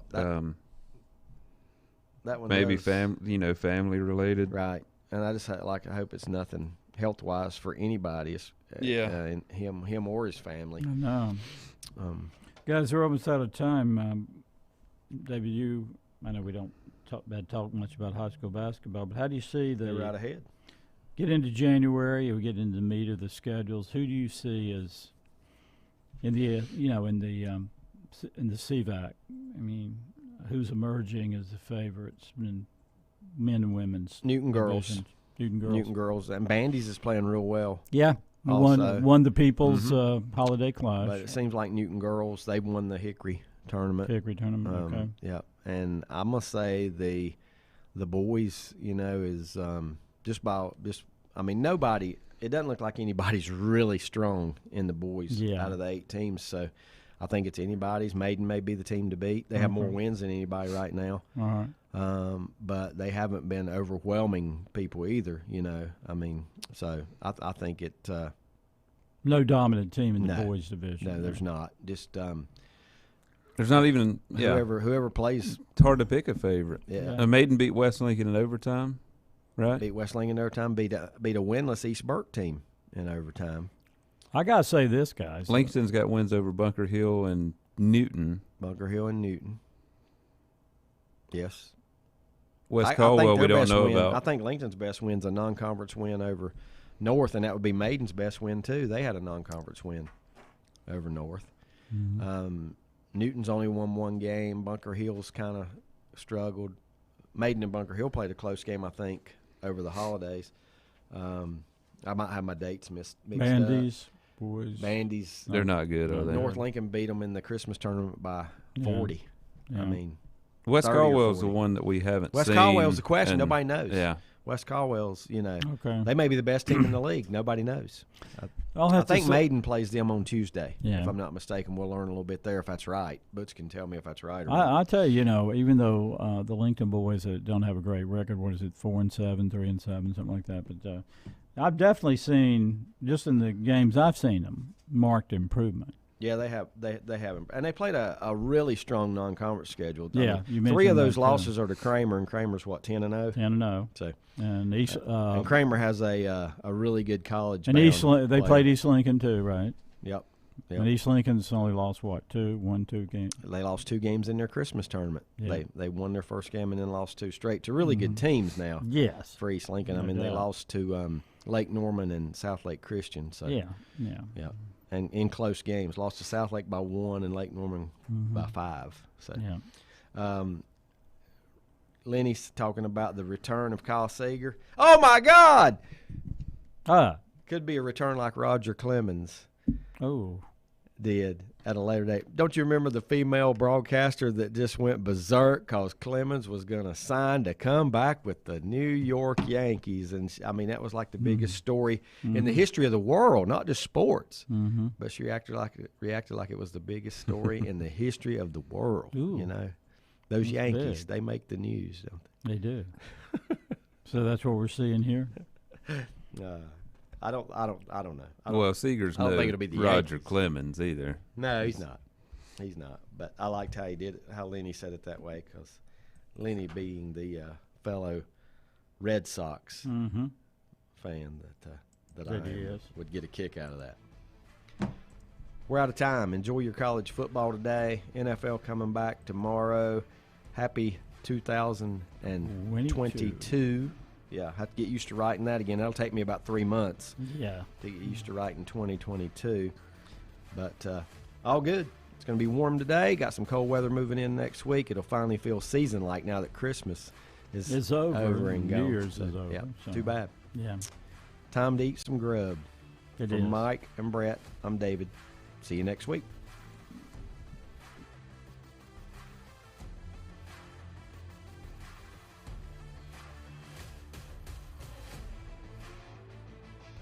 That one maybe does. family related. Right. And I just I hope it's nothing health wise for anybody. And him or his family. I know. Guys, we're almost out of time. David, I know we don't talk much about high school basketball, but how do you see They're right ahead. Get into January, we get into the meat of the schedules. Who do you see as in the CVAC? I mean, who's emerging as the favorites in men and women's Newton girls. divisions? Newton girls. And Bandy's is playing real well. Yeah. Won the People's Holiday Clash. But it seems like Newton girls, they won the Hickory tournament. Okay. Yeah. And I'm gonna say the boys, is nobody. It doesn't look like anybody's really strong in the boys out of the 8 teams. So I think it's anybody's. Maiden may be the team to beat. They have more wins than anybody right now. All right. But they haven't been overwhelming people either. So I think it. No dominant team in the boys division. No, there's not. Just there's not even whoever plays. It's hard to pick a favorite. Yeah. Maiden beat West Lincoln in overtime, right? Beat West Lincoln in overtime. Beat a winless East Burke team in overtime. I gotta say this, guys. Lincoln's got wins over Bunker Hill and Newton. Bunker Hill and Newton. Yes. West Caldwell, we don't know about. I think Lincoln's best win's a non-conference win over North, and that would be Maiden's best win too. They had a non-conference win over North. Mm-hmm. Newton's only won 1 game. Bunker Hill's kind of struggled. Maiden and Bunker Hill played a close game, I think, over the holidays. I might have my dates mixed Bandy's, up. boys. Bandy's. They're not good, are they? North Lincoln beat them in the Christmas tournament by 40. Yeah. I mean, West 30 or Caldwell's the 40. one that we haven't West seen. Caldwell's the question. Nobody knows. Yeah. West Caldwell's, Okay. they may be the best team in the league. Nobody knows. I think Maiden plays them on Tuesday, if I'm not mistaken. We'll learn a little bit there if that's right. Butch can tell me if that's right or not. I'll tell you, even though the Lincoln boys don't have a great record, what is it, 4-7, 3-7, something like that, but I've definitely seen, just in the games I've seen them, marked improvement. Yeah, they have. They have, and they played a really strong non-conference schedule. Yeah, you mentioned 3 of those that, losses are to Kramer, and Kramer's what, 10-0. 10-0. So, and and Kramer has a really good college. And they played East Lincoln too, right? Yep. And East Lincoln's only lost what, 2 games? They lost 2 games in their Christmas tournament. Yeah. They won their first game and then lost 2 straight to really good teams now. Yes. For East Lincoln, No they doubt. lost to Lake Norman and South Lake Christian. So Yeah. And in close games, lost to South Lake by 1 and Lake Norman by 5. So, Lenny's talking about the return of Kyle Seeger. Oh my God! Could be a return like Roger Clemens. Oh. Did at a later date. Don't you remember the female broadcaster that just went berserk because Clemens was going to sign to come back with the New York Yankees? And that was like the biggest story in the history of the world, not just sports. Mm-hmm. But she reacted like it was the biggest story in the history of the world. Ooh. Those That's Yankees, big. they make the news, don't they? They do. So that's what we're seeing here. I don't know. Well, Seeger's I don't no think it'll be the Roger Yankees. Clemens either. No, he's not. He's not. But I liked how he did it, how Lenny said it that way, because Lenny being the fellow Red Sox fan that I would get a kick out of that. We're out of time. Enjoy your college football today. NFL coming back tomorrow. Happy 2022. Yeah, I have to get used to writing that again. That'll take me about 3 months Yeah. to get used to writing 2022. But all good. It's going to be warm today. Got some cold weather moving in next week. It'll finally feel season-like now that Christmas is It's over. and New gone. Year's So, is over. Yeah, so. too bad. Yeah. Time to eat some grub. It For is. Mike and Brett, I'm David. See you next week.